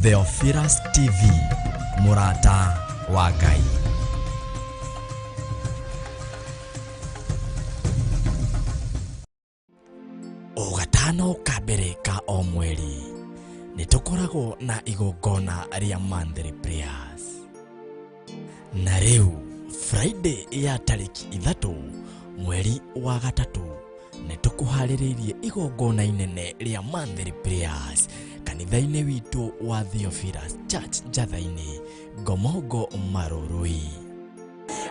Theophilus TV, Murata wa Ngai. O gatano ka mbere ka o mweri nitukoragwo na igongona ria monthly prayers. Na riu Friday ya tariki 3 mweri wa gatatu nitukuhariririe igongona inene ria monthly prayers kanitha-ini witu wa Theophilus Church Njatha-ini Ngomongo Marurui.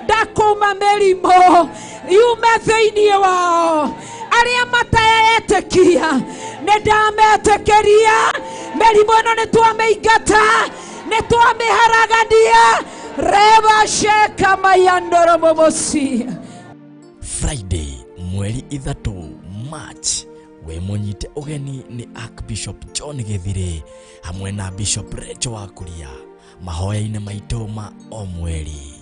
Ndakuma merimo yume thiini wao aria matayetekia nindametekeria merimo ino nitwameingata nitwameharagadia reba sheka mayandoro momosi. Friday mweri 3 March we munyite ugeni ni Archbishop John Githire hamwe na Bishop Rachel Wakuria mahoya-ini maitu ma o mweri.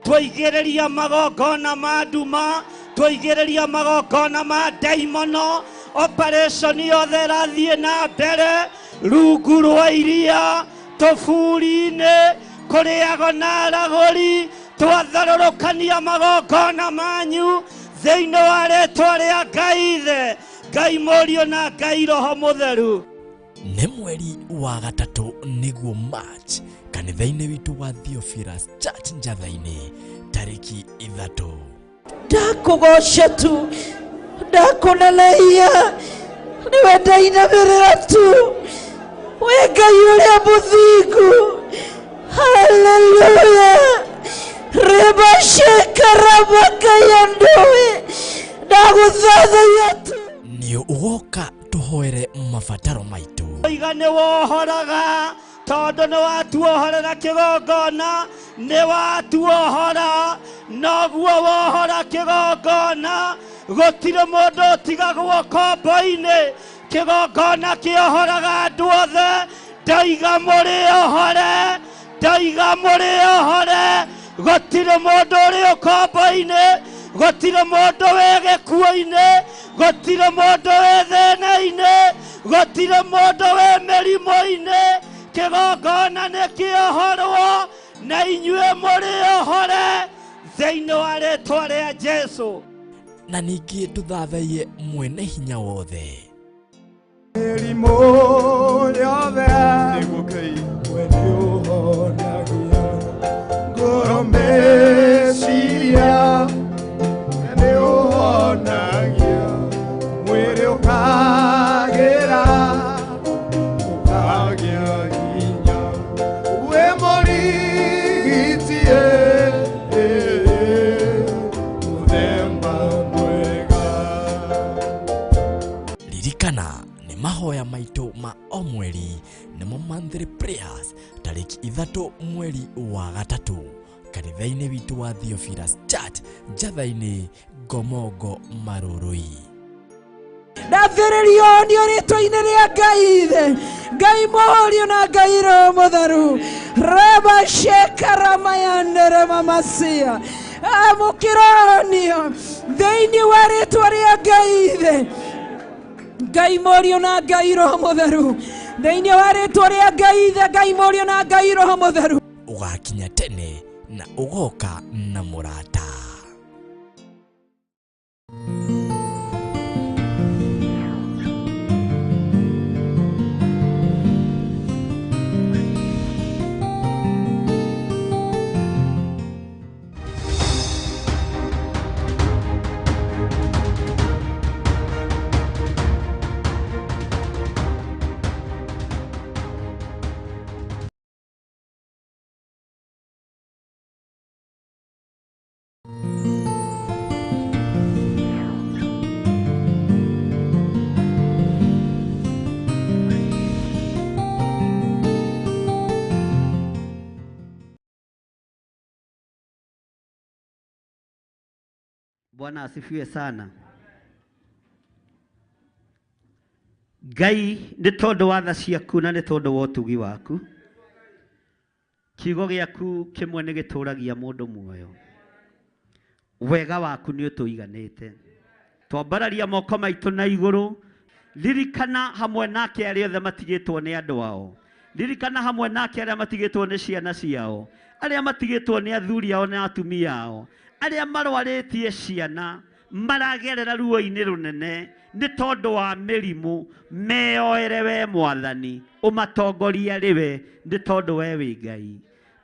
Twigereria magongona ma nduma, twigereria magongona ma daimono, operation yothe rathie na mbere rungu rwa iria tuburi-ini kuriago na araguri twatharurukania magongona manyu thiini wa ritwa ria Ngai Ithe, Ngai Murio na Ngai Roho Mutheru. Ni mweri wa gatatu niguo March kanitha-ini witu wa Theophilus Church Njatha-ini tariki 3. Ndakugosha tu ndakuneleia niwe ndainamirira tu we Ngai uria muthingu. Haleluya reba sheka rabaka yandowe ndaguthathaiya tu ni ugoka tuhoere mabataro maitu. Igane wohoraga tondu ni watuohorera kigongona, ni watuohora noguo wohora kigongona, gutire mundu utigagwo kombo-ini, kigongona kiohoraga andu othe. Ndaiga muri ohore, ndaiga muri ohore, gutire mundu uri kombo-ini, gutire mundu wi gikuo-ini, gutire mundu wi thina-ini, gutire mundu wi mirimo-ini. Kigongona ni kiohorwo na inyue muri ohore thiini wa ritwa ria Jesu. Na ningi nduthathaiye mwene hinya wothe mirimo yothe niguo Ngai we niuhonagia ngoro meciria niuhonagia mwiri ukagira ukagia hinya we morigitie muthemba mwega. ririkana ni mahoya maitu ma o mweri nimo monthly prayers tariki 3 mweri wa gatatu kanitha-ini witu wa Theophilus Church Njatha-ini Ngomongo Marurui. ndathiririo ni ritwa-ini ria Ngai Ithe, Ngai Murio na Ngai Roho Mutheru reba sheka ramayandere mamasia amukironio thiini wa ritwa ria Ngai Ithe, Ngai Murio na Ngai Roho Mutheru thiini wa ritwa ria Ngai Ithe, Ngai Murio na Ngai Roho Mutheru. Ugakinya tene na ugoka na murata. Bwana asifiwe sana. Ngai ni tondu wa tha ciaku na ni tondu wa utugi waku. Kiugo giaku kimwe ni gituragia mundu muoyo. Wega waku ni utuiganite. Twambararia moko maitu na iguru, ririkana hamwe nake ari othe matigitwo ni andu ao. ririkana hamwe nake arĩa matigĩtwo nĩ ciana ciao, arĩa matigĩtwo nĩ athuri ao na atumia ao, arĩa marwarĩtie ciana maragerera ruo-inĩ rũnene nĩ tondũ wa mĩrimũ, meyoere we Mwathani, ũmatongoria rĩwe nĩ tondũ we wĩ Ngai.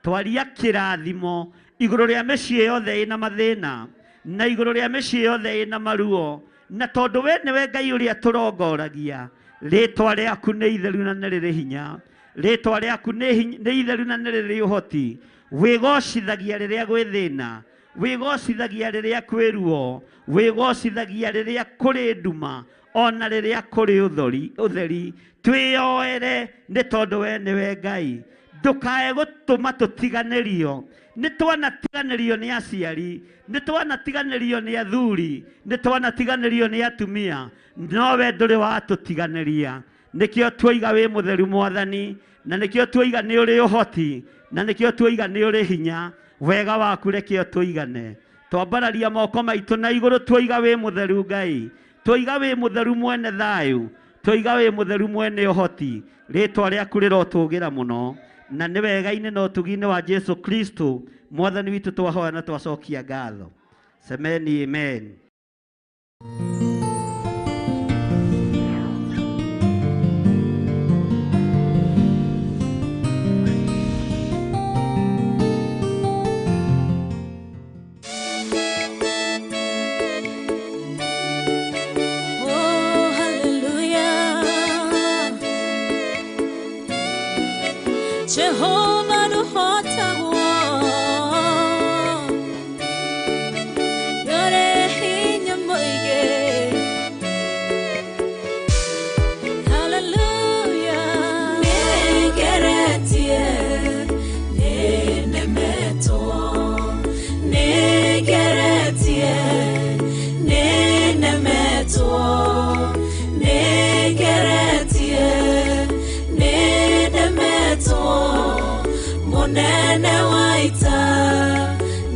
Twaria kĩrathimo igũrũ rĩa mĩciĩ yothe ĩna mathĩna na igũrũ rĩa mĩciĩ yothe ĩna maruo, na tondũ we nĩwe Ngai ũrĩa tũrongoragia. Rĩtwa rĩaku nĩ itheru na nĩ rĩrĩ hinya, rĩtwa rĩaku nĩ itheru na nĩ rĩrĩ ũhoti. Wĩgocithagia rĩrĩa gwĩ thĩna, wĩgocithagia rĩrĩa kwĩ ruo, wĩgocithagia rĩrĩa kũrĩ nduma, ona rĩrĩa kũrĩ ũtheri. Twĩyoere nĩ tondũ we nĩwe Ngai. Ndũkae gũtũma tũtiganĩrio. Nĩ twanatiganĩrio nĩ aciari, nĩ twanatiganĩrio nĩ athuri, nĩ twanatiganĩrio nĩ atumia, no we ndũrĩ watũtiganĩria. Nĩkĩo tuoiga wĩ mũtheru Mwathani, na nĩkĩo tuoiga nĩ ũrĩ ũhoti, na nĩkĩo tuoiga nĩ ũrĩ hinya. Wega waku reke ũtũigane. Twambararia moko maitũ na igũrũ tuoiga wĩ mũtheru Ngai, tuoiga wĩ mũtheru mwene thayũ, tuoiga wĩ mũtheru mwene ũhoti. Rĩtwa rĩaku rĩrotũgĩra mũno, na nĩ wega-inĩ na ũtugi-inĩ wa Jesu Kristo Mwathani witũ twahoya na twacokia ngatho. Semeni amen. Jehovah no hotawo yore hinya moige. Hallelujah. Negeretie nenemeto, negeretie nenemeto, negeretie nenemeto. Monene waita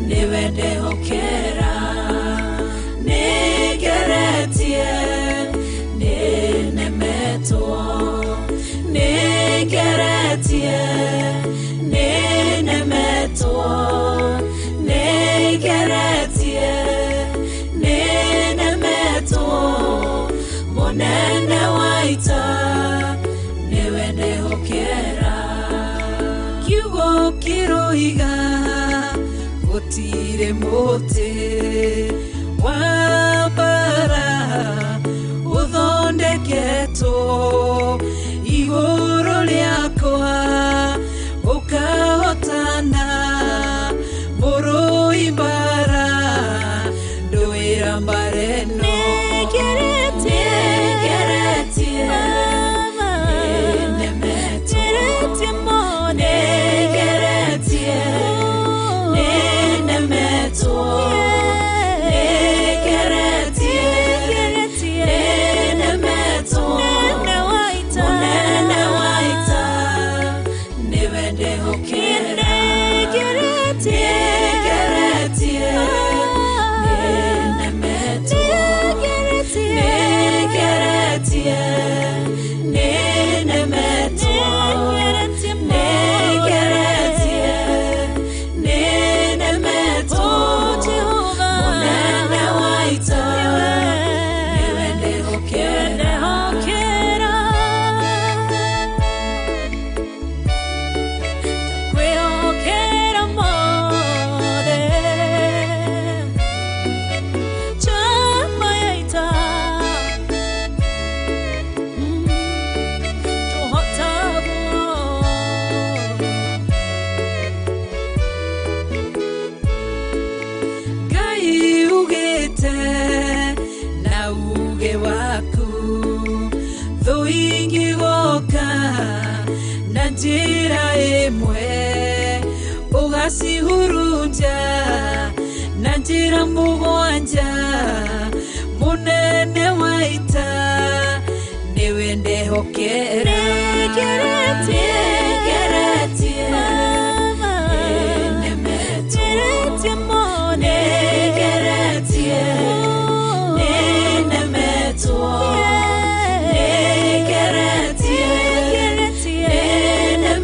niwende hokera, negeretie nenemeto, negeretie nenemeto, negeretie nenemeto. Monene waita niwende hokera. Kiugo kiroiga gutire muti wa bara uthondeketwo igũrũ rĩakwa ũkahotana mũrũi mbara ndũĩra mbareno. Njĩra ĩmwe ũgacihurunja na njĩra mũgwanja. Mũnene waita nĩwe ndehokera. Negeretie nenemeto, negeretie nenemeto, negeretie nenemeto.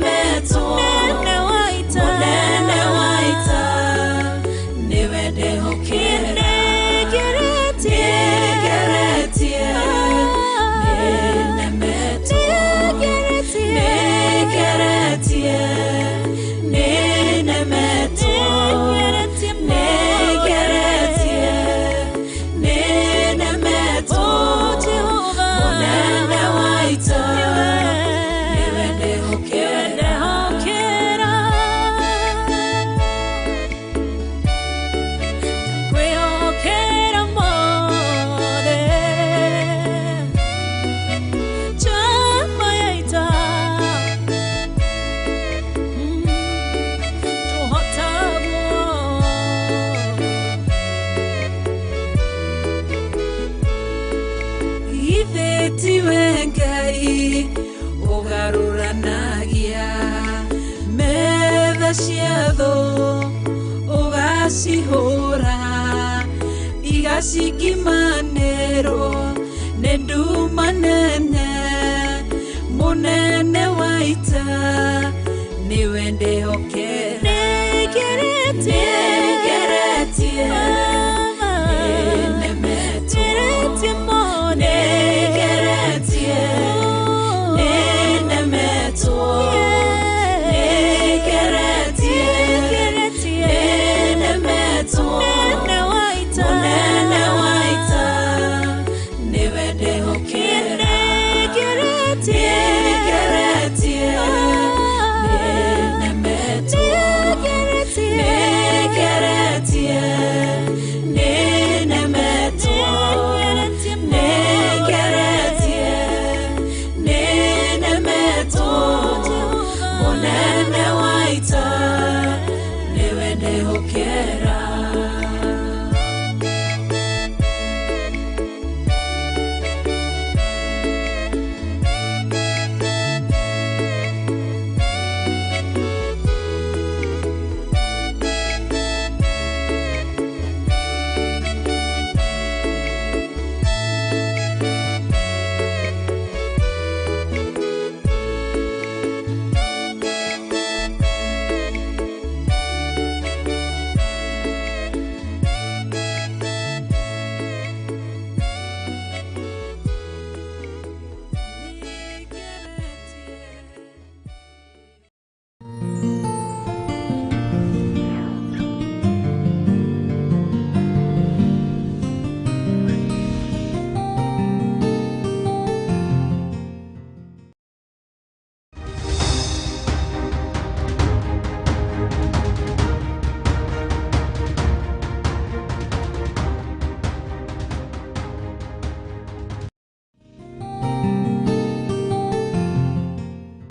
ciatho ugacihura igacigimanĩrwo nĩ nduma nene munene wa ita niwe ndĩhokera nĩngeretie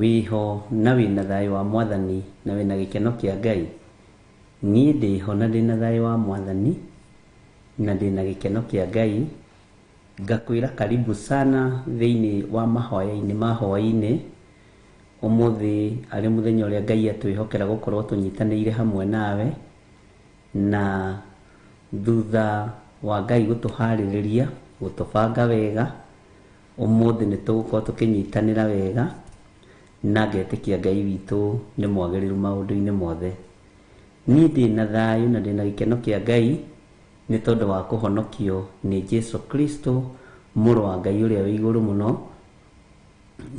wiho na wina thayo wa mwathani na wina gikeno kia Ngai. Niĩ ndĩho na ndĩna thayo wa mwathani na ndĩna gikeno kia Ngai. Ngakwĩra karibu sana thĩinĩ wa mahoya-inĩ ma hwaĩ-inĩ. Ũmũthĩ arĩ mũthenya ũrĩa Ngai atwĩhokera gũkorwo tũnyitanĩire hamwe nawe, na thutha wa Ngai gũtũharĩrĩria gũtũbanga wega, ũmũthĩ nĩ tũgũkorwo tũkĩnyitanĩra wega na ngetĩkia Ngai witũ nĩ mwagĩrĩru maũndũ-inĩ mothe. Niĩ ndĩna thayũ na ndĩna gĩkeno kĩa Ngai nĩ tondũ wa kũhonokio nĩ Jesu Kristo mũrũ wa Ngai ũrĩa wĩ igũrũ mũno,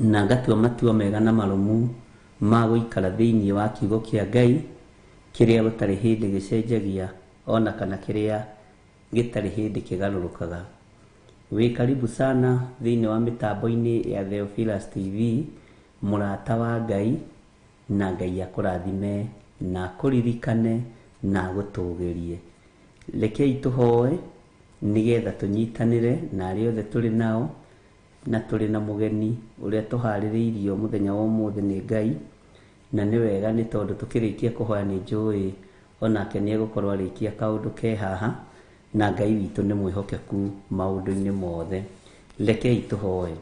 na ngatua matua mega na marũmu ma gũikara thĩinĩ wa kiugo kĩa Ngai kĩrĩa gũtarĩ hĩndĩ gĩcenjagia ona kana kĩrĩa gĩtarĩ hĩndĩ kĩgarũrũkaga. Wĩ karibu sana thĩinĩ wa mĩtambo-inĩ ya Theophilus TV, mũrata wa Ngai, na Ngai akũrathime na akũririkane na agũtũgĩrie. Rekei tũhoe nĩgetha tũnyitanĩre na arĩa othe tũrĩ nao, na tũrĩ na mũgeni ũrĩa tũharĩrĩirio mũthenya wa ũmũthĩ nĩ Ngai, na nĩ wega nĩ tondũ tũkĩrĩkia kũhoya nĩ njũĩ onake nĩ egũkorwo arĩkia kaũndũ ke haha, na Ngai witũ nĩ mwĩhokeku maũndũ-inĩ mothe. Rekei tũhoe.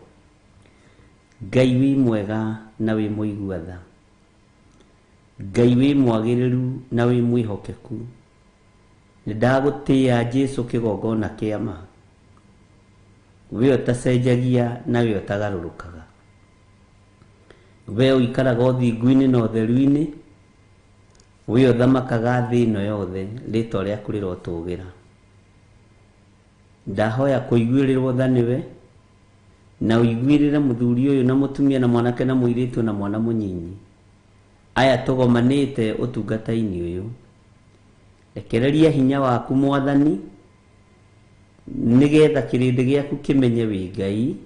Ngai wĩ mwega na wĩ mũigua tha. Ngai wĩ mwagĩrĩru na wĩ mwĩhokeku. Nĩ ndagũtĩĩa Jesu kĩgongona kĩa ma. We ũtacenjagia na we ũtagarũrũkaga. We ũikaraga ũthingu-inĩ na ũtheru-inĩ. We ũthamakaga thĩ ĩno yothe, rĩĩtwa rĩaku rĩrotũgĩra. Ndahoya kũiguĩrĩrwo tha nĩwe, na ũiguĩrĩre mũthuri ũyũ na mũtumia na mwanake na mũirĩtu na mwana mũnyinyi aya tũgomanĩte ũtungata-inĩ ũyũ. Rekereria hinya waku Mwathani, nĩgetha kĩrĩndĩ gĩaku kĩmenye wĩ Ngai,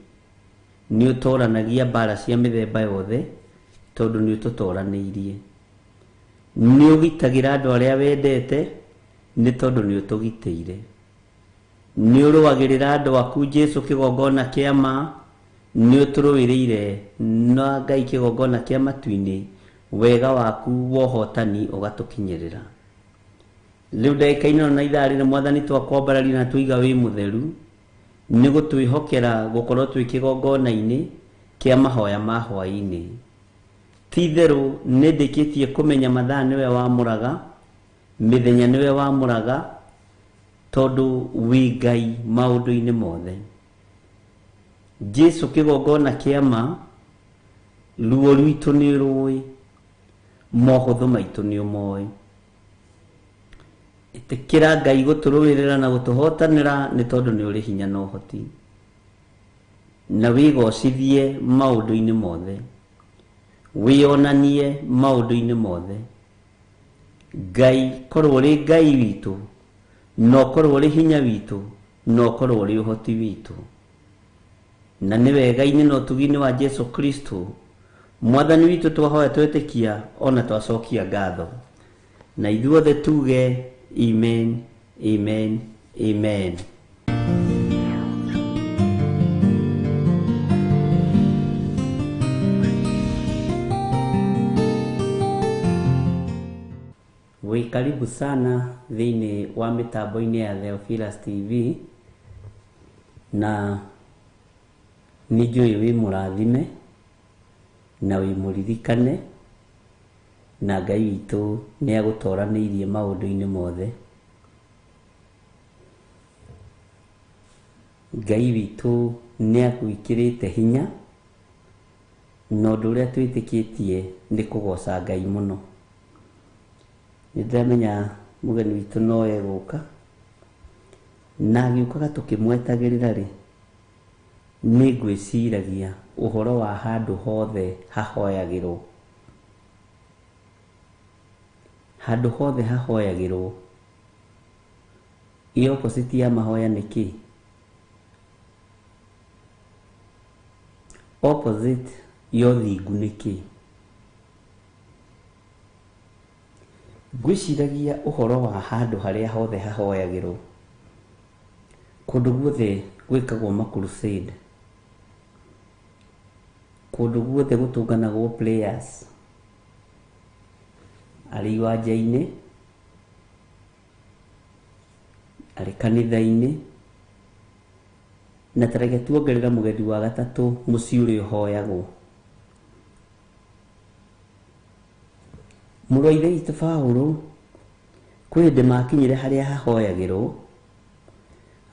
nĩ ũtũranagia mbara cia mĩthemba yothe, tondũ nĩ ũtũtoranĩirie. Nĩ ũgitagĩra andũ arĩa wendete, nĩ tondũ nĩ ũtũgitĩire. Nĩ ũrũagĩrĩra andũ aku Jesu kĩgongona kĩa ma, nĩ ũtũrũĩrĩire na Ngai kĩgongona kĩa matu-inĩ, wega waku wa ũhotani ũgatũkinyĩrĩra. Rĩu ndagĩka-inĩ na ithaa rĩrĩ Mwathani twakwambararia na tũiga wĩ mũtheru, nĩ gũtwĩhokera gũkorwo twĩ kĩgongona-inĩ kĩa mahoya ma hwaĩ-inĩ. Titherũ nĩndĩkĩtie kũmenya mathaa nĩwe wamũraga, mĩthenya nĩwe wamũraga, tondũ wĩ Ngai maũndũ-inĩ mothe. Jesu kĩgongona kĩama, ruo rwitũ nĩ rũĩ, mohũthũ maitũ nĩ ũmoĩ. Ĩtĩkĩra Ngai gũtũrũĩrĩra na gũtũhotanĩra nĩ tondũ nĩ ũrĩ hinya na ũhoti. Na wĩgocithie maũndũ-inĩ mothe, wĩonanie maũndũ-inĩ mothe. Ngai korwo ũrĩ Ngai witũ, na ũkorwo ũrĩ hinya witũ, na ũkorwo ũrĩ ũhoti witũ. Na nĩ wega-inĩ na ũtugi-inĩ wa Jesu Kristo, Mwathani witũ twahoya twĩtĩkia ona twacokia ngatho. Na ithuothe tuge amen, amen, amen. Wĩ karibu sana thĩinĩ wa mĩtambo-inĩ ya Theophilus TV, na nĩnjũĩ wĩ mũrathime na wĩ mũririkane, na Ngai witũ nĩ agũtoranĩirie maũndũ-inĩ mothe. Ngai witũ nĩ agwĩkĩrĩte hinya, na ũndũ ũrĩa twĩtĩkĩtie nĩ kũgoca Ngai mũno. Nĩndĩramenya mũgeni witũ no egũka, na agĩũkaga tũkĩmwetagĩrĩra rĩ, nĩ ngwĩciragia ũhoro wa handũ hothe hahoyagĩrwo. Handũ hothe hahoyagĩrwo, opposite ya mahoya nĩ kĩ? Opposite ya ũthingu nĩ kĩ? Ngwĩciragia ũhoro wa handũ harĩa hothe hahoyagĩrwo, kũndũ guothe gwĩkagwo makurusade, kũndũ guothe gũtũnganagwo prayers, arĩ iwanja-inĩ, arĩ kanitha-inĩ, na tareke tuongerera mũgethi wa gatatũ, mũciĩ ũrĩa ũhoyagwo. Mũrũ wa Ithe witũ Paũlũ, kwĩ hĩndĩ makinyire harĩa hahoyagĩrwo,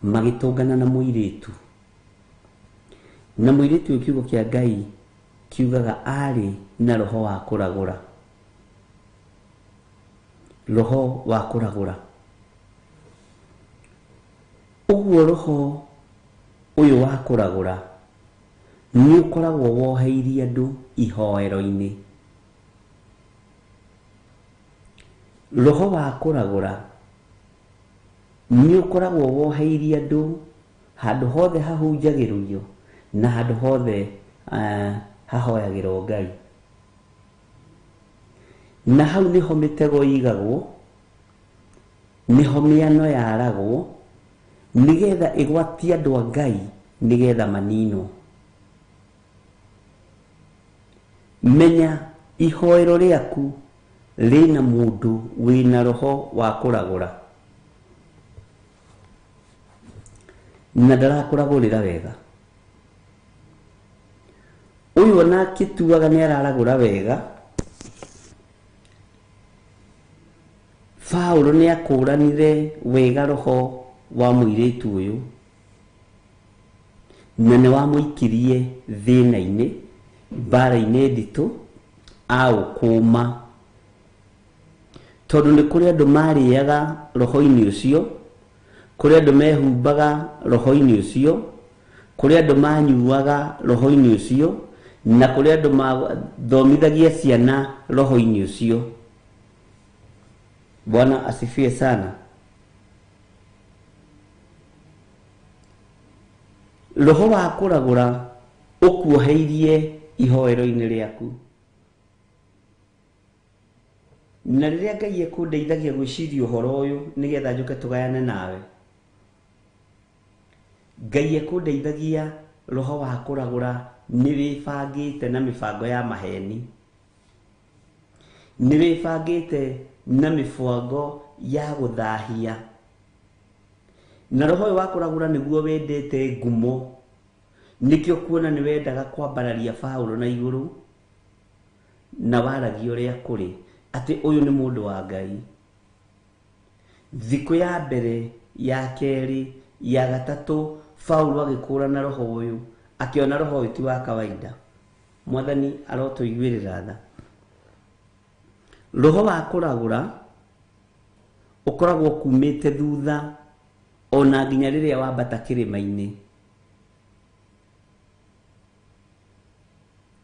magĩtũngana na mũirĩtu. Na mũirĩtu ũyũ kiugo kĩa Ngai kiugaga arĩ na roho wa kũragũra. Roho wa kũragũra. Ũguo roho ũyũ wa kũragũra nĩ ũkoragwo woheirie andũ ihoero-inĩ. Roho wa kũragũra nĩ ũkoragwo woheirie andũ handũ hothe hahunjagĩrwo na handũ hothe hahoyagĩrwo Ngai. Na hau nĩho mĩtego igagwo, nĩho mĩano yaragwo, nĩgetha ĩgwatie andũ a Ngai, nĩgetha maninwo. Menya ihoero rĩaku rĩna mũndũ wĩna roho wa kũragũra, na ndarakũragũrĩra wega. Ũyũ ona akĩtuaga nĩ araragũra wega, Paũlũ nĩ akũranire wega roho wa mũirĩtu ũyũ, na nĩ wamũikirie thĩna-inĩ, mbara-inĩ nditũ, aũkũma. Tondũ nĩ kũrĩ andũ marĩaga roho-inĩ ũcio, kũrĩ andũ mehumbaga roho-inĩ ũcio, kũrĩ andũ manyuaga roho-inĩ ũcio, na kũrĩ andũ mathomithagia ciana roho-inĩ ũcio. Bwana asifiwe sana. Roho wa kũragũra ũkuoheirie ihoero-inĩ rĩaku. Na rĩrĩa Ngai ekũndeithagia gwĩciria ũhoro ũyũ nĩgetha njũke tũgayane nawe, Ngai ekũndeithagia roho wa kũragũra nĩ wĩbangĩte na mĩbango ya maheni, nĩ wĩbangĩte na mĩbango ya gũthahia. Na roho ũyũ wa kũragũra nĩguo wendete ngumo, nĩkĩo kuona nĩ wendaga kwambararia Paũlũ na igũrũ, na waragi uria kuri ati uyu ni mundu wa Ngai. Thiku ya mbere, ya keri, ya gatatu, Paulo agikura na roho uyu, akiona roho uyu ti wa kawaida. Mwathani arotuiguirira tha. Roho wa kuragura ukoragwo kumite thutha ona nginya riria wambata kirima-ini,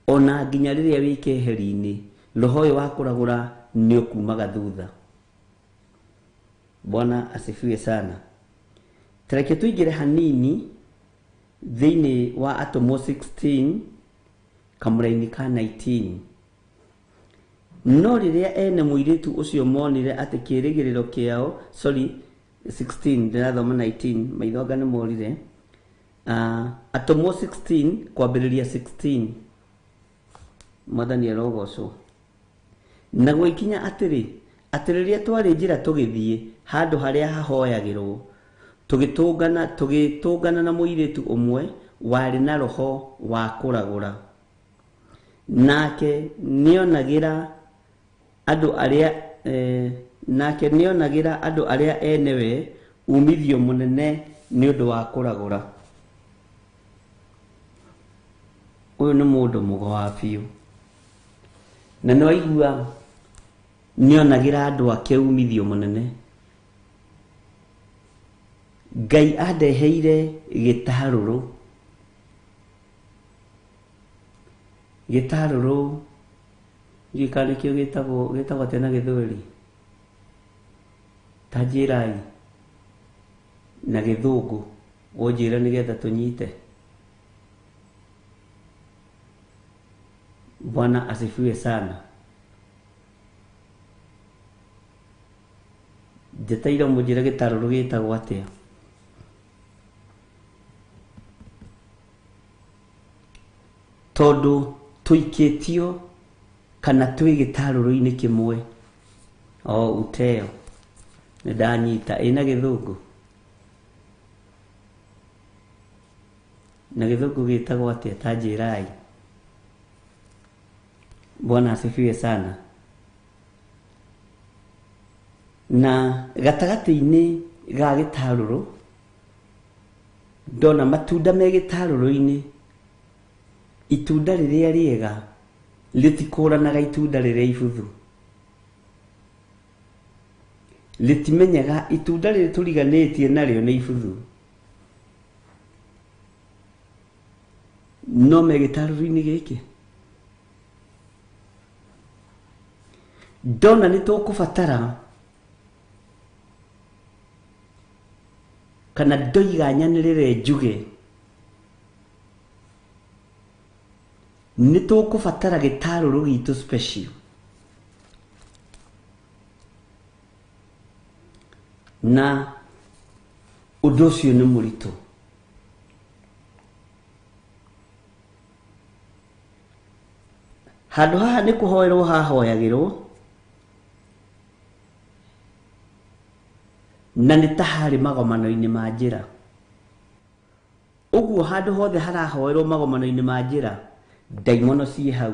ona nginya riria wi keheri-ini, roho uyu wa kuragura ni ukumaga thutha. Bwana asifiwe sana. Tareke tuigire hanini thiini wa Atomo 16 kamuraini ka 19. No riria ene muiritu ucio monire ati kirigiriro kiao, 16 ndirathoma 19 maithoga ni morire. Atomo 16 kwambiriria 16. Mwathani arogocwo. Na gwikinya atiriria twari njira tugithie handu haria hahoyagirwo, tugitungana na muiritu umwe wari na roho wa kuragura. Nake nionagira andu aria enewe umithio munene ni undu wa kuragura. Uyu ni mundu mugoa biu, na no igua nionagira andu ake umithio munene. Ngai andeheire gitaruru gikanikio gitagwo tena githweri tajirai na githungu wonjira nigetha tunyite. Bwana asifiwe sana. Jetaira mujira gitaruru gitagwo atia? Tondu tuiketio kana twi gitaruru-ini kimwe. Uteo ni ndanyita ina githungu, na githungu gitagwo atia? Tajirai. Bwana asifiwe sana. Na gatagati-ini ga gitaruru ndona matunda me gitaruru-ini. Itunda riria riega ritikuranaga itunda riria ibuthu. Ritimenyaga itunda riri turiganitie nario ni ibuthu. No me gitaruru-ini giki ndona ni tukubatara kana ndoiga nyanirire njuge ni tukubatara gitaruru gitu special. Na undu ucio ni muritu. Handu haha ni kuhoerwo hahoyagirwo, na ni tahari magomano-ini ma njira. Uguo handu hothe harahoerwo magomano-ini ma njira, daimono ci hau.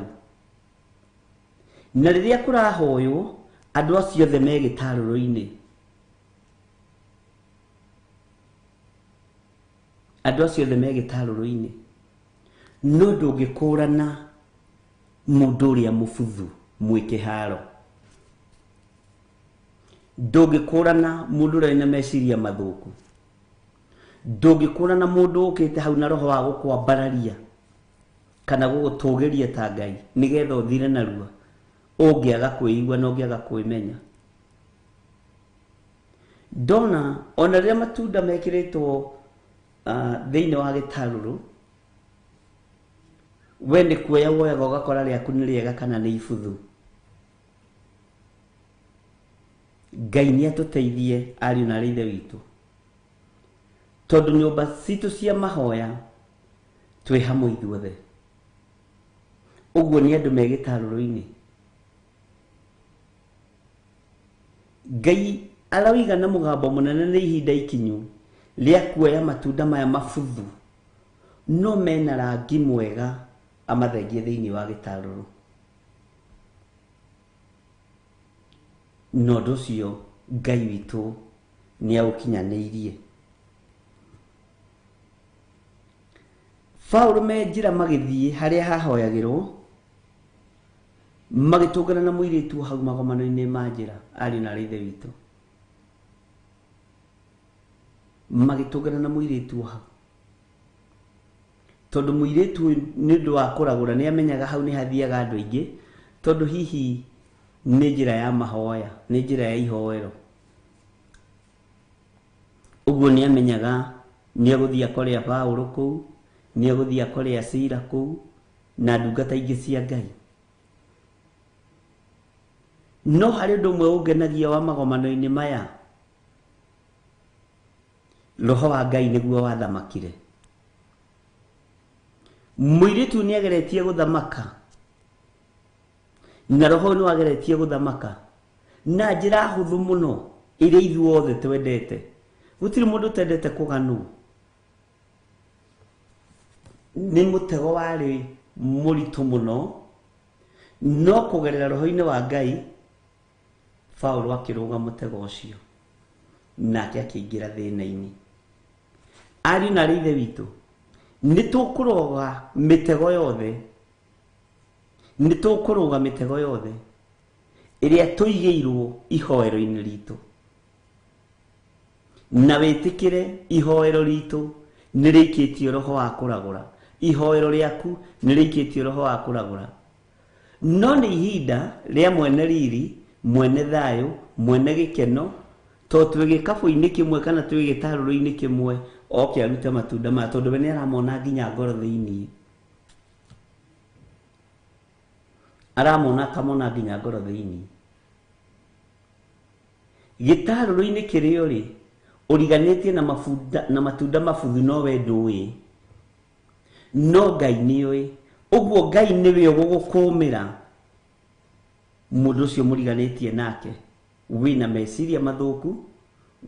Na riria kurahoywo andu acio othe me gitaruru-ini, no ndungikurana mundu uria mubuthu mwi kiharo, ndungikurana mundu uria ina meciria mathuku, ndungikurana mundu ukite hau na roho wa gukwambararia kana gugutugiria ta Ngai nigetha uthire narua, ungiaga kwigua na ungiaga kwimenya. Ndona ona riria matunda mekiritwo thiini wa gitaruru, we ni kuoya woyaga ugakora riaku ni riega kana ni ibuthu. Ngai ni atuteithie ariu na arithe witu, tondu nyumba citu cia mahoya twi hamwe ithuothe. Uguo ni andu me gitaruru-ini. Ngai arawiga na mugambo munene ni ihinda ikinyu ria kuoya matunda maya mabuthu no mena rangi mwega amathengie thiini wa gitaruru. no ndocio Ngai witũ nĩ aũkinyanĩirie. Paulo me njĩra magĩthiĩ harĩa hahoyagĩrwo, magĩtũngana na mũirĩtu hau magomano-inĩ ma njĩra, ariũ na ithe witũ. Magĩtũngana na mũirĩtu hau, tondũ mũirĩtu nĩ ũndũ wa kũragũra nĩ amenyaga hau nĩ hathiaga andũ aingĩ, tondũ hihi nĩ njĩra ya mahoya, nĩ njĩra ya ihoero. Ũguo nĩ amenyaga nĩ egũthiĩ akorĩa Paulo kũu, nĩ egũthiĩ akorĩa Sila kũu na ndungata ingĩ cia Ngai. No harĩ ũndũ ũmwe ũngenagia wa magomano-inĩ maya, Roho wa Ngai nĩguo wathamakire. Mũirĩtu nĩ ageretie gũthamaka, na Roho nĩ wageretie gũthamaka na njĩra hũthũ mũno ĩrĩa ithuothe twendete. Gũtirĩ mũndũ tendete kũganwo. Nĩ mũtego warĩ mũritũ mũno, no kũgerera Roho-inĩ wa Ngai, Paulo akĩrũga mũtego ũcio nake akĩingĩra thĩna-inĩ. Ariũ na ithe witũ, nĩ tũkũrũga mĩtego yothe, nĩ tũkũrũga mĩtego yothe ĩrĩa tũigĩirwo ihoero-inĩ ritũ, na wĩtĩkĩre ihoero ritũ nĩ rĩikĩtio Roho wa kũragũra. Ihoero rĩaku nĩ rĩikĩtio Roho wa kũragũra. No nĩ ihinda rĩa mwene riri, mwene thayũ, mwene gĩkeno, tondũ twĩ gĩkabũ-inĩ kĩmwe kana twĩ gĩtarũrũ-inĩ kĩmwe, oke arute matunda maya, tondũ we nĩ aramona nginya ngoro thĩiniĩ. Aramona akamona nginya ngoro thĩiniĩ. Gĩtarũrũ-inĩ kĩrĩo rĩ, ũriganĩtie na matunda mabuthu, no we ndũĩ, no Ngai nĩoĩ. Ũguo Ngai nĩwe ũgũkũmĩra mũndũ ũcio mũriganĩtie nake, wĩna meciria mathũku,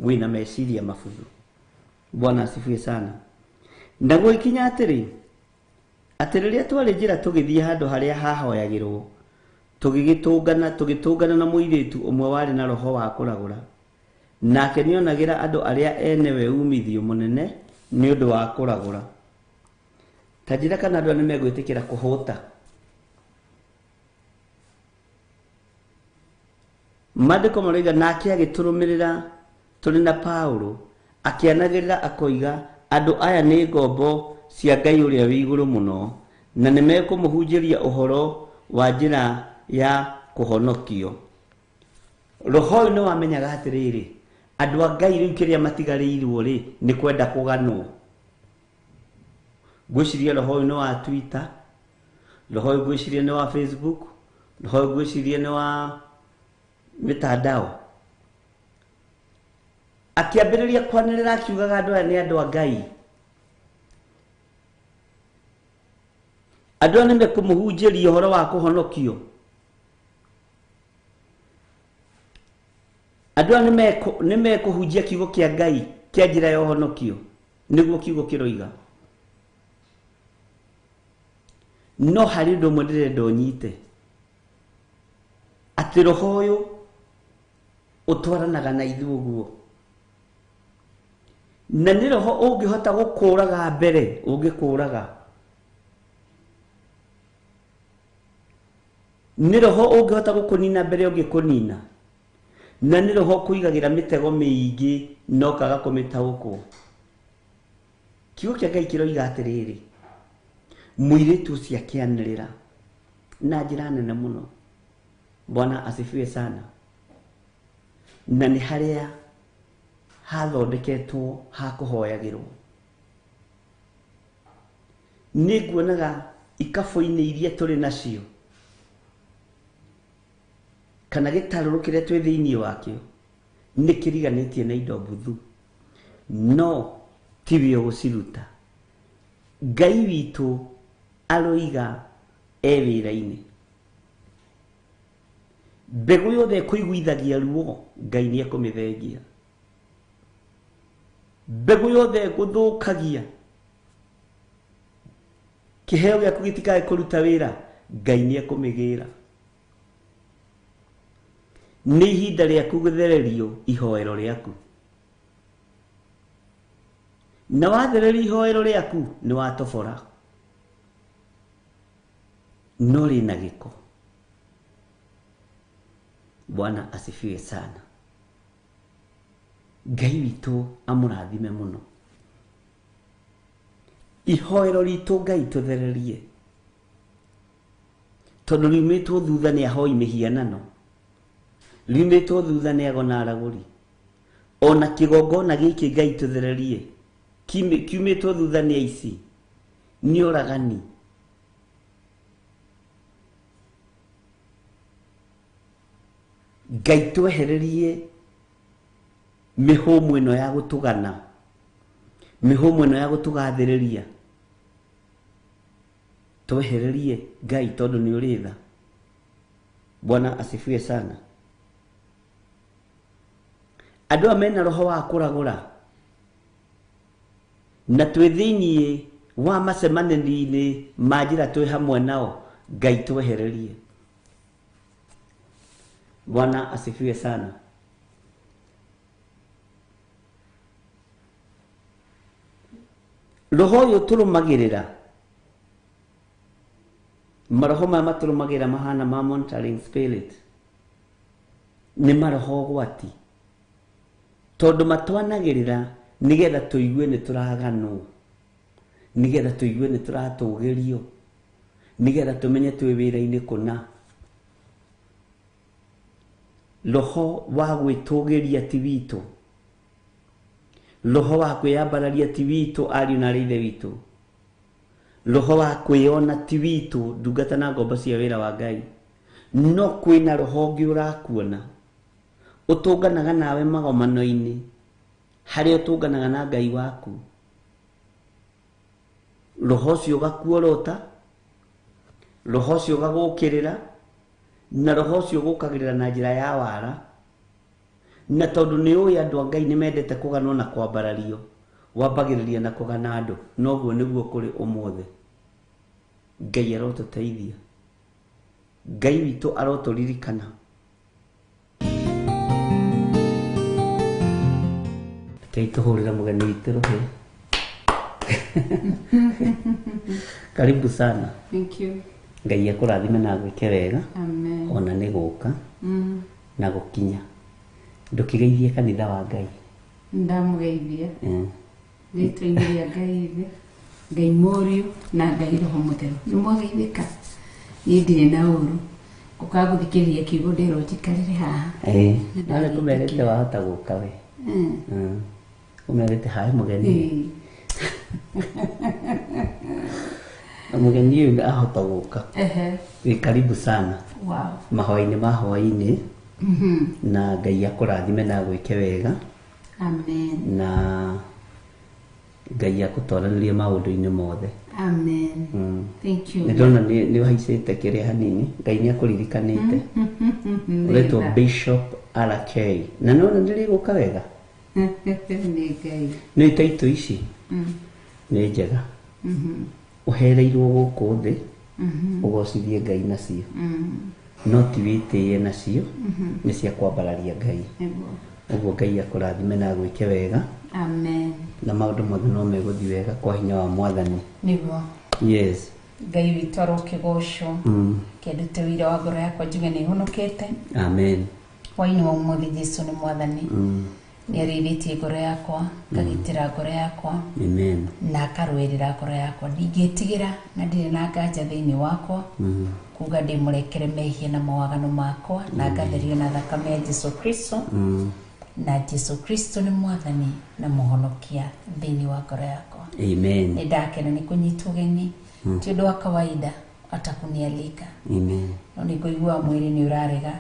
wĩna meciria mabuthu. Bwana asifiwe sana. Naguo ikinya atĩrĩ, atĩ rĩrĩa twarĩ njĩra tũgĩthiĩ handũ harĩa hahoyagĩrwo, tũgĩtũngana na mũirĩtu ũmwe warĩ na Roho wa kũragũra, nake nĩonagĩra andũ arĩa ene we umithio mũnene nĩ ũndũ wa kũragũra. Ta njĩra kana andũ nĩ megwĩtĩkĩra kũhũta. Maandĩko maroiga nake agĩtũrũmĩrĩra tũrĩ na Paulo, akĩanagĩrĩra akoiga, andũ aya nĩ ngombo cia Ngai ũrĩa wĩ igũrũ mũno, na nĩ mekũmũhunjĩria ũhoro wa njĩra ya kũhonokio. Roho ũyũ nĩ wamenyaga atĩrĩrĩ, andũ a Ngai rĩu kĩrĩa matigarĩirwo rĩ, nĩ kwenda kũganwo. Ngwĩciria roho ũyũ nĩ wa Twitter, roho ũyũ ngwĩciria nĩ wa Facebook, roho ũyũ ngwĩciria nĩ wa mitandao. Akĩambĩrĩria kwanĩrĩra akiugaga andũ aya nĩ andũ a Ngai. Andũ aya nĩ mekũmũhunjĩria ũhoro wa kũhonokio. Andũ aya nĩ mekũhunjia kiugo kĩa Ngai kĩa njĩra ya ũhonokio, nĩguo kiugo kĩroiga. No harĩ ũndũ ũmwe ndĩrenda ũnyite, atĩ roho ũyũ ũtwaranaga na ithuĩ ũguo, na nĩ roho ũngĩhota gũkũraga mbere ũngĩkũraga, nĩ roho ũngĩhota gũkũnina mbere ũngĩkũnina, na nĩ roho ũkũigagĩra mĩtego mĩingĩ no kaga kũmĩtaũkwo. Kiugo kĩa Ngai kĩroiga atĩrĩrĩ, mũirĩtu ũcio akĩanĩrĩra na njĩra nene mũno. Bwana asifiwe sana. Na nĩ harĩa hathondeketwo ha kũhoyagĩrwo. Nĩ nguonaga ikabũ-inĩ iria tũrĩ nacio, kana gĩtarũrũ kĩrĩa twĩ thĩiniĩ wakĩo, nĩ kĩriganĩtie na indo mbuthu, no tiwe ũgũciruta. Ngai witũ aroiga wĩra-inĩ. Mbegũ yothe ĩkũiguithagia ruo, Ngai nĩ ekũmĩthengia. Mbegũ yothe ĩgũthũkagia, kĩheo gĩaku gĩtikae kũruta wĩra, Ngai nĩ ekũmĩgĩra. nĩ ihinda rĩaku gũthererio ihoero rĩaku. Na wathererio ihoero rĩaku nĩ watobora, no rĩna gĩko. Bwana asifiwe sana. Ngai witũ amũrathime mũno. Ihoero ritũ Ngai tũthererie, tondũ riumĩtwo thutha nĩ ahoi mĩhianano, riumĩtwo thutha nĩ agona aragũri. Ona kĩgongona gĩkĩ Ngai tũthererie kiumĩtwo thutha nĩ aici, nĩ oragani. Ngai twehererie mĩhũmũ ĩno ya gũtũgana, mĩhũmũ ĩno ya gũtũgathĩrĩria. Twehererie Ngai tondũ nĩ ũrĩ tha. Bwana asifiwe sana. Andũ amena roho wa kũragũra na twĩ thĩinĩ wa macemanĩrio-inĩ ma njĩra twĩ hamwe nao, Ngai twehererie. Bwana asifiwe sana. Roho ũyũ tũrũmagĩrĩra, maroho maya matũrũmagĩrĩra mahana ma monitoring spirit, nĩ maroho ũgwati, tondũ matwanagĩrĩra nĩgetha tũigue nĩ tũraganwo, nĩgetha tũigue nĩ tũratũgĩrio, nĩgetha tũmenye twĩ wĩra-inĩ kũna. Roho wa gwĩtũgĩria ti witũ, roho wa kwĩyambararia ti witũ ariũ na ithe witũ, roho wa kwĩona ti witũ ndungata na ngombo cia wĩra wa Ngai. No kwĩna roho ũngĩ ũrakuona, ũtũnganaga nawe magomano-inĩ, harĩa ũtũnganaga na Ngai waku. Roho ũcio ũgakuorota, roho ũcio ũgagũkĩrĩra, na roho ũcio ũgũkagĩrĩra na njĩra ya wara. Na tondũ nĩ ũĩ andũ a Ngai nĩ mendete kũganwo na kwambarario, wambagĩrĩria na kũgana andũ. Noguo nĩguo kũrĩ ũmũthĩ. Ngai arotũteithia, Ngai witũ arotũririkana. Kei tũhũrĩra mũgeni witũ rũhĩ. Karibu sana. Thank you. Ngai akũrathime na gwĩke wega. Amen. Ona nĩ gũka na gũkinya. Ndũkĩgeithie kanitha wa Ngai. Ndamugeithia. Rĩtwa-inĩ rĩa Ngai thĩ, Ngai Mũriũ na Ngai Roho Mũtheru. Nĩ mwageithĩka? Niĩ ndirĩ na ũru. Ngũka gũthikĩrĩria kiugo ndĩrwo njikarĩre haha. Nĩ kũmerete wahota gũka we. Kũmerete hae mũgeni. Mũgeni ũyũ ahota gũka. Wĩ karibu sana. Wow. Mahoya-inĩ ma hwaĩ-inĩ. Na Ngai akũrathime na gwĩke wega. Amen. Na Ngai akũtwaranĩrie maũndũ-inĩ mothe. Amen. Thank you. Nĩ ndona nĩ ũhaicĩte kĩrĩa hanini. Ngai nĩ akũririkanĩte. Ũretwo Bishop RK. Na nona nĩrĩgũka wega. Nĩ Ngai. Nĩ taitũ ici nĩ njega. Ũhereirwo gũkũ thĩ ũgocithie Ngai nacio. No ti wĩtĩye nacio, nĩ cia kwambararia Ngai. Ũguo Ngai akũrathime na gwĩke wega. Amen. Na maũndũ mothe no megũthiĩ wega kwa hinya wa Mwathani. Nĩguo. Yes. Ngai witũ arokĩgocwo. Kendute wĩra wa ngoro yakwa njuge nĩ honokete. Amen. Hwaĩ-inĩ wa ũmũthĩ Jesũ nĩ Mwathani. Nĩ arĩithĩtie ngoro yakwa, ngagitĩra ngoro yakwa. Amen. Na akarũĩrĩra ngoro yakwa. Ndingĩtigĩra na ndirĩ na nganja thĩinĩ wakwa. Kuga ndĩmũrekere mehia na mawagano makwa na ngatherio na thakame ya Jesũ Kristo. Na Jesũ Kristo nĩ Mwathani na mũhonokia thĩinĩ wa ngoro yakwa. Amen. Nĩ ndakena nĩ kũnyitwo ũgeni. Ti ũndũ wa kawaida atakunialika. Amen. No nĩ kũigua mwĩrĩ nĩ ũrarega.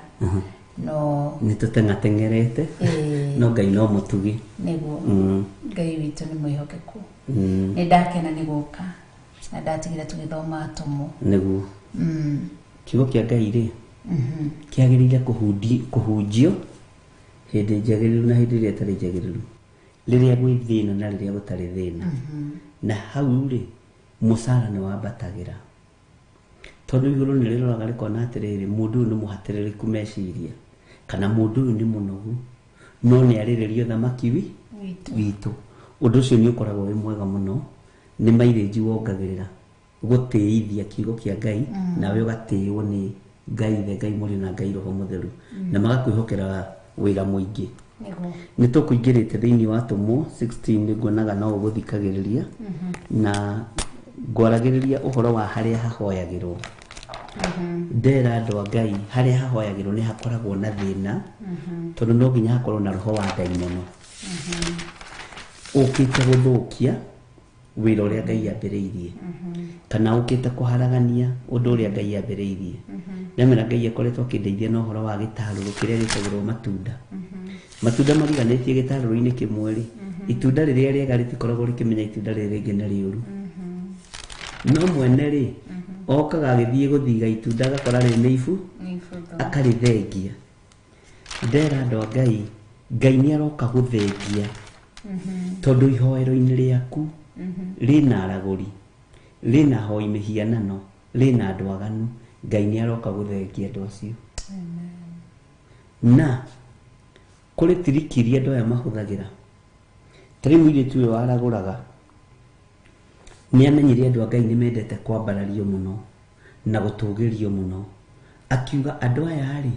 No nĩ tũtengatengerete. No Ngai no mũtugi. Nĩguo. Ngai witũ nĩ mwĩhokeku. Nĩ ndakena nĩ gũka na ndatigire tũgĩthoma atũmwo. Nĩguo. Kiugo kĩa Ngai rĩ kĩagĩrĩire kũhunjio hĩndĩ njagĩrĩru na hĩndĩ ĩrĩa ĩtarĩ njagĩrĩru, rĩrĩa gwĩ thĩna na rĩrĩa gũtarĩ thĩna. Na hau rĩ mũcara nĩ wambatagĩra, tondũ igũrũ nĩ rĩroraga rĩkona atĩrĩrĩ mũndũ ũyũ nĩ mũhatĩrĩrĩku meciria, kana mundu uyu ni munogu no ni arirerio thamaki witu undu ucio ni ukoragwo wi mwega muno ni maireji wongagirira gutiithia kiugo kia Ngai nawe ugatiiwo ni Ngai Morio na Ngai Roho Mutheru na magakwihokera wira muingi ni tukuingirite thiini wa Tumwo 16 niguonaga no uguthikagiriria na ngwaragiriria uhoro wa haria hahoyagirwo ndera andu a Ngai haria hahoyagirwo ni hakoragwo na thina tondu no nginya hakorwo na roho wa Ngai muno ukite guthukia wira uria Ngai ambiriirie kana ukite kuharagania undu uria Ngai ambiriirie nyamira Ngai akoretwo akindeithia no horo wa gitaruru kiria gitagirwo matunda mariganitie gitaruru-ini kimwe ri itunda riria riega ritikoragwo rikimenya itunda riria ringi ni riuru no mwene ri okaga agithie guthiga itunda agakora ri ni ibu akarithengia ndera andu a Ngai ni aroka guthengia tondu ihoero-ini riaku rina araguri rina hoi mihianano rina andu aganu Ngai ni aroka guthengia andu acio na kuri tirikiri andu aya mahuthagira tari muiritu uyu araguraga ni amenyire andu a Ngai ni mendete kwambarario muno na gutugirio muno akiuga andu aya ari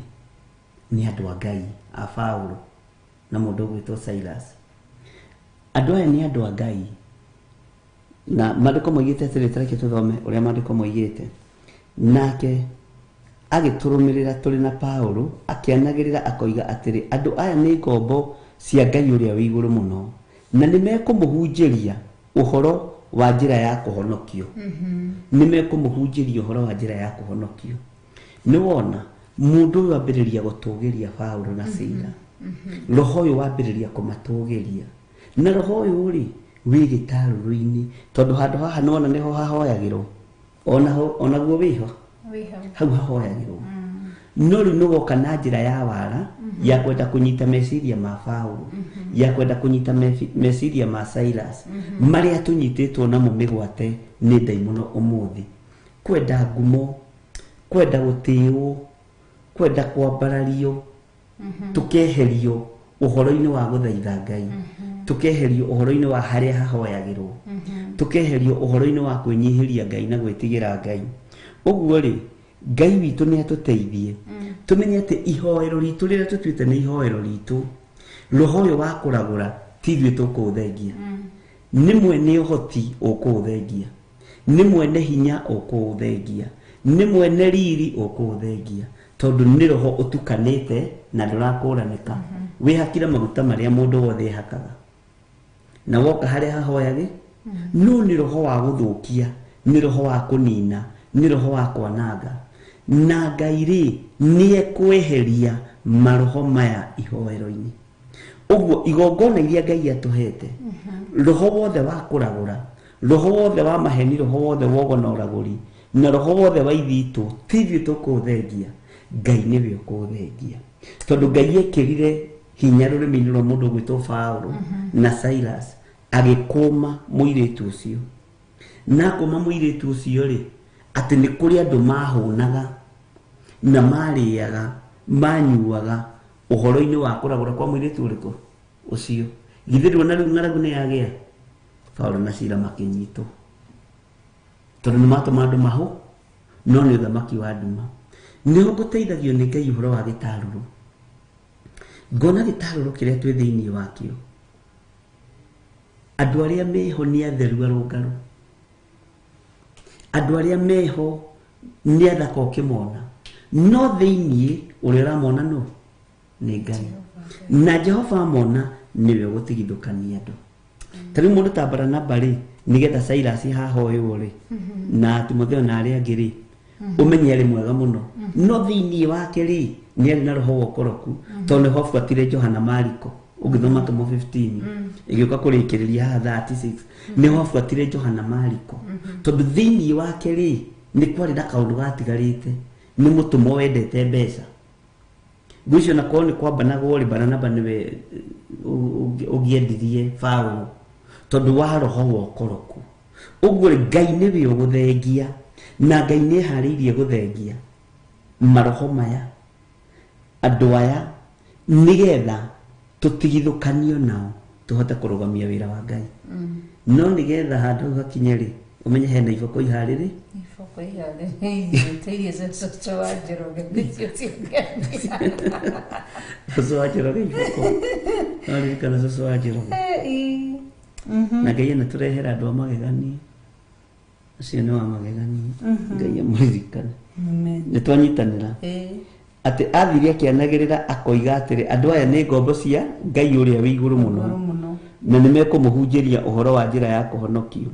ni andu a Ngai a Paulo na mundu gwitwo Silas andu aya ni andu a Ngai na mandiko moigite atiri tareke tuthome uria mandiko moigite nake agiturumirira turi na Paulo akianagirira akoiga atiri andu aya ni ngombo cia Ngai uria wi iguru muno na nimekumuhunjiria uhoro wa njira ya kuhonokio nimekumuhunjiria uhoro wa njira ya kuhonokio ni wona mundu uyu ambiriria gutugiria Paulo na Sila roho uyu wambiriria kumatugiria na roho uyu ri wi gitaruru-ini tondu handu haha nona niho hahoyagirwo ona guo wiho hau hahoyagirwo no riu nugoka na njira ya wara ya kwenda kunyita meciria ma Paulo ya kwenda kunyita meciria ma Silas maria tunyititwo namo migwate ni ndaimono umuthi kwenda ngumo kwenda gutiiwo kwenda kwambarario tukeherio uhoro-ini wa guthaitha Ngai tukeherio uhoro-ini wa haria hahoyagirwo tukeherio uhoro-ini wa kwinyihiria Ngai na gwitigira Ngai uguo ri Ngai witu ni atuteithie tumenye ati ihoero ritu riria tutuite ni ihoero ritu roho uyu wa kuragura tithwe tukuthengia ni mwene uhoti ukuthengia ni mwene hinya ukuthengia ni mwene riri ukuthengia tondu ni roho utukanite na ndurakuraneka wi hakira maguta maria mundu wothe hakaga na woka haria hahoyage no ni roho wa guthukia ni roho wa kunina ni roho wa kwananga na Ngai ri ni ekweheria maroho maya ihoero-ini uguo igongona iria Ngai atuhete roho wothe wa kuragura roho wothe wa maheni roho wothe wa ugonoraguri na roho wothe wa ithitu tithwe tukuthengia Ngai niwe ukuthengia tondu Ngai ekirire hinya rurimi-ini rwa mundu gwitwo Paulo na Silas agikuma muiritu ucio na kuma muiritu ucio ri ati ni kuri andu mahunaga na mariaga manyuaga uhoro-ini wa kuragura kwa muiritu uriku ucio githirwo na riu ng'aragu ni yagia Paulo na Sila makinyitwo tondu ni matuma andu mahu no ni uthamaki wa nduma niho guteithagio ni Ngai uhoro wa gitaruru ngona gitaruru kiria twi thiini wakio andu aria meho ni atheru arungaru andu aria meho ni athaka ukimona no thiini uria uramona no ni Ngai na Jehova amona niwe gutigithukania andu tari mundu ta Baranaba ri nigetha Silas hahoywo ri na Timotheo na aria angi ri umenye ari mwega muno no thiini wake ri ni ari na roho wa ukoroku tondu ho buatire Johana Mariko ugithoma Tomo 15 igiuka kurikiriria ha 36 ni ho buatire Johana Mariko tondu thiini wake ri ni kwari na kaundu gatigarite ni mutumo wendete mbeca gwicio na kwoni kwamba na gori Baranaba niwe ugiendirie Paulo tondu wa roho wa ukoroku uguo Ngai niwe uguthengia na Ngai ni hariirie guthengia maroho maya andu aya nigetha tutigithukanio nao tuhote kurugamia wira wa Ngai no nigetha handu hakinye ri umenye hena iboko ihariri Ifoko ihariri teiye soso wa Njoroge nicio ciongania soso wa Njoroge iboko ari kana soso wa Njoroge na Ngai na turehera andu amagegania acio ni wa magegania Ngai amuririkane ni twanyitanira ati athiri akianagirira akoiga atiri andu aya ni ngombo cia Ngai uria wi iguru muno na nimekumuhunjiria uhoro wa njira ya kuhonokio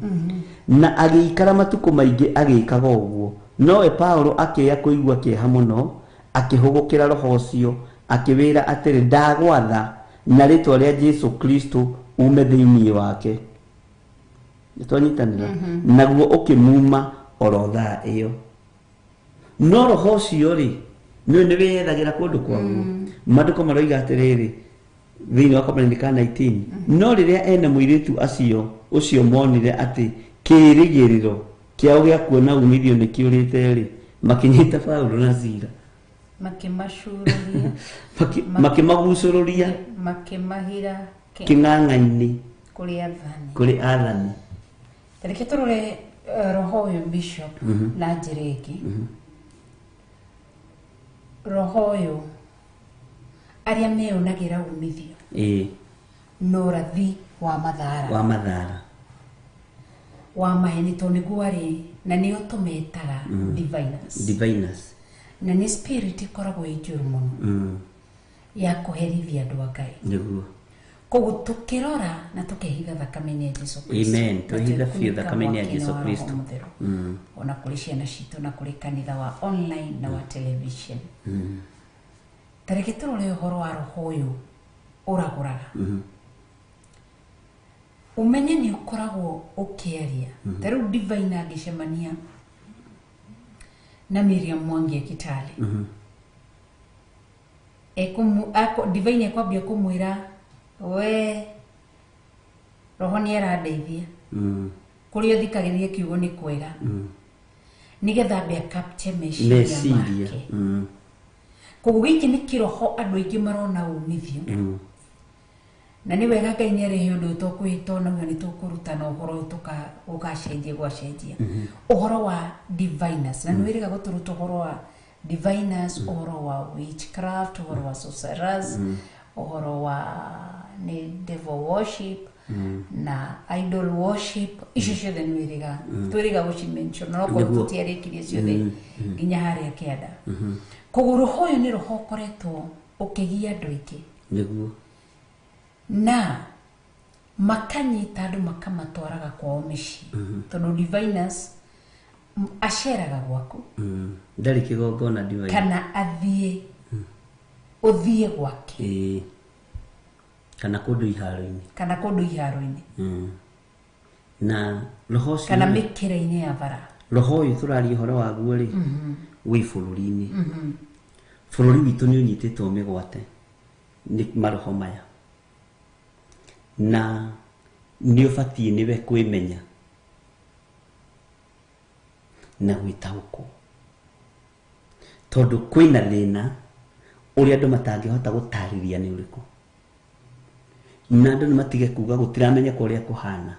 na agiikara matuko maingi agikaga uguo noe Paulo akĩya kuigua kĩeha mũno akĩhũgũkĩra roho ũcio akĩwĩra atĩrĩ ndagwatha na rĩtwa rĩa Jesu Kristo ume thĩinĩ wake nĩtwanyitanĩra naguo ũkĩmuma orotha ĩyo no roho ũcio rĩ nĩ wĩyethagĩra kũndũ kwaguo maandĩko maroiga atĩrĩrĩ thĩinĩ wa Korinitho 19 no rĩrĩa ene mũirĩtu acio ũcio monire atĩ kĩrĩgĩrĩro kĩao gĩa kuona umithio nĩ kĩũrĩte rĩ makinyita Paulo na Sila makimagucũrũria makimahira kĩng'ang'ainĩ kũrĩ athani tareke tũrore roho ũyũ bishop na njĩra ĩngĩ roho ũyũ arĩa meyonagĩra umithio no rathi wa mathara wa maheni to nĩguo arĩ na nĩo tũmetaga diviners na nĩ spirit ikoragwo ĩ njũru mũno ya kũherithia andũ a Ngai nĩguo koguo tũkĩrora na tũkehitha thakame-inĩ ya Jesu Kristo amen twehitha biũ thakame-inĩ ya Jesu Kristo ona kũrĩ ciana citũ na kũrĩ kanitha wa online na wa television tareke tũrore ũhoro wa roho ũyũ ũragũraga umenye nĩ ũkoragwo ũkĩaria tarĩu divine angĩcemania na Miriam Mwangi Kitale divine ekwambia kũmwĩra we roho nĩ arandeithia kũrĩa ũthikagĩrĩria kiugo nĩ kwega nigetha ambe capture meciria make koguo gĩkĩ nĩ kĩroho andũ aingĩ marona umithio na nĩ wega Ngai nĩ arehe ũndũ tũkwĩhĩta na nĩ tũkũrutana ũhoro ũgacenjia gwacenjia ũhoro wa diviners na nĩ wĩrĩga gũtũruta ũhoro wa diviners ũhoro wa witchcraft ũhoro wa sorcerers ũhoro wa nĩ devil worship na idol worship icio ciothe nĩ wĩrĩga twĩrĩga gũcimention no korwo tũtiarĩkirie ciothe nginya harĩa kĩanda koguo roho ũyũ nĩ roho ũkoretwo ũkĩgia andũ aingĩ nĩguo na makanyita andũ makamatwaraga kwao mĩciĩ tondũ diviners aceraga gwaku ndarĩ kĩgongona divine kana ũthiĩ gwake kana kũndũ iharo-inĩ na roho ũcio kana mĩkĩra-inĩ ya bara roho ũyũ tũraria ũhoro waguo rĩ wĩ bũrũri-inĩ bũrũri witũ nĩ ũnyitĩtwo mĩgwate nĩ maroho maya na nĩ ũbatiĩ nĩwe kwĩmenya na gwĩtaũkwo tondũ kwĩna thĩna ũrĩa andũ matangĩhota gũtarĩria nĩ ũrĩkũ na andũ nĩ matige kuga gũtiramenyeka ũrĩa kũhana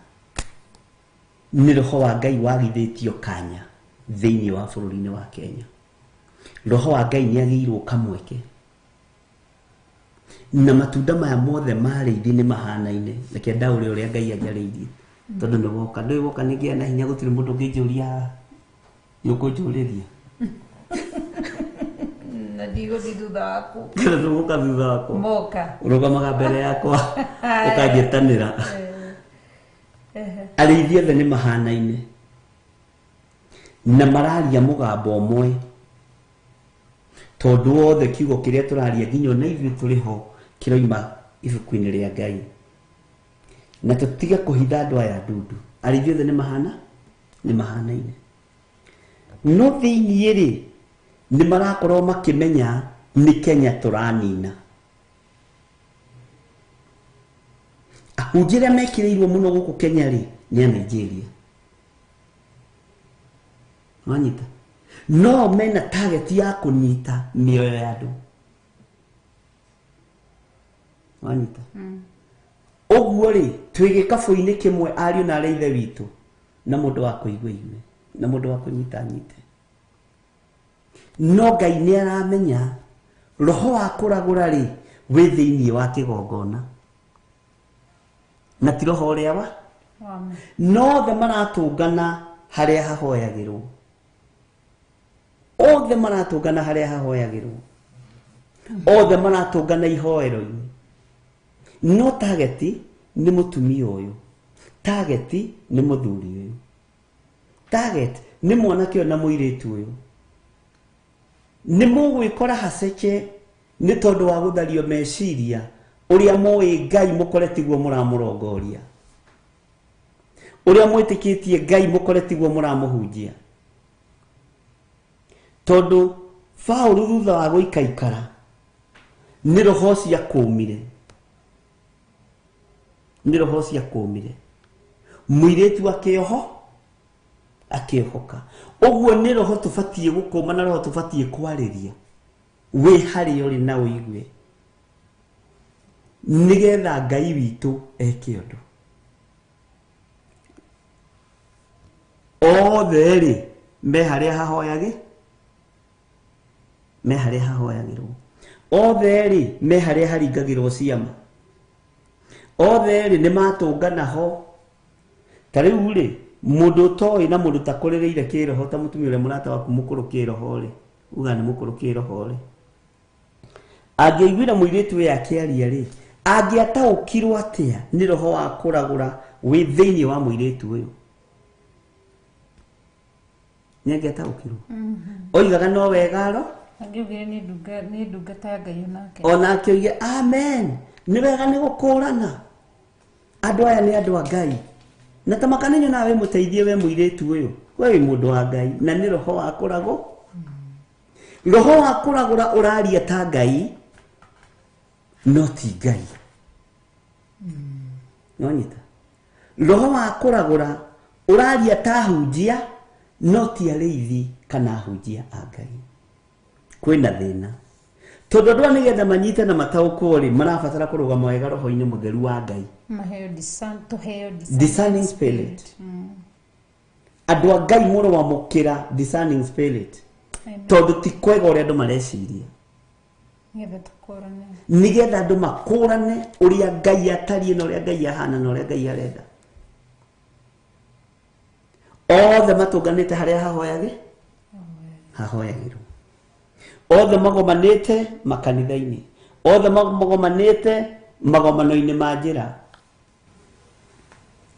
nĩ roho wa Ngai wagithĩtio kanya thĩinĩ wa bũrũri-inĩ wa Kenya roho wa Ngai nĩ agĩirwo kamweke na matunda maya mothe marĩithi nĩ mahanaine reke ndaũre ũrĩa Ngai anjarĩirie tondũ nĩ woka ndũĩ woka nĩngĩa na hinya gũtirĩ mũndũ ũngĩnjũria yũkũnjũrĩria na ndigũthiĩ thutha waku kana tũgũka thutha wakwa moka ũrũgamaga mbere yakwa ũkanjĩtanĩra arĩithi othe nĩ mahanaine na mararia mũgambo ũmwe tondũ wothe kiugo kĩrĩa tũraria nginya na ithuĩ tũrĩ ho kĩroima ibuku-inĩ rĩa Ngai na tũtige kũhitha andũ aya ndundu arĩithi othe nĩ mahanaine no thĩinĩ rĩ nĩ marakorwo makĩmenya nĩ Kenya tũranina ahunjia arĩa mekĩrĩirwo mũno gũkũ Kenya rĩ nĩ a Nigeria wanyita no mena target ya kũnyita mĩoyo ya andũ wanyita oguo ri twige kafu-ini kimwe ariu na areithe witu na mundu wa kuigwa igwe na mundu wa kunyita nyite no Ngai ni aramenya roho wa kuragura ri wi thiini wa kigongona na ti roho uria wa no the maratungana haria hahoyagirwo othe maratungana haria hahoyagirwo othe maratungana ihoero-ini no targeti ni mutumia uyu targeti ni muthuri uyu target ni mwanake na muiritu uyu ni mugwikora haceche ni tondu wa guthario meciria uria moi Ngai mukoretiguo muramurongoria uria mwitikitie Ngai mukoretiguo muramuhunjia tondu Paulu thutha wa guikaikara ni roho cia kumire ni roho cia kumire muiritu akiohoka oguo ni roho tubatie gukoma na roho tubatie kwariria we hari uri na uigwe nigetha Ngai witu eke undu othe ri me haria hahoyagirwo othe ri me haria haringagirwo ciama othe ri ni matungana ho tariu ri mundu toi na mundu takorereire kiroho ta mutumia ule murata waku mukuru kiroho ri uga ni mukuru kiroho ri angiiguira muiritu we akiaria ri angiataukirwo atia ni roho wa kuragura wi thiini wa muiritu uyu ni angiataukirwo oigaga no wegaro angiugire ni ndungata ya Ngai onake ona akioige amen ni wega ni gukurana andu aya ni andu a Ngai na tamakanenyo nawe muteithie we muiritu uyu we wi mundu wa Ngai na ni roho wa kurago roho wa kuragura uraria ta Ngai no ti Ngai nonyita roho wa kuragura uraria ta hunjia no ti areithi kana hunjia a Ngai kwina thina tondu andu nigetha manyite na matauko ri marabatara kurugama wega roho-ini mutheru wa Ngai maheo discerning spirit andu a Ngai muro wa mukira discerning spirit tondu ti kwega uria andu mareciria nigetha andu makurane uria Ngai atarie na uria Ngai ahana na uria Ngai arenda othe matunganite haria hahoyagirwo othe magomanite makanitha-ini othe magomanite magomano-ini ma njira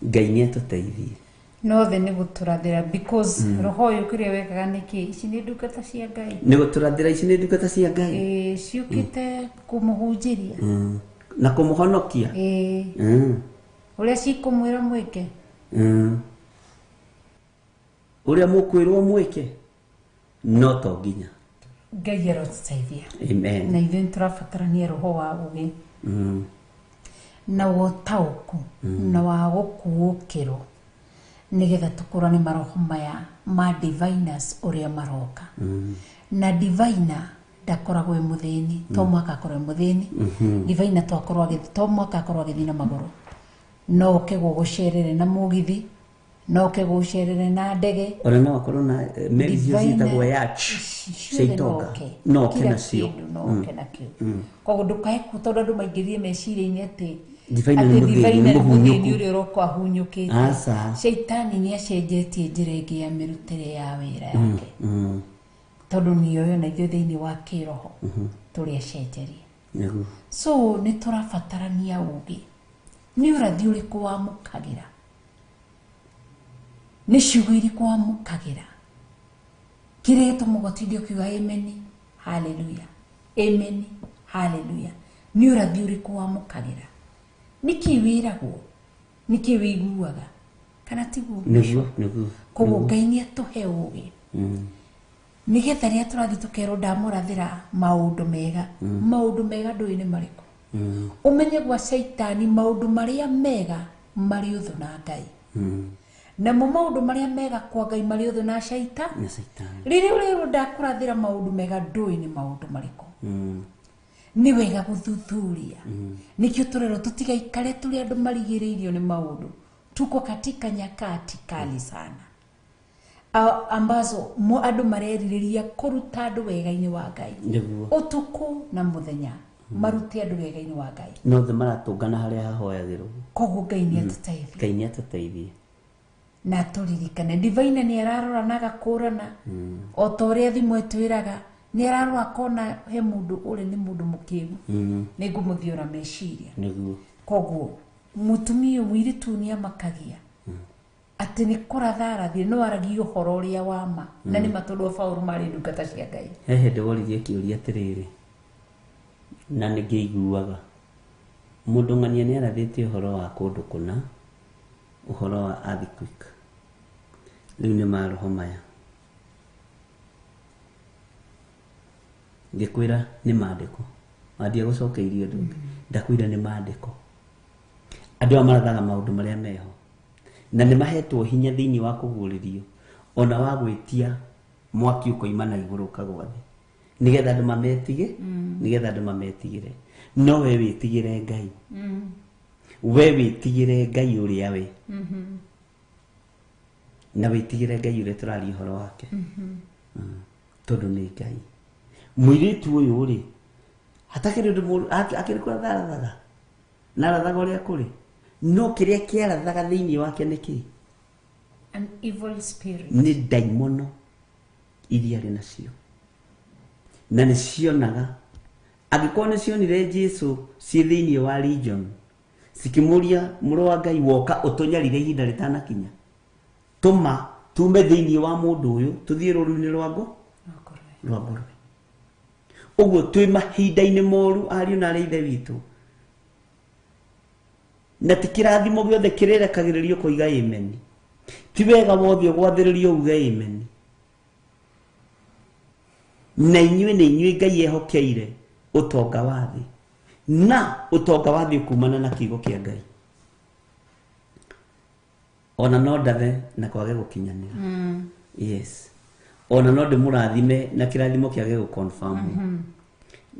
Ngai ni atuteithie no the ni guturathira because roho uyu kiria wekaga niki ici ni ndungata cia Ngai ni guturathira ici ni ndungata cia Ngai ciukite kumuhunjiria na kumuhonokia uria cikumwira mwike uria mukwirwo mwike no to nginya Ngai arotuteithia amen na ithuĩ tũrabatarania roho wa ũgĩ na wotauku na wa gũkuũkĩrwo nigetha tũkũrane maroho maya ma diviners ũrĩa maroka na diviner ndakoragwo e muthĩni to mwaka akorwo e muthĩni diviner twakorwo to mwaka akorwo agĩthiĩ na magũrũ no ũke gũgũcerere na mũgithi no ke gucerere na ndege ona no akorwo na meri ciitagwo yacht ciitoka no ke nacio no ke nakio koguo ndukae tondu andu maingĩrie meciria-inĩ atĩ diviner ni muthĩni ũrĩa ũroka ahunyũkĩte shaitani nĩ acenjetie njĩra ĩngĩ ya mĩrutĩre ya wĩra yake tondu nĩoyo na ithuĩ thĩinĩ wa kĩroho tũrĩ acenjerie so nĩ tũrabatarania ũgĩ nĩ ũrathi ũrĩkũ wamũkagĩra ni ciugo irĩkũ wamũkagĩra kĩrĩa tũmũgotithio kiuga amen haleluya amen haleluya nĩ ũrathi ũrĩkũ wamũkagĩra nĩkĩ wĩragwo nĩkĩ wĩiguaga kana tiguo nĩguo koguo Ngai nĩ atũhe ũgĩ nigetha rĩrĩa tũrathi tũkerwo ndamũrathĩra maũndũ mega ndũĩ nĩ marĩkũ umenye gwa shaitani maũndũ marĩa mega marĩ ũthũ na Ngai na maũndũ marĩa mega kwa Ngai marĩ ũthũ na shaitani rĩrĩa ũrerwo ndakũrathĩra maũndũ mega ndũĩ nĩ maũndũ marĩkũ ni wega guthuthuria nikio turero tutigaikare turi andu marigiriirio ni maundu tuko katika nyakati kali sana ambazo andu mareririria kuruta andu wega-ini wa Ngai utuku na muthenya marute andu wega-ini wa Ngai no the maratungana haria hahoyagirwo koguo Ngai ni atutaithie Ngai ni atutaithie na turirikane divine ni ararora na gakurana o toria thimu etwiraga ni ararora kona he mundu uri ni mundu mukiru ni ngumuthiora meciria niguo koguo mutumio mwiritu ni amakagia ati ni kuratharathie no aragio horo uria wama na ni matondu Paulo mari ndungata cia Ngai hehe ndegoririe kiuria atiriri na ningeiguaga mundu ng'ania ni arathite uhoro wa kundu kuna uhoro wa earthquake riu ni maroho maya ngikwira ni maandiko andia gucokeirio ndungi ndakwira ni maandiko andu amarathaga maundu maria meho na ni mahetwo hinya thiini wa kuguririo ona wa gwitia mwaki ukoima na iguru kagwa thi nigetha andu mametige nigetha andu mametigire no we witigire Ngai we witigire Ngai uria we na witigire Ngai uria turari horo wake tondu ni Ngai mwiritu uyu ri hatakire ndu akiri kurathaga na rathaga uria kuri no kiria kiarathaga thiini wake niki an evil spirit ni daimono iria ri nacio na ni cionaga angĩkorwo nĩ cionire Jesu ci thiini wa region cikimuria mũrũ wa Ngai woka ũtũnyarire ihinda rĩtanakinya tuma tume thiini wa mũndũ ũyũ tuthie rũru-inĩ rwa ngũrwe ũguo twĩ mahinda-inĩ moru ariũ na arĩ ithe witũ na ti kĩrathimo gĩothe kĩrĩrekagĩrĩrio kũiga amen ti wega wothe gwathĩrĩrio uge amen na inyuĩ nĩ inyuĩ Ngai ehokeire utonga wa thĩ na utonga wa thĩ ukumana na kiugo kĩa Ngai ona no ndathe na kwage gukinyanira yes ona no ndimurathime na kirathimo kiage guconfirm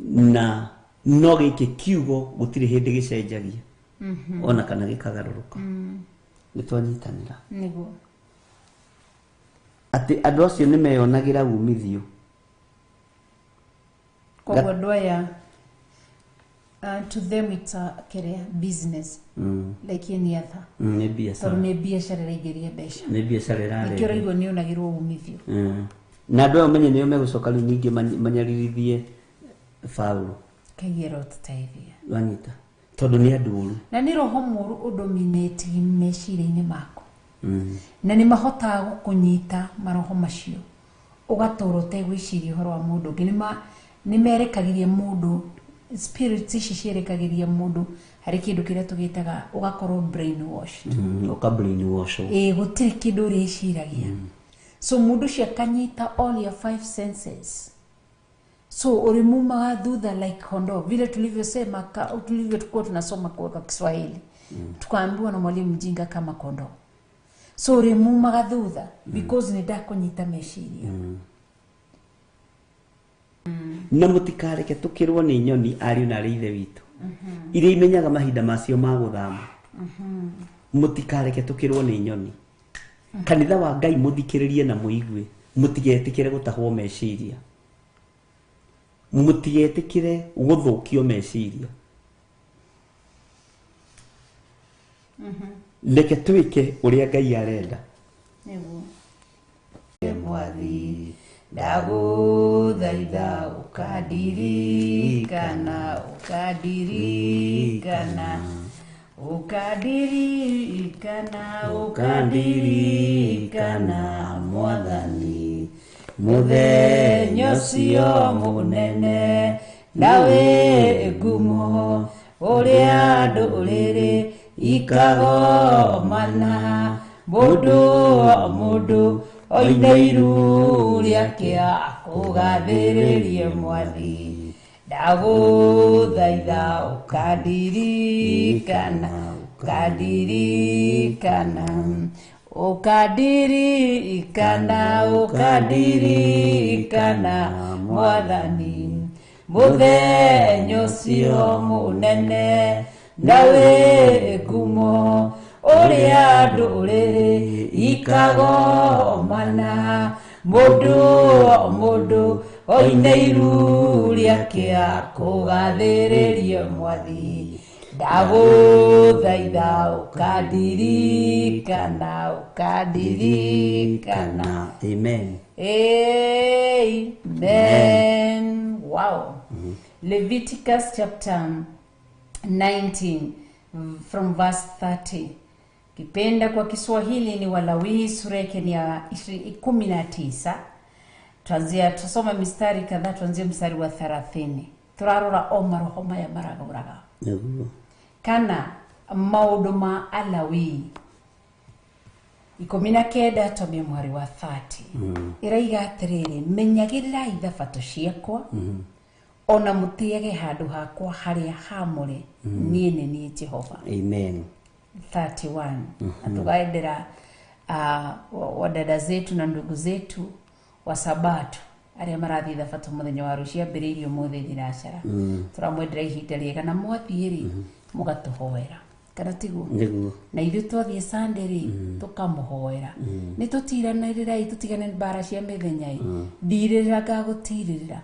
na no gĩkĩ kiugo gũtirĩ hĩndĩ gĩcenjagia ona kana gĩkagaruruka nĩtwanyitanĩra niguo atĩ andũ acio nĩ meyonagĩra umithio koguo andũ aya to them it's a career business like any other nĩ biacara tondũ nĩ biacara ĩraingĩria mbeca nĩ biacara ĩrarehe nĩkĩo ũraigua nĩ onagĩrwo umithio na andũ aya menye nĩo megũcoka rĩu ningĩ manyaririthie Paulo Ngai arotũteithia wanyita tondũ nĩ andũ ũru na nĩ roho mũru ũdominate meciria-inĩ maku na nĩ mahotaga gũkũnyita maroho macio ũgatũũra ũtegwĩciria ũhoro wa mũndũ ũngĩ nĩ merekagĩria mũndũ spirits ici cierekagĩria mũndũ harĩ kĩndũ kĩrĩa tũgĩtaga ũgakorwo brainwashed brainwash gũtirĩ kĩndũ ũrĩciragia so mũndũ ũcio akanyita all your 5 senses so ulimumaga thutha like kondoo vile tulivyosema tulivyokuwa tunasoma kwa Kiswahili tukaambiwa na mwalimu mjinga kama kondoo so ulimumaga thutha because ni ndakunyita meciria na mũtikareke tũkĩrwo nĩ nyoni ariũ na arĩ ithe witũ iria imenyaga mahinda macio ma gũthama mũtikareke tũkĩrwo nĩ nyoni kanitha wa Ngai mũthikĩrĩrie na mũigue mũtigetĩkĩre gũtahwo meciria mũtigetĩkĩre gũthũkio meciria reke twĩke ũrĩa Ngai arenda nĩguo mwathi ndagũthaitha ũkandirikana mwathani mũthenya ũcio mũnene na wĩ ngumo ũrĩa ndũrĩrĩ ikagomana mũndũ oine iru rĩake akũgathĩrĩrie mwathi ndagũthaitha ũkandirikana mwathani muthenya ucio munene nawe ngumo uria nduriri ikagomana mundu oine iru riake kugathiririe mwathi ndaguthaitha ukandirikana. Amen. Amen. Wow. Leviticus chapter 19 from verse 30. Kipenda kwa Kiswahili ni Walawi sura yake ni ya 19. Tusoma mistari kadhaa, tuanzie mstari wa 30. Turarora o maroho maya maraguraga. Kana maundu ma Alawi 19 tobia mwari wa 30. Iraiga atiriri, menyagirirai thabato ciakwa ona mutiage handu hakwa haria hamure nie ni Jehova. Amen. 31. Atugaendera wadada zetu na ndugu zetu wa Sabato aria marathi thabato muthenya wa rucia mbiririo muthe thiracara. Turamwendera ihinda riega na mwathiri mugatuhoera. Kana tiguo? Niguo. Na ithu twathie Sunday ri tukamuhoera. Ni tutiranirira tutigane bara cia mithenya ndirira ngagutirira.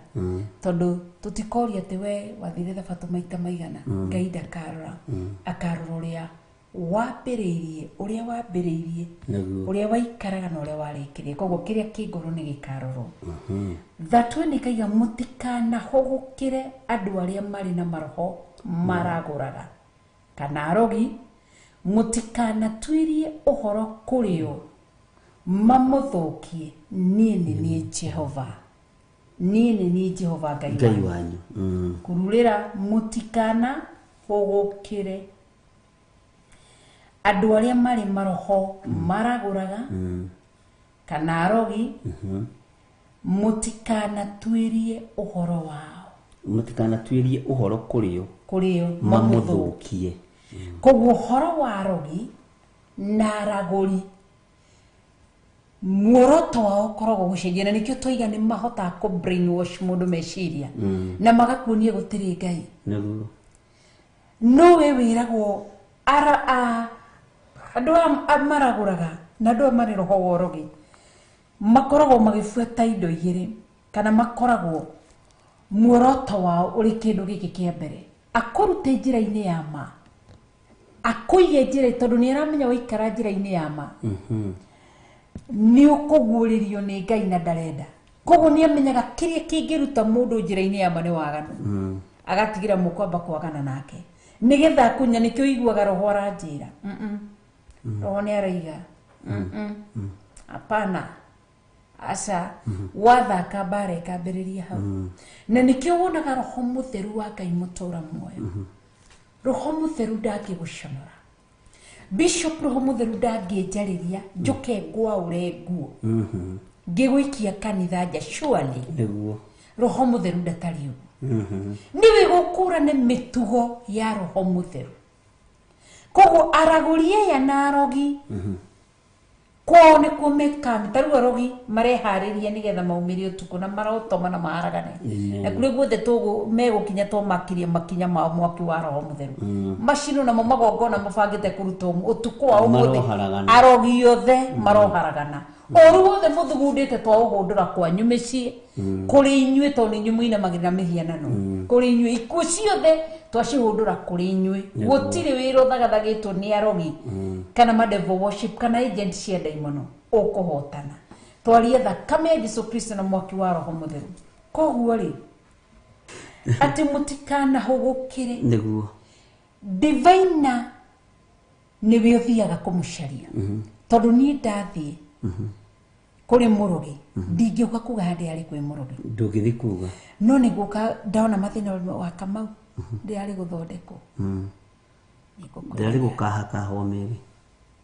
Tondu tutikoria ati we wathire thabato maita maigana. Ngai ndakarora. Akarora uria wambiriirie, uria wambiriirie, uria waikaraga na uria warikirie. Koguo kiria kingoro ni gikarorwo. Thatwe kaiga mutikana hogukire andu aria mari na maroho maraguraga kana arogi, mutikana twirie uhoro kurio mamuthukie. Nie ni Jehova. Nie ni Jehova Ngai wanyu. Kururira mutikana hogukire andu aria mari maroho maraguraga kana arogi, mutikana twirie uhoro wao. Mutikana twirie uhoro kurio mamuthukie. Koguo uhoro wa arogi na araguri muoroto wao koragwo gucenjia, na nikio toiga ni mahota ku brainwash mundu meciria na magakuonia gutiri Ngai. No we wiragwo andu maraguraga na andu mari roho wa arogi makoragwo magifuata indo igiri, kana makoragwo muoroto wao uri kindu giki kia mbere akurute njira-ini ya ma, akuige njira tondu ni aramenya waikara njira-ini ya ma ni ukuguririo ni Ngai na ndarenda. Koguo ni amenyaga kiria kingiruta mundu njira-ini ya ma ni waganu, agatigira mukwamba kwagana nake nigetha kunya nikio iguaga roho aranjira roho ni araiga apana asa wathaka bare kambiriria hau. Na nikio wonaga roho mutheru wa Ngai mutura muoyo. Roho mutheru ndangiguconora. Bishop roho mutheru ndangienjariria njuke ngwa urenguo ngigwikia kanitha nja surely roho mutheru ndatari uguo. Niwe gukura ni mitugo ya roho mutheru. Koguo aragurie ya na arogi kwao ni kumeka mitaru arogi marehariria nigetha maumirie utuku na marotoma na maharagane. Na kule guothe tugu megukinya to makiria makinya ma mwaki wa roho mutheru macino na magongona mabangite kuruta utuku wa umuthi arogi yothe maroharagana. Oru wothe muthugundite twa ugundura kwa nyumeci kuri inyue to ni nyumuina magina mihianano kuri inyue ikuo ciothe twacihundura kuri inyue. Gutire wira thagathagitwo ni arogi kana ma devil worship kana agent cia daimono ukuhotana. Twaria thakame ya Jesu Kristo na mwaki wa roho mutheru. Koguo ri ati mutikana hugukire niguo divine ni biothiaga kumucaria tondu ni ndathie kuri murugi ndingiuka kuga handi ari kwi murugi ndugithi kuga no ni guka ndaona mathina wa Kamau ndiari guthondekwo ndiari gukahaka homeri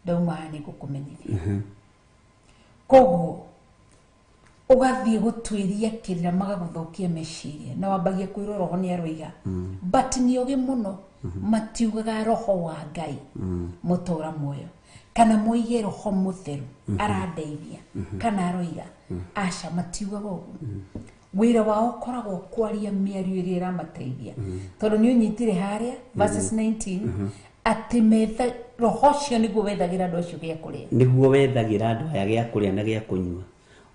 ndauma ni gukumenyithia. Koguo ugathie gutwiria kirira magaguthukia meciria na wambagia kwirwo roho ni aroiga but ni oge muno matiugaga roho wa Ngai mutura muoyo kana moige roho mutheru arandeithia kana aroiga aca matiugaga uguo. wira wao koragwo kwaria miario iria iramateithia tondu ni unyitire haria verses 19 ati metha roho cio niguo wethagira andu acio gia kuria niguo wethagira andu aya gia kuria na gia kunyua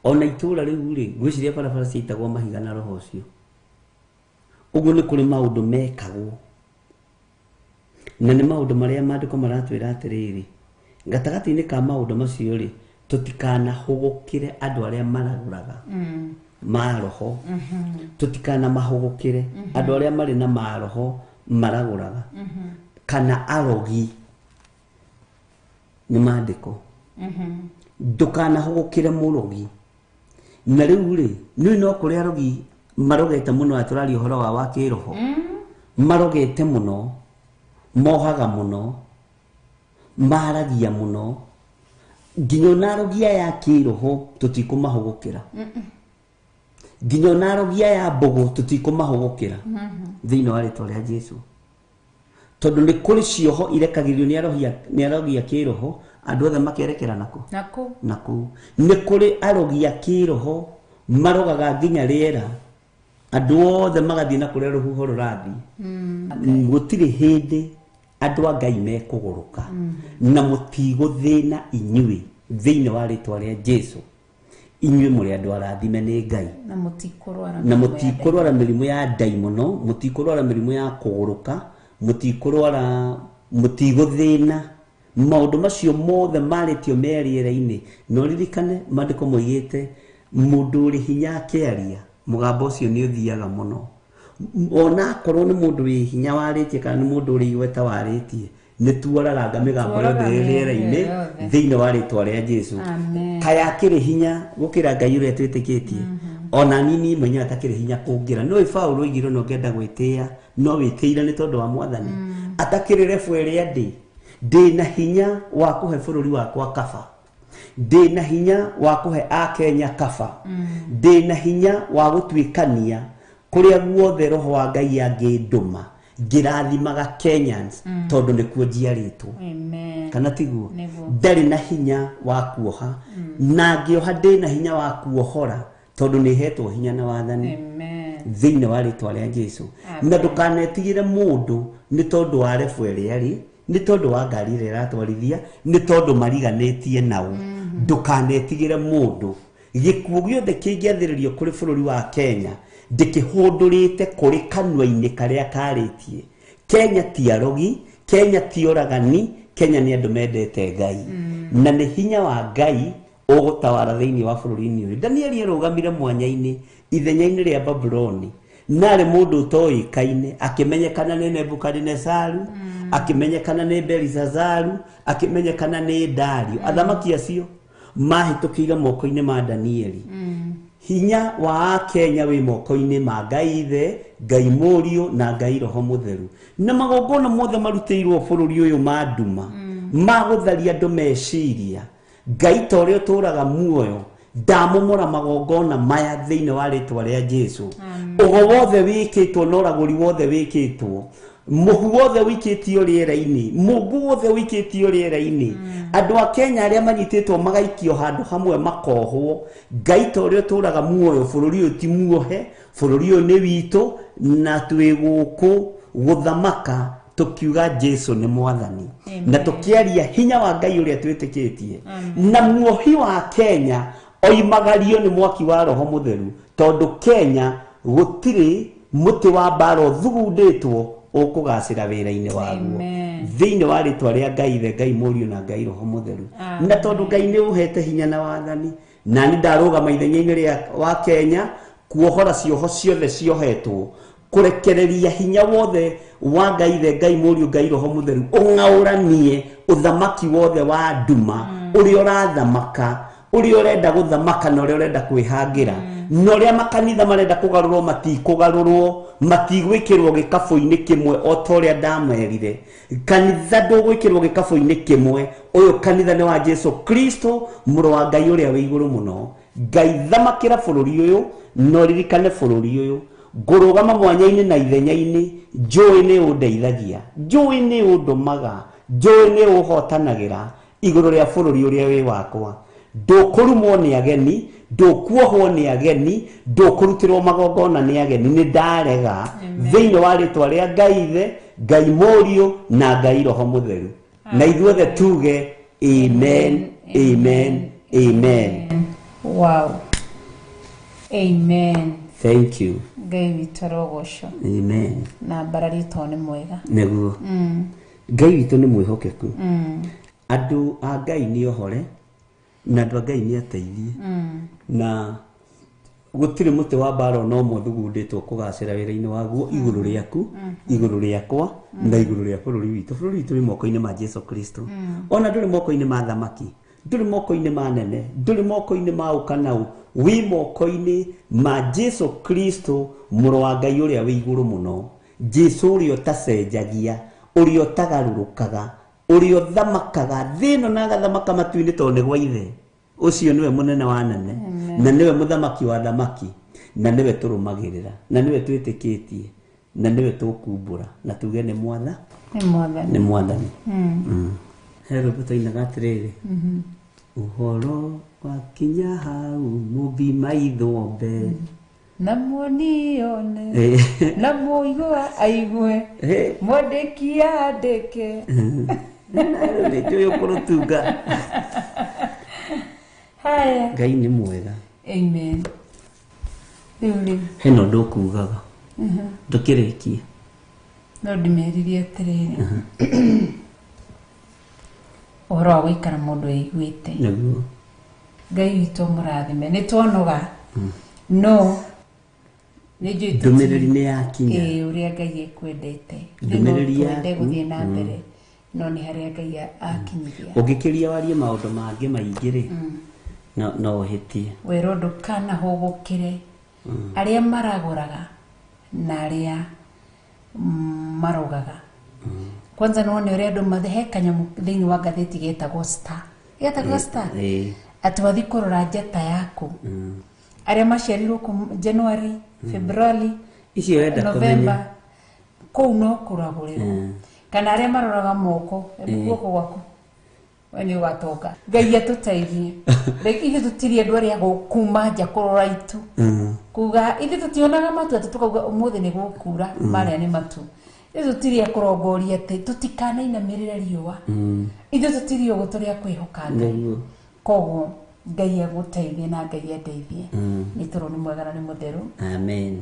ona itura riu ri gwiciria barabara ciitagwo mahiga na roho cio uguo ni kuri maundu mekagwo na ni maundu maria maandiko maratwira atiriri gatagati-ini ka maundu macio ri tutikana hugukire andu aria maraguraga maroho tutikana mahugukire andu aria mari na maroho maraguraga kana arogi ni maandiko ndukana hugukire murogi na riu ri ni no kuri arogi marogete muno aturari uhoro wa wakiroho marogete muno mohaga muno maragia muno nginya narogia ya kiroho tutikumahugukira nginya narogia ya bogo tutikumahugukira thiini wa ritwa ria Jesu tondu ni kuri cioho irekagirio ni arogia kiroho andu othe makerekera naku ni kuri arogia kiroho marogaga nginya riera andu othe magathie na kuria ruhuho rurathi gutiri hindi andu a Ngai mekuguruka na mutiguthina inyui thiini wa ritwa ria Jesu inyui muri andu arathime ni Ngai na mutikurwara mirimu ya daimono mutikurwara mirimu ya kuguruka mutiguthina maundu macio mothe maritio meriera-ini no ririkane maandiko moigite mundu uri hinya akiaria mugambo ucio ni uthiaga muno ona korwo ni mundu wi hinya waritie kana ni mundu uri igweta waritie ni tuoraranga migambo yothe riera-ini thiini wa ritwa ria Jesu kaya kiri hinya gukira Ngai uria twitikitie ona nini menya atakiri hinya kungira no Paulo igiro no ngenda gwitia no witiira ni tondu wa mwathani atakiri refu iria ndi na hinya wa kuhe bururi wakwa kaba ndi na hinya wa kuhe Akenya kaba ndi na hinya wa gutwikania kuria guothe roho wa Ngai anginduma ngirathimaga Kenyans tondu nikuo njiaritwo kana tiguo ndari na hinya wa kuoha na ngioha ndi na hinya wa kuohora tondu ni hetwo hinya na wathani thiini wa ritwa ria Jesu na ndukanetigire mundu ni tondu wa refu eriari ni tondu wa ngari ria ratwarithia ni tondu mariganitie nao ndukanetigire mundu gikuo giothe kingiathiririo kuri bururi wa Kenya ndikihundurite kuri kanwa-ini karia karitie Kenya ti arogi Kenya ti oragani Kenya ni andu mendete Ngai na ni hinya wa Ngai ugutawara thiini wa bururi-ini uyu Danieli arugamire mwanya-ini ithenya-ini ria Babuloni nari mundu utoikaine akimenyekana ni Nebukadnezaru akimenyekana ni Belizazaru akimenyekana ni Dario athamaki acio mahitukire moko-ini ma Danieli hinya wa Kenya wi moko-ini ma Ngai Ithe Ngai Murio na Ngai Roho Mutheru na magongona mothe marutiirwo bururi uyu ma nduma magutharia andu meciria Ngai tore uturaga muoyo ndamumura magongona maya thiini wa ritwa ria Jesu ugo wothe wikitwo noraguri wothe wikitwo muhu wothe wikitio riera-ini mungu wothe wikitio riera-ini andu a Kenya aria manyititwo magaikio handu hamwe makohwo Ngai tore uturaga muoyo bururi uyu ti muohe bururi uyu ni witu na twi guku guthamaka tukiuga Jesu ni mwathani na tukiaria hinya wa Ngai uria twitikitie na muohi wa Kenya oimagario ni mwaki wa Roho Mutheru tondu Kenya gutiri muti wa mbaro thugunditwo ukugacira wira-ini waguo thiini wa ritwa ria Ngai Ithe Ngai Murio na Ngai Roho Mutheru na tondu Ngai ni uhete hinya na wathani na ni ndarugama ithenya-ini ria wa Kenya kuohora cioho ciothe ciohetwo kurekereria hinya wothe wa Ngai Ithe Ngai Murio Ngai Roho Mutheru ung'auranie uthamaki wothe wa nduma uria urathamaka uria urenda guthamaka na uria urenda kwihangira no ria makanitha marenda kugarurwo matikugarurwo matigwikirwo gikabu-ini kimwe o ta uria ndamerire kanitha ndugwikirwo gikabu-ini kimwe uyu kanitha ni wa Jesu Kristo muru wa Ngai uria wi iguru muno Ngai thamakira bururi uyu no ririkane bururi uyu ngurugama mwanya-ini na ithenya-ini njui ni undeithagia njui ni undumaga njui ni uhotanagira iguru ria bururi uria wi wakwa ndũkũrumwo nĩ ageni, ndũkuohwo nĩ ageni, ndũkũrutĩrwo magongona nĩ ageni. Nĩ ndarega thĩinĩ wa rĩtwa rĩa Ngai Ithe, Ngai Mũriũ na Ngai Roho Mũtheru. Na ithuothe tuge amen, amen, amen. Wow. Amen. Thank you. Ngai witũ arogocwo. Amen. Na mbararĩtwo nĩ mwega. Nĩguo. Ngai witũ nĩ mwĩhokeku. Andũ a Ngai nĩ ohore na andũ a Ngai nĩ ateithie. Na gũtirĩ mũtĩ wa mbara no ũmwe thugundĩtwo kũgacĩra wĩra-inĩ waguo igũrũ rĩaku, igũrũ rĩakwa na igũrũ rĩa bũrũri witũ. Bũrũri witũ wĩ moko-inĩ ma Jesu Kristo. Ona ndũrĩ moko-inĩ ma thamaki, ndũrĩ moko-inĩ ma nene, ndũrĩ moko-inĩ ma ũkanau, wĩ moko-inĩ ma Jesu Kristo, mũrũ wa Ngai ũrĩa wĩ igũrũ mũno. Jesu ũrĩa ũtacenjagia, ũrĩa ũtagarũrũkaga, ũrĩa ũthamakaga thĩ ĩno na agathamaka matu-inĩ tondũ nĩ gwa Ithe. Ũcio nĩwe mũnene wa nene, na nĩwe mũthamaki wa thamaki, na nĩwe tũrũmagĩrĩra, na nĩwe twĩtĩkĩtie, na nĩwe tũkumbũra, na tuge nĩ mwatha, nĩ mwathani. He rwĩmbo twainaga atĩrĩrĩ, ũhoro wakinya hau mũmbi maitho mbe, na muoni one, na mũigua aigue, mwandĩki andĩke. Nĩ tũĩ ũkũrũtunga. Haya. Ngai nĩ mwega. Amen. Rĩu hena ũndũ ũkugaga ndũkĩrĩkie. No ndĩmeririe atĩrĩrĩ, ũhoro wa gũikara mũndũ aiguĩte. Nĩguo. Ngai witũ mũrathime, nĩ twonoga no nĩ njũĩ ndũmĩrĩri nĩ yakinya. Ũrĩa Ngai ekwendete, ndũmĩrĩri yaku gũthiĩ na mbere, no nĩ harĩa Ngai akinyiria. Ũngĩkĩria warie maũndũ mangĩ maingĩ rĩ, no ũhĩtie. Werwo ndũkanahũgũkĩre arĩa maragũraga na arĩa marogaga. Kwanza none ũrĩa andũ mathehe kanyamũ thĩinĩ wa ngathĩti getagwo Star. Getagwo Star? Atĩ wathi kũrora njata yaku. Arĩa maciarirwo January, February, November, kũu no kũragũrĩrwo. Kana arĩa maroraga moko, guoko gwaku wani ũgatonga. Ngai atũteithie. Ithuĩ tũtirĩ andũ arĩa gũkuma nja kũrora itu. Kuga ithuĩ tũtionaga matu atĩ tukauga ũmũthĩ nĩ gũkura, marĩa nĩ matu. Ithuĩ tũtirĩ akũrongoria atĩ tũtikanainamĩrĩre riũa. Ithuĩ tũtirĩ ũguo tũrĩ akwĩhoka Ngai. Koguo Ngai agũteithie na Ngai andeithie. Nĩ tondũ nĩ mwega na nĩ mũtheru. Amen.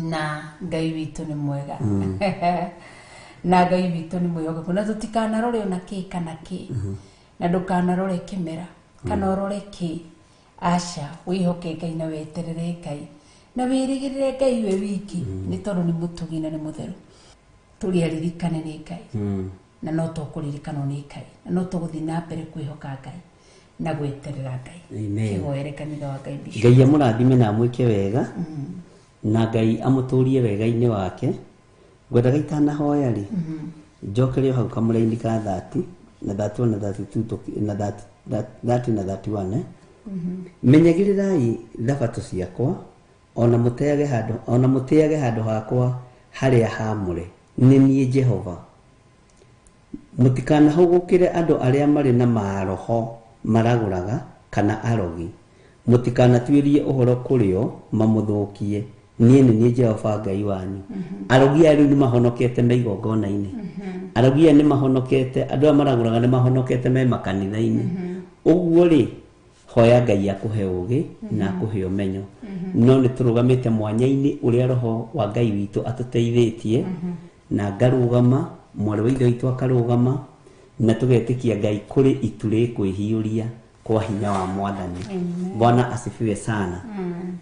Na Ngai witũ nĩ mwega. Na Ngai witũ nĩ mwĩhokeku, na tũtikanarore ona kĩ kana kĩ, na ndũkanarore kĩmera kana ũrore kĩ. Aca wĩhoke Ngai na weterere Ngai na wĩrĩgĩrĩre Ngai we wiki, nĩ tondũ nĩ mũtugi na nĩ mũtheru. Tũrĩaririkane nĩ Ngai na no tũkũririkanwo nĩ Ngai, na no tũgũthiĩ na mbere kwĩhoka Ngai na gweterera Ngai. Kĩhoere kanitha wa Ngai Bishop. Ngai amũrathime na amwĩke wega, na Ngai amũtũrie wega-inĩ wake. Ngwendaga itanahoya rĩ, njokerio hau kamũra-inĩ ka 30 na 31 na 32 na 30 na 31. Menyagĩrĩrai thabatũ ciakwa, ona mũteage handũ hakwa harĩa haamũre. Nĩ niĩ Jehova. Mũtikanahũgũkĩre andũ arĩa marĩ na maroho maragũraga kana arogi. Mũtikanatuĩrie ũhoro kũrĩ o mamũthũkie. Niĩ nĩ niĩ Jehova Ngai wanyu. Arogi aya rĩu nĩ mahonokete me igongona-inĩ. Arogi aya nĩ mahonokete, andũ arĩa maragũraga nĩ mahonokete me makanitha-inĩ. Ũguo rĩ, hoya Ngai akũhe ũũgĩ na akũhe ũmenyo. No nĩ tũrũgamĩte mwanya-inĩ ũrĩa Roho wa Ngai witũ atũteithĩtie, na ngarũgama, mwarĩ wa ithe witũ akarũgama, na tũgetĩkia Ngai kũrĩ itu rĩkwĩhiũria kwa hinya wa Mwathani. Bwana asifiwe sana.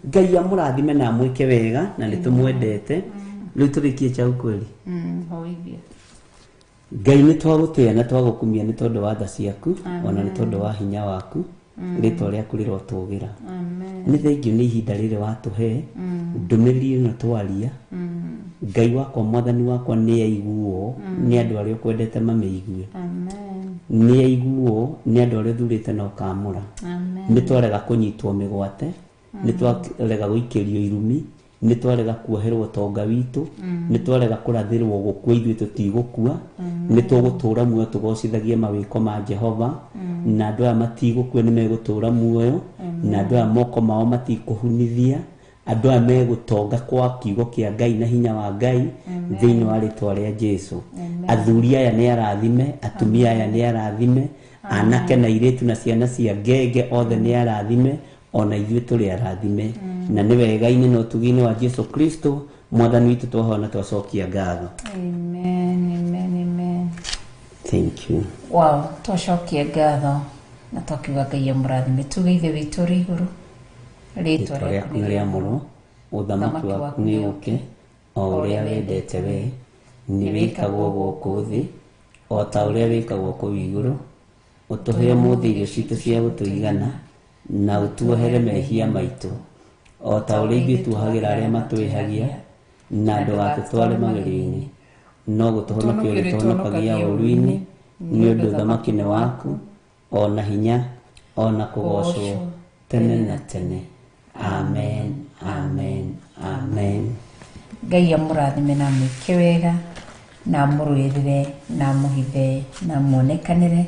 Ngai amũrathime na amwĩke wega, na nĩ tũmwendete. Rĩu tũrĩkie chau kweli. Ngai nĩ twagũtĩĩa na twagũkumia nĩ tondũ wa tha ciaku, ona nĩ tondũ wa hinya waku. Rĩtwa rĩaku rĩrotũgĩra. Nĩ thengiũ nĩ ihinda rĩrĩ watũhe, ndũmĩrĩri ĩno twaria. Ngai wakwa Mwathani wakwa nĩ aiguo nĩ andũ arĩa ũkwendete mamĩigue. Nĩ aiguo nĩ andũ arĩa ũthurĩte na ũkamũra. Nĩ twarega kũnyitwo mĩgwate, nĩ twarega gũikĩrio irumi, nĩ twarega kuoherwo tonga witũ, nĩ twarega kũrathĩrwo gũkua ithuĩ tũtigũkua, nĩ tũgũtũũra muoyo tũgocithagie mawĩko ma Jehova, na andũ aya matigũkua nĩ megũtũũra muoyo, na andũ aya moko mao matikũhunithia, andũ aya megũtonga kwa kiugo kĩa Ngai na hinya wa Ngai thĩinĩ wa rĩtwa rĩa Jesu. Athuri aya nĩ arathime, atumia aya nĩ arathime, anake na airĩtu na ciana cia ngenge othe nĩ arathime, ona ithuĩ tũrĩ arathime. Na nĩ wega-inĩ na ũtugi-inĩ wa Jesu Kristo Mwathani witũ twahoya na twacokia ngatho. Amen, amen, amen. Thank you. Wow, twacokia ngatho na twakiuga Ngai amũrathime. Tuge Ithe witũ ũrĩ igũrũ, rĩĩtwa rĩaku nĩ rĩamũrwo, ũthamaki waku nĩ ũũke, o ũrĩa wendete wee, nĩ wĩkagwo gũkũ thĩ, o ta ũrĩa wĩkagwo kũu igũrũ. Ũtũhe ũmũthĩ irio citũ cia gũtũigana, na ũtuohere mehia maitũ, o ta ũrĩa ithuĩ tuohagĩra arĩa matwĩhagia, na ndũgatũtware magerio-inĩ, no gũtũhonokia ũrĩa ũtũhonokagia ũũru-inĩ, nĩ ũndũ ũthamaki nĩ waku, ona hinya, ona kũgocwo tene na tene. Amen, amen, amen. Ngai amũrathime na mwĩke wega, na mũrũĩrĩre, na mũhithe, na muonekanĩre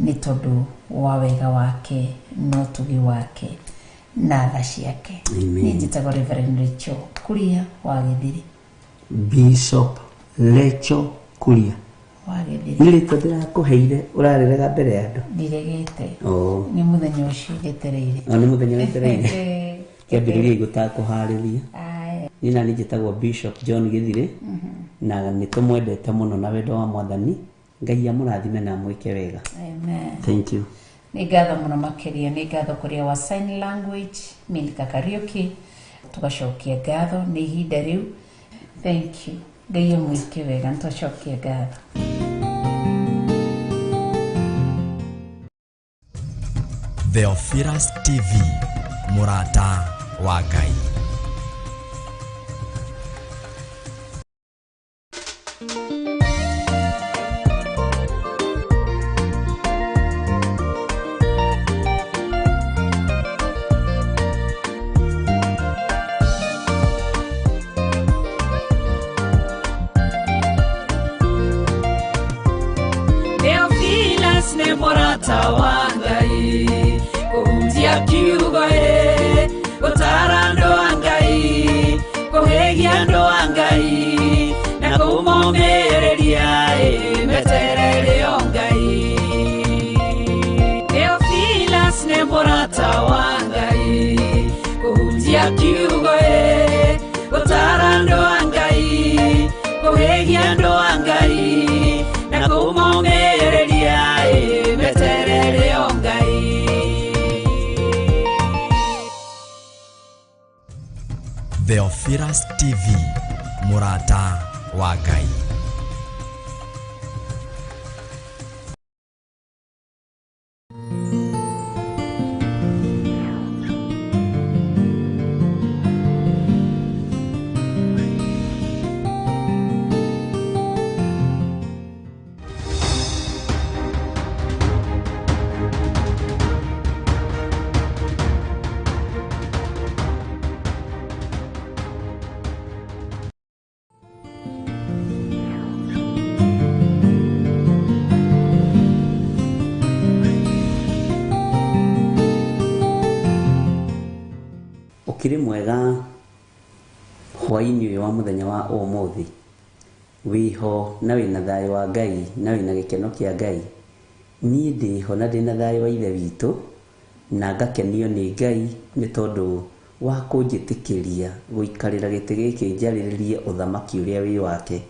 nĩ tondũ wa wega wake no ũtugi wake na tha ciake. Nĩ njĩtagwo Reverend Rachel Kuria wa Gĩthiri. Bishop Rachel Kuria wa Gĩthiri. Nĩ rĩtwa ndĩrakũheire ũrarĩrega mbere ya andũ? Ndiregete. Nĩ mũthenya ũcio njetereire. Nĩ mũthenya wetereire. Kĩambĩrĩria gũtakũharĩria. Niĩ nani njĩtagwo Bishop John Gĩthiri, na nĩ tũmwendete mũno na wendo wa Mwathani. Ngai amũrathime na mwĩke wega. Amen. Thank you. Nĩ ngatho mũno makĩria, nĩ ngatho kũrĩa wa sign language, Milka Kariuki, tugacokia ngatho nĩ ihinda rĩu. Thank you. Ngai amwĩke wega, nĩtwacokia ngatho. Theophilus TV, mũrata wa Ngai. Theophilus nĩ mũrata wa Ngai, kũhunjia kiugo gũtara andũ a Ngai, kũhĩgia andũ a Ngai, na kũmomĩrĩria meterere o Ngai. Theophilus nĩ mũrata wa Ngai, kũhunjia kiugo gũtara andũ a Ngai, kũhĩgia andũ a Ngai, na kũmomĩrĩria meterere o Ngai. Theophilus TV, mũrata wa Ngai. Ukiri mwega hwaini uyu wa muthenya wa umuthi wiho na wina thayo wa Ngai na wina gikeno kia Ngai. Niĩ ndiho na ndina thayo wa ithe witũ na ngakenio nĩ Ngai nĩ tondũ wa kũnjĩtĩkĩria gũikarĩra gĩtĩ gĩkĩ njarĩrĩrie ũthamaki ũrĩa wĩ wake.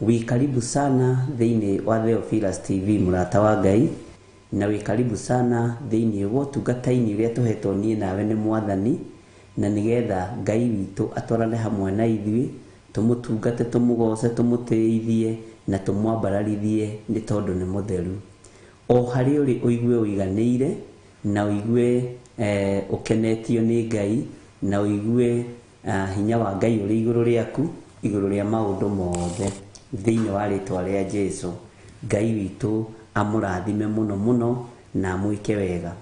Wĩ karibu sana thĩinĩ wa Theophilus TV mũrata wa Ngai, na wĩ karibu sana thĩinĩ wa ũtungata-inĩ ũrĩa tũhetwo niĩ nawe nĩ Mwathani, na nigetha Ngai witũ atwarane hamwe na ithuĩ tumũtungate, tũmũgoce, tũmũtĩithie na tũmwambararithie nĩ tondũ nĩ mũtheru. O harĩ ũrĩ ũigue ũiganĩire na ũigue ũkenetio nĩ Ngai na ũigue hinya wa Ngai ũrĩ igũrũ rĩaku, igũrũ rĩa maũndũ mothe thĩinĩ wa rĩtwa rĩa Jesu. Ngai witũ amũrathime mũno mũno na mwĩke wega.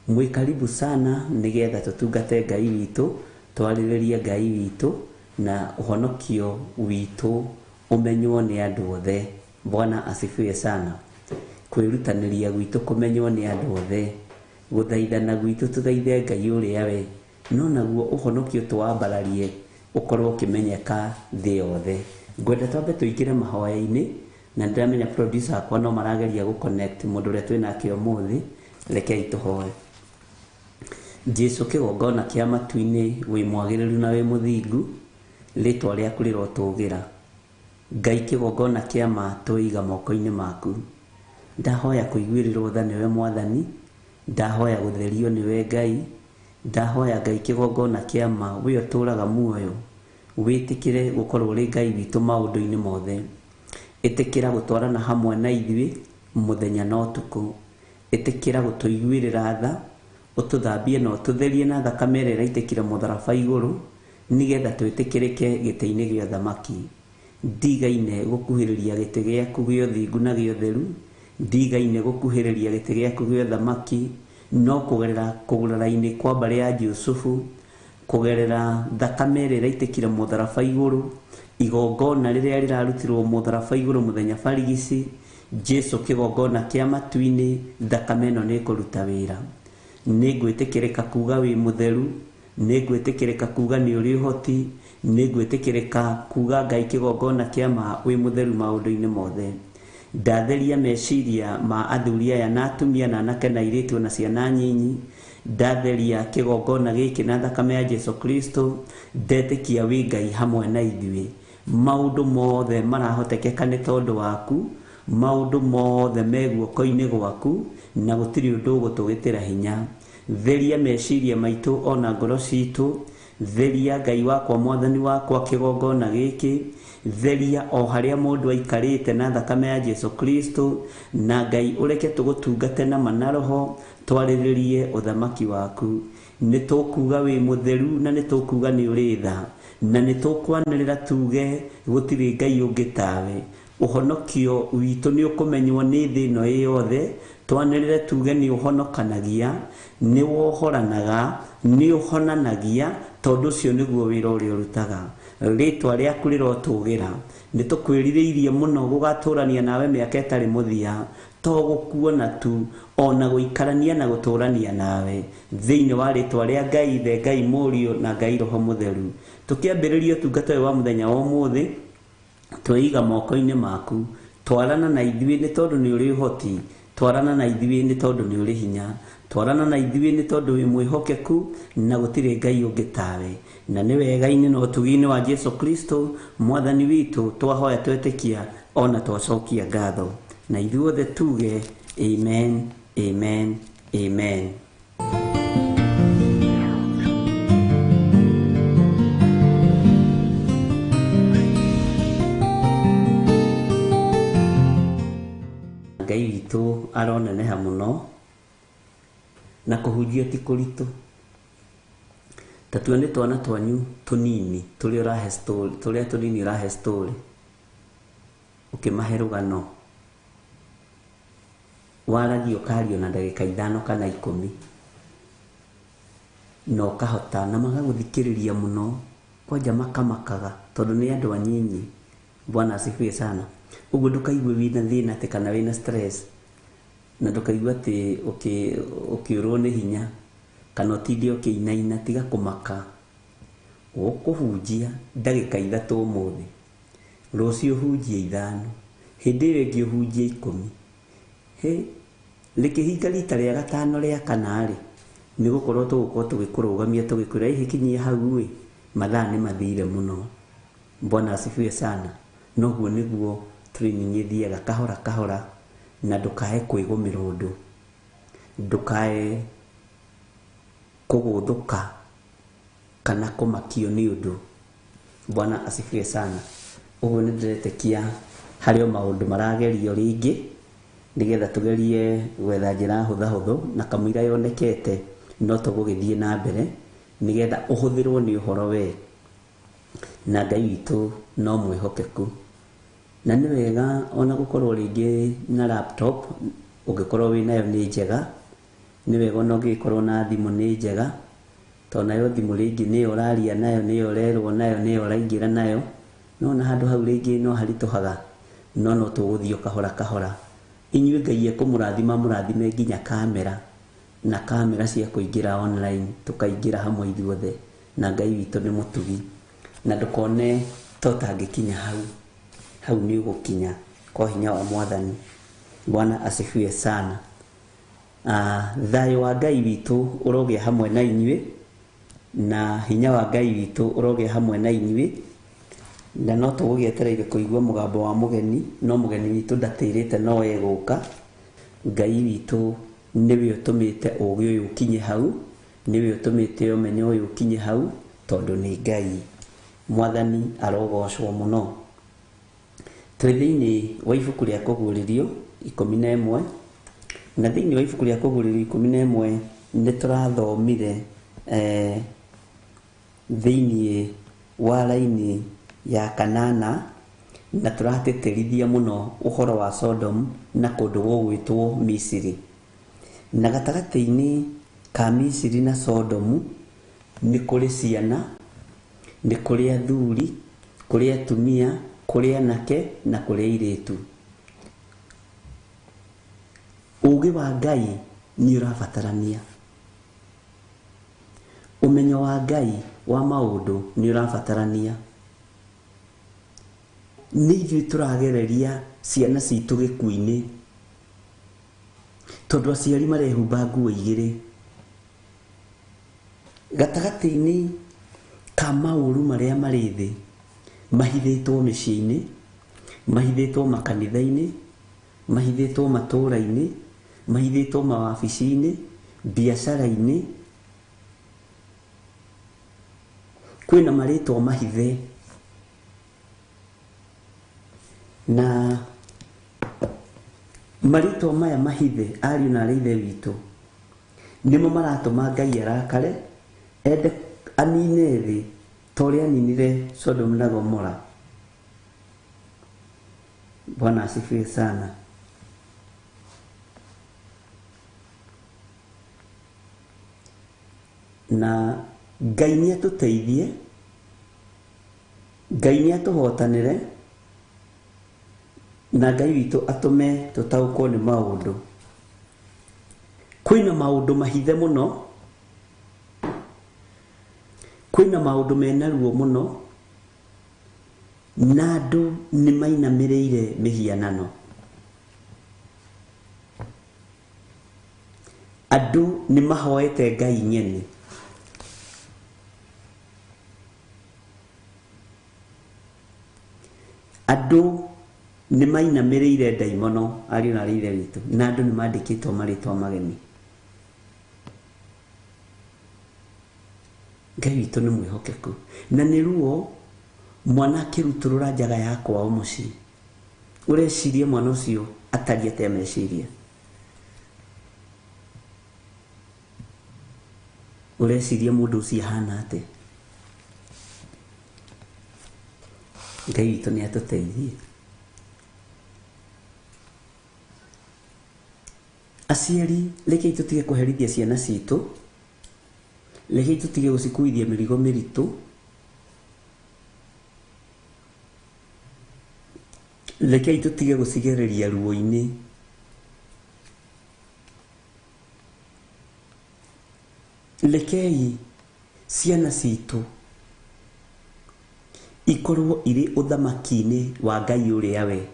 Mwĩ karibu sana nigetha tutungate Ngai witũ, twarĩrĩrie Ngai witũ na ũhonokio witũ umenywo nĩ andũ othe. Bwana asifiwe sana. kwĩrutanĩria gwitũ kũmenywo nĩ andũ othe, gũthaithana gwitũ tũthaithe Ngai ũrĩa we, no naguo ũhonokio tũwambararie ũkorwo ũkĩmenyeka thĩ yothe. Ngwenda twambe tũingĩre mahoya-inĩ, na ndĩramenya producer akwa no marageria gũconnect mũndũ ũrĩa twĩnake ũmũthĩ. Rekei tũhoe. Jesu kĩgongona kĩa matu-inĩ, wĩ mwagĩrĩru na wĩ mũthingu, rĩtwa rĩaku rĩrotũgĩra. Ngai kĩgongona kĩa ma twĩiga moko-inĩ maku. Ndahoya kũiguĩrĩrwo tha nĩwe Mwathani, ndahoya gũtherio nĩwe Ngai, ndahoya Ngai kĩgongona kĩa ma wĩ ũtũraga muoyo, wĩtĩkĩre gũkorwo ũrĩ Ngai witũ maũndũ-inĩ mothe. Ĩtĩkĩra gũtwarana hamwe na ithuĩ mũthenya na ũtukũ. Ĩtĩkĩra gũtũiguĩrĩra tha, ũtũthambie na ũtũtherie na thakame ĩrĩa ĩraitĩkire mũtharaba igũrũ, nĩgetha twĩtĩkĩrĩke gĩtĩ-inĩ gĩa ũthamaki. Ndigaine gũkuhĩrĩria gĩtĩ gĩaku gĩa ũthingu na gĩa ũtheru, ndigaine gũkuhĩrĩria gĩtĩ gĩaku gĩa ũthamaki, no kũgerera kũgũrara-inĩ kwa mbarĩ ya Jusufu, kũgerera thakame ĩrĩa ĩraitĩkire mũtharaba igũrũ, igongona rĩrĩa rĩrarutirwo mũtharaba igũrũ mũthenya barigici, Jesu kĩgongona kĩa matu-inĩ, thakame ĩno nĩ ĩkũruta wĩra. Nĩ ngwĩtĩkĩrĩka kuga wĩ mũtheru, nĩ ngwĩtĩkĩrĩka kuga nĩ ũrĩ ũhoti, nĩ ngwĩtĩkĩrĩka kuga Ngai kĩgongona kĩa ma wĩ mũtheru maũndũ-inĩ mothe. Ndatheria meciria ma athuri aya na atumia na anake na airĩtu na ciana nyinyi, ndatheria kĩgongona gĩkĩ na thakame ya Jesu Kristo, ndetĩkia wĩ Ngai hamwe na ithuĩ. Maũndũ mothe marahotekeka nĩ tondũ waku, maũndũ mothe me guoko-inĩ gwaku, na gũtirĩ ũndũ ũgũtũgĩtĩra hinya. Theria meciria maitũ ona ngoro citũ, theria Ngai wakwa Mwathani wakwa kĩgongona gĩkĩ, theria o harĩa mũndũ aikarĩte na thakame ya Jesu Kristo, na Ngai ũreke tũgũtungate na ma roho, twarĩrĩrie ũthamaki waku. Nĩ tũkuga wĩ mũtheru na nĩ tũkuga nĩ ũrĩ tha, na nĩ tũkwanĩrĩra tuge gũtirĩ Ngai ũngĩ tawe. Ũhonokio witũ nĩ ũkũmenywo nĩ thĩ ĩno yothe, twanĩrĩre tuge nĩ ũhonokanagia, nĩ wohoranaga, nĩ ũhonanagia, tondũ ũcio nĩguo wĩra ũrĩa ũrutaga. Rĩtwa rĩaku rĩrotũgĩra, nĩ tũkwĩrirĩirie mũno gũgatũrania nawe mĩaka ĩtarĩ mũthia, to gũkuona tu, ona gũikarania na gũtũrania nawe thĩinĩ wa rĩtwa rĩa Ngai Ithe, Ngai Mũriũ na Ngai Roho Mũtheru. Tũkĩambĩrĩria ũtungata ũyũ wa mũthenya wa ũmũthĩ, twĩiga moko-inĩ maku. Twarana na ithuĩ nĩ tondũ nĩ ũrĩ ũhoti, twarana na ithuĩ nĩ tondũ nĩ ũrĩ hinya, twarana na ithuĩ nĩ tondũ wĩ mwĩhokeku na gũtirĩ Ngai ũngĩ tawe. Na nĩ wega-inĩ na ũtugi-inĩ wa Jesu Kristo Mwathani witũ twahoya twetĩkia ona twacokia ngatho. Na ithuothe tuge amen, amen, amen. Ngai witũ aroneneha mũno, na kũhunjia ti kũritũ. Ta tuone twana twanyu tũnini tũrĩa tũnini ũrahe story, ũkĩmahe rũgano, waragia ũkario na ndagĩka 5 kana 10, na ũkahota na magagũthikĩrĩria mũno, kwanja makamakaga tondũ nĩ andũ anyinyi. Bwana asifiwe sana. Ũguo ndũkaigue wĩna thĩna atĩ kana wĩna stress, na ndũkaigua atĩ ũkĩũrwo nĩ hinya kana ũtinde ũkĩinaina. Tiga kũmaka, ũkũhunjia ndagĩka 3 ũmũthĩ, rũciũ ũhunjie 5, hĩndĩ ĩrĩa ĩngĩ ũhunjie 10. Rĩkĩhinga rita rĩa 5 rĩa 4 nĩ gũkorwo tũgũkorwo tũgĩkũrũgamia tũgĩkwĩra ihĩkinyie hau mathaa nĩ mathire mũno. Bwana asifiwe sana. Noguo nĩguo training ĩthiaga kahora kahora, na ndũkae kwĩgũmĩra ũndũ, ndũkae kũgũthũka kana kũmakio nĩ ũndũ. Bwana asifiwe sana. Ũguo nĩ ndĩretĩkia harĩ maũndũ maragerio rĩngĩ, nĩgetha tũgerie gwetha njĩra hũthahũthũ na kamũira yonekete, no tũgũgĩthiĩ na mbere nĩgetha ũhũthĩrwo nĩ ũhoro we, na Ngai witũ no mwĩhokeku. Na nĩ wega ona gũkorwo rĩngĩ na laptop, ũngĩkorwo wĩ nayo nĩ njega. Nĩ wega ona ũngĩkorwo na thimũ nĩ njega, tondũ nayo thimũ rĩngĩ nĩyo ũraria nayo, nĩyo ũrerwo nayo, nĩyo ũraingĩra nayo, no na handũ hau rĩngĩ no haritũhaga, no tũgũthiĩ kahora kahora. inyuĩ Ngai ekũmũrathima mũrathime nginya kamera na kamera cia kũingĩra online tũkaingĩra hamwe ithuothe na Ngai witũ nĩ mũtugi na ndũkone totangĩkinya hau nĩ ũgũkinya kwa hinya wa Mwathani. Bwana asifiwe sana. Thayũ wa Ngai witũ ũrogĩa hamwe na inyuĩ na hinya wa Ngai witũ ũrogĩa hamwe na inyuĩ, na no tũgũgĩetereire kũigua mũgambo wa mũgeni, no mũgeni witũ ndatĩrĩte no egũka. Ngai witũ nĩwe ũtũmĩte ũũgĩ ũyũ ũkinye hau, nĩwe ũtũmĩte ũmenyo ũyũ ũkinye hau tondũ nĩ Ngai. Mwathani arogocwo mũno. Twĩ thĩinĩ wa ibuku rĩa Kũguũrĩrio 11, na thĩinĩ wa ibuku rĩa Kũguũrĩrio 11 nĩ tũrathomire thĩinĩ wa raini ya 8 na tũratĩtĩrithia mũno ũhoro wa Sodom na kũndũ gwĩtwo Misiri. Na gatagatĩ-inĩ ka Misiri na Sodom nĩ kũrĩ ciana, nĩ kũrĩ athuri, kũrĩ atumia, kũrĩ anake na kũrĩ airĩtu. Ũũgĩ wa Ngai nĩ ũrabatarania, ũmenyo wa Ngai wa maũndũ nĩ ũrabatarania. Nĩ ithuĩ tũragereria ciana citũ gĩkuũ-inĩ tondũ aciari marehumba nguo igĩrĩ. Gatagatĩ-inĩ ka maũru marĩa marĩ thĩ, mahithĩtwo mĩciĩ-inĩ, mahithĩtwo makanitha-inĩ, mahithĩtwo matũũra-inĩ, mahithĩtwo mawabici-inĩ, biacara-inĩ, kwĩna marĩtwa mahithe. Na marĩtwa maya mahithe, ariũ na aarĩ a Ithe witũ, nĩmo maratũma Ngai arakare ende anine thĩ ta ũrĩa aninire Sodom na Gomora. Bwana asifiwe sana. Na Ngai nĩ atũteithie, Ngai nĩ atũhotanĩre, na Ngai witũ atũme tũtaũkwo nĩ maũndũ. Kwĩna maũndũ mahithe mũno, kwĩna maũndũ mena ruo mũno, na andũ nĩ mainamĩrĩire mĩhianano. Andũ nĩ mahoete Ngai nyene. Andũ nĩ mainamĩrĩire ndaimono, ariũ na aarĩ a Ithe witũ, na andũ nĩ mandĩkĩtwo marĩtwa mageni. Ngai witũ nĩ mwĩhokeku, na nĩ ruo mwana akĩrutũrũra njaga ya kwao mũciĩ, ũreciria mwana ũcio atariĩ atĩa meciria, ũreciria mũndũ ũcio ahana atĩa. Ngai witũ nĩ atũteithie. Aciari, rekei tũtige kũherithia ciana citũ, rekei tũtige gũcikuithia mĩrigo mĩritũ, rekei tũtige gũcigereria ruo-inĩ. Rekei ciana citũ ikorwo irĩ ũthamaki-inĩ wa Ngai ũrĩa we,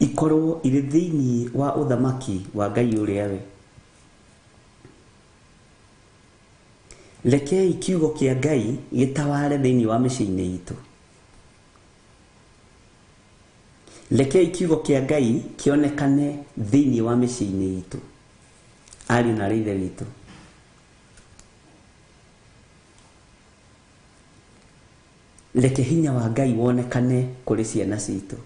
ikorwo irĩ thĩinĩ wa ũthamaki wa Ngai ũrĩa we. Rekei kiugo kĩa Ngai gĩtaware thĩinĩ wa mĩciĩ-inĩ itũ. Rekei kiugo kĩa Ngai kĩonekane thĩinĩ wa mĩciĩ-inĩ itũ, ariũ na aarĩ a Ithe witũ. Reke hinya wa Ngai wonekane kũrĩ ciana citũ.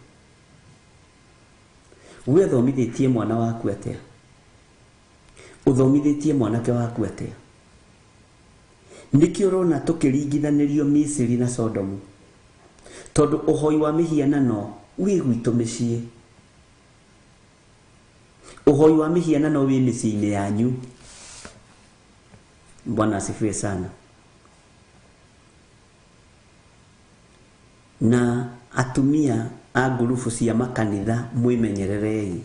We ũthomithĩtie mwana waku atĩa? Ũthomithĩtie mwanake waku atĩa? Nĩkĩ ũrona tũkĩringithanĩrio Misiri na Sodomu? Tondũ ũhoi wa mĩhianano wĩ gwitũ mĩciĩ. Ũhoi wa mĩhianano wĩ mĩciĩ-inĩ yanyu. Bwana asifiwe sana. Na atumia a ngurubu cia makanitha mwimenyererei,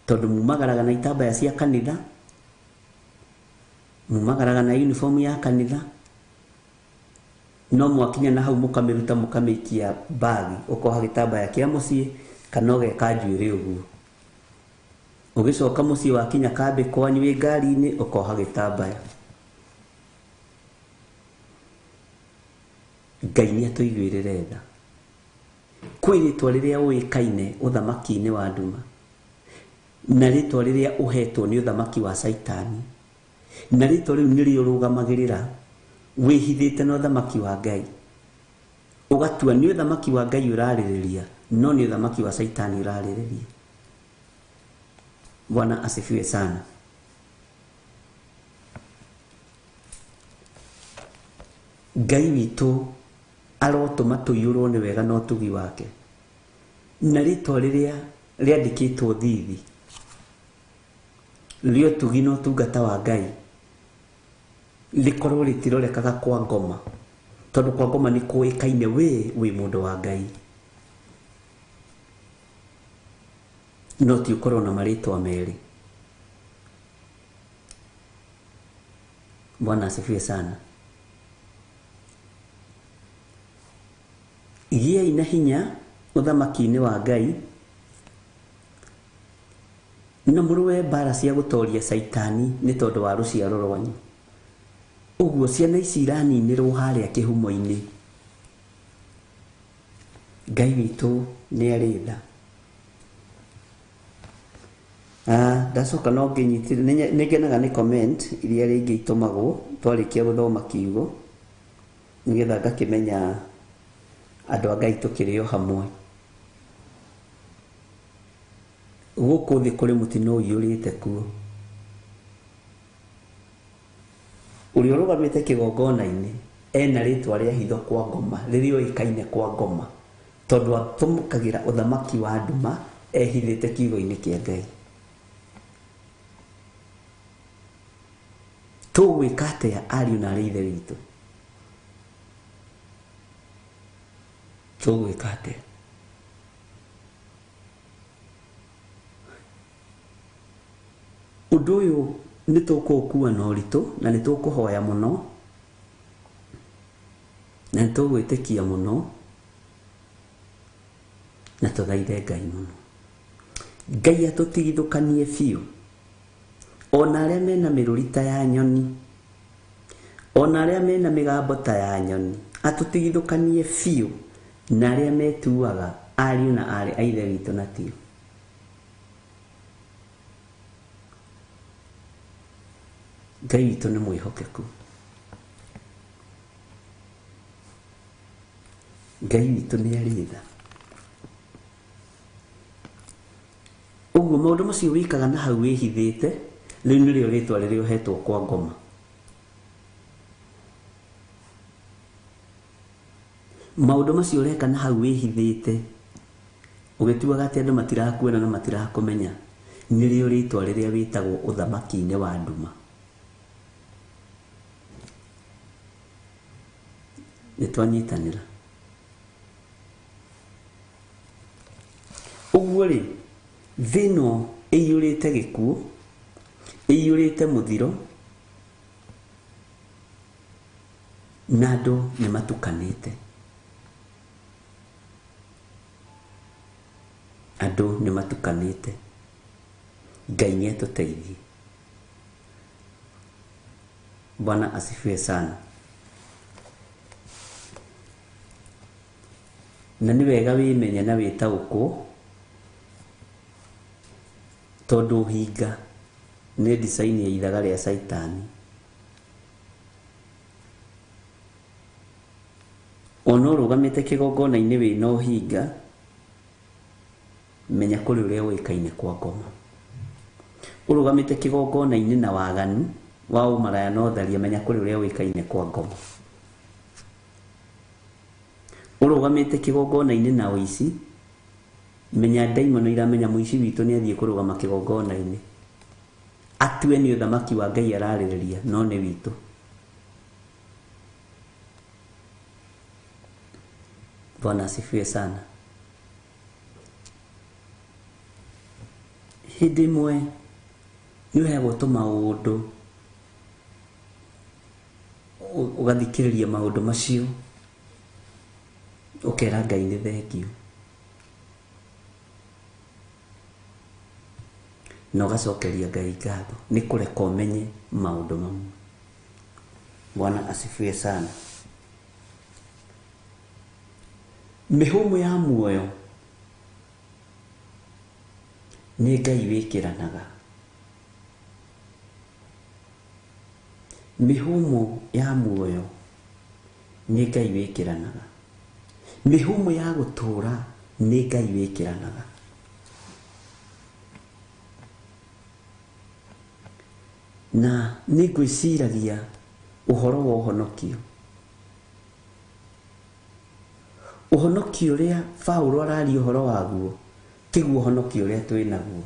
tondu mumagaraga na itambaya cia kanitha, mumagaraga na uniform ya kanitha, no mwakinya na hau mukamiruta mukamikia bagi, ukoha gitambaya kia mucii kana ugeka njuire uguo. Ugicoka mucii wakinya kambi kwanyu wi ngari-ini ukoha gitambaya. Ngai nĩ atũiguĩrĩre tha. Kwĩ rĩtwa rĩrĩa ũĩkaine ũthamaki-inĩ wa nduma, na rĩtwa rĩrĩa ũhetwo nĩ ũthamaki wa Saitani, na rĩtwa rĩu nĩrĩo ũrũgamagĩrĩra wĩhithĩte na ũthamaki wa Ngai, ũgatua nĩ ũthamaki wa Ngai ũrarĩrĩria, no nĩ ũthamaki wa Saitani ũrarĩrĩria. Bwana asifiwe sana. Ngai witũ arotũma tũiyũrwo nĩ wega na ũtugi wake, na rĩtwa rĩrĩa rĩandĩkĩtwo thithi rĩa ũtugi na ũtungata wa Ngai rĩkorwo rĩtirorekaga kwa ngoma, tondũ kwa ngoma nĩ kũĩkaine wĩ mũndũ wa Ngai, no ti ũkorwo na marĩtwa merĩ. Bwana asifiwe sana. Giai na hinya ũthamaki-inĩ wa Ngai, na mũrũe mbara cia gũtoria Saitani nĩ tondũ wa rũciaro rwanyu. Ũguo ciana ici iraninĩrwo harĩa kĩhumo-inĩ. Ngai witũ nĩ arĩ tha. Ndacoka no ngĩnyitire, nĩ ngenaga nĩ comment iria rĩngĩ itũmagwo twarĩkia gũthoma kiugo, nĩgetha ngakĩmenya andũ a Ngai tũkĩrĩ o hamwe. Gũkũ thĩ kũrĩ mũtino ũiyũrĩte kuo. Ũrĩa ũrũgamĩte kĩgongona-inĩ ena rĩtwa rĩa hitho kwa ngoma, rĩrĩa oĩkaine kwa ngoma, tondũ atũmũkagĩra ũthamaki wa nduma ehithĩte kiugo-inĩ kĩa Ngai. Tũgwĩka atĩa ariũ na aarĩ a Ithe witũ? Tũgwĩka atĩa? Ũndũ ũyũ nĩ tũkũũkua na ũritũ, na nĩ tũkũhoya mũno, na nĩ tũgwĩtĩkia mũno, na tũthaithe Ngai mũno. Ngai atũtigithũkanie biũ, ona arĩa mena mĩrũri ta ya nyoni, ona arĩa mena mĩgambo ta ya nyoni, atũtigithũkanie biũ na arĩa metuaga ariũ na aarĩ a Ithe witũ na tio. Ngai witũ nĩ mwĩhokeku. Ngai witũ nĩ arĩ tha. Ũguo maũndũ macio wĩkaga na hau wĩhithĩte, rĩu nĩrĩo rĩtwa rĩrĩa ũhetwo kwa ngoma. Maũndũ macio ũreka na hau wĩhithĩte, ũgĩtuaga atĩ andũ matirakuona na matirakũmenya, nĩrĩo rĩtwa rĩrĩa wĩtagwo ũthamaki-inĩ wa nduma. Nĩtwanyitanĩra. Ũguo rĩ, thĩ ĩno ĩiyũrĩte gĩkuũ, ĩiyũrĩte mũthiro, na andũ nĩ matukanĩte. Andũ nĩ matukanĩte. Ngai nĩ atũteithie. Bwana asifiwe sana. Na nĩ wega wĩmenye na wĩtaũkwo, tondũ hinga nĩ design ya ithaga rĩa Saitani. Ona ũrũgamĩte kĩgongona-inĩ wĩna ũhinga, menya kũrĩ ũrĩa ũĩkaine kwa ngoma. Ũrũgamĩte kĩgongona-inĩ na waganu wa ũmaraya na ũtharia, menya kũrĩ ũrĩa ũĩkaine kwa ngoma. Ũrũgamĩte kĩgongona-inĩ na ũici, menya ndaimono iramenya mũici witũ nĩ athiĩ kũrũgama kĩgongona-inĩ, atue nĩ ũthamaki wa Ngai ararĩrĩria, no nĩ witũ. Bwana asifiwe sana. Hindi mwe ni wewe to maundu ugathikiriria maundu macio ukera Ngai ni thengio no gacokeria Ngai ngatho ni kureka umenye maundu mamwe. Bwana asifiwe sana. Mihumu ya muoyo ni Ngai wikiranaga. Mihumu ya muoyo ni Ngai wikiranaga. Mihumu ya gutura ni Ngai wikiranaga. Na ni gwiciragia uhoro wa uhonokio. Uhonokio uria Paulo arari uhoro waguo tiguo uhonokio uria twinaguo.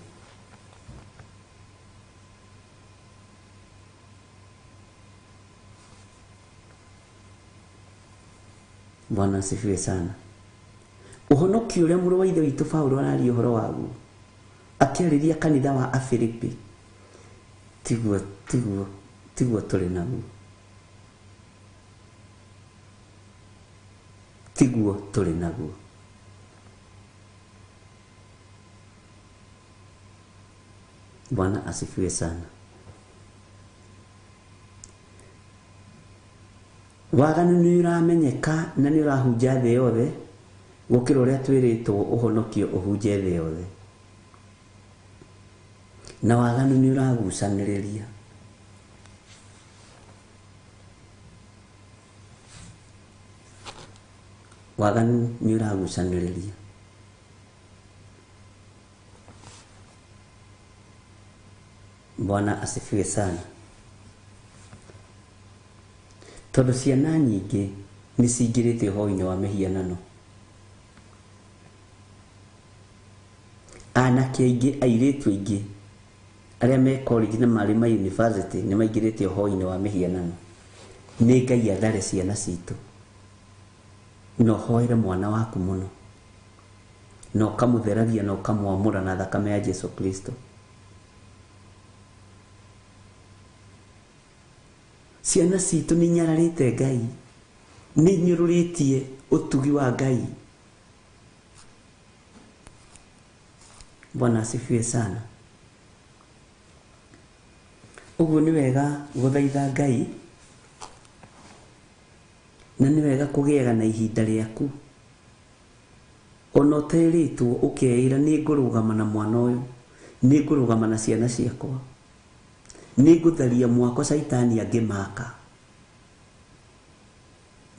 Bwana asifiwe sana. Uhonokio uria mũrũ wa ithe witũ Paulo arari uhoro waguo akĩarĩria kanitha wa Afilipi tiguo tũrĩ naguo. Tiguo tũrĩ naguo. Bwana asifiwe sana. Waganu ni uramenyeka na ni urahunja thĩ yothe gũkĩra ũrĩa twĩrĩtwo ũhonokio ũhunje thĩ yothe. Na waganu ni uragucanĩrĩria. Waganu ni uragucanĩrĩria. Bwana asifiwe sana. Tondũ ciana nyingĩ nĩ cingĩrĩte ũhoro-inĩ wa mĩhianano. Anake aingĩ, airĩtu aingĩ arĩa me college na marĩ ma university nĩ maingĩrĩte ũhoro-inĩ wa mĩhianano. Nĩ Ngai athare ciana citũ. No hoere mwana waku muno. No kamũtheragia no kamwamũra na thakame ya Yesu Kristo. Ciana citũ nĩ nyararĩte Ngai. Nĩ nyũrũrĩtie ũtugi wa Ngai. Bwana asifiwe sana. Ũguo nĩ wega gũthaitha Ngai. Na nĩ wega kũgĩaga na ihinda rĩaku. Ona ũterĩtwo ũkeĩra nĩ ngũrũgama na mwana ũyũ, nĩ ngũrũgama na ciana ciakwa, nĩ ngũtharia mwako Saitani angĩmaka.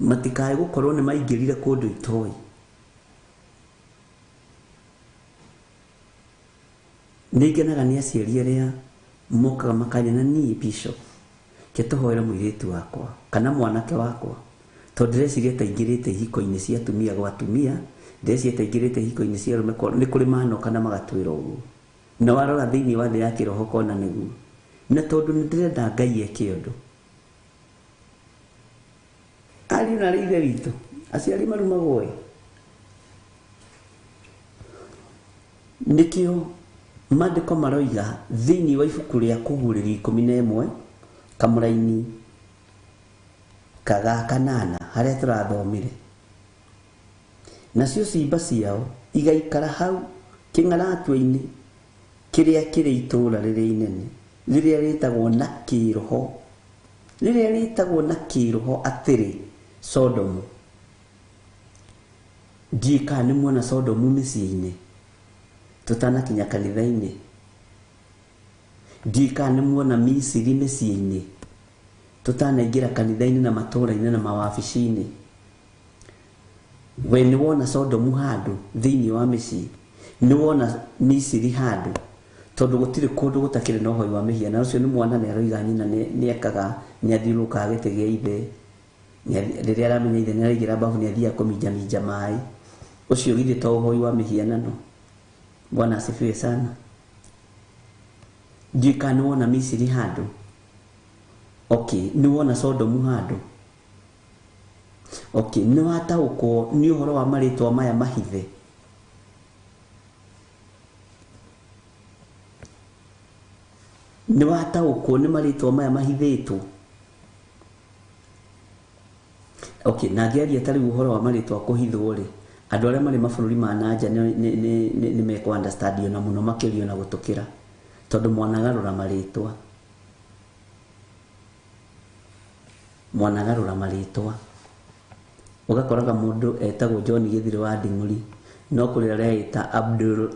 Matikae gũkorwo nĩ maingĩrire kũndũ itoĩ. Nĩ ngenaga nĩ aciari arĩa mokaga makaria na niĩ Bishop ke tũhoere mũirĩtu wakwa kana mwanake wakwa. Tondũ ndĩreciria ta ingĩrĩte ihiko-inĩ cia atumia gwa atumia, ndĩreciria ta ingĩrĩte ihiko-inĩ cia arũme nĩ kũrĩ manoka na magatwĩra ũguo. Na warora thĩinĩ wa thĩ ya kĩroho kona nĩguo. Na tondũ nĩ ndĩrenda Ngai eke ũndũ. Ariũ na ithe witũ, aciari marumagwo ĩ. Nĩkĩo maandĩko maroiga thĩinĩ wa ibuku rĩa Kũguũrĩrio 11 kamũra-inĩ kaga kanana harĩa tũrathomire. Nacio ciimba ciao igaikara hau kĩng'aratũ-inĩ kĩrĩa kĩrĩ itũũra rĩrĩa inene, rĩrĩa rĩtagwo na kĩroho, rĩrĩa rĩtagwo na kĩroho atĩrĩ Sodomu. Ndiĩka nĩ muona Sodomu mĩciĩ-inĩ tũtanakinya kanitha-inĩ. Ndiĩka nĩ muona Misiri mĩciĩ-inĩ tutanaingira kanitha-inĩ na matũũra-inĩ na mawabici-inĩ. We nĩ wona Sodomu handũ thĩinĩ wa mĩciĩ, nĩ wona Misiri handũ, tondũ gũtirĩ kũndũ gũtakĩrĩ na ũhoi wa mĩhianano. Ũcio nĩ mwana nĩ aroiga nyina nĩ ekaga, nĩ athiũrũrũkaga gĩtĩ gĩa ithe, rĩrĩa aramenya ithe nĩ araigĩra mbabu nĩ athiaga kũminjaminja maĩ. Ũcio githĩ to ũhoi wa mĩhianano? Bwana asifiwe sana. Ndiĩka nĩ wona Misiri handũ. Okay, nĩ wona Sodomu handũ. Okay, nĩ wataũkwo nĩ ũhoro wa marĩtwa maya mahithe. Nĩ wataũkwo nĩ marĩtwa maya mahithĩtwo. Okay, na ngĩaria tarĩ ũhoro wa marĩtwa kũhithwo rĩ, andũ arĩa marĩ mabũrũri ma nanja nĩ mekũ understand na mũno makĩrio na gũtũkĩra, tondũ mwanagarũra marĩtwa. Mwanagarũra marĩtwa. Ugakoraga mũndũ etagwo John Gĩthirĩ wa Nding'ũri, no kũrĩ arĩa eta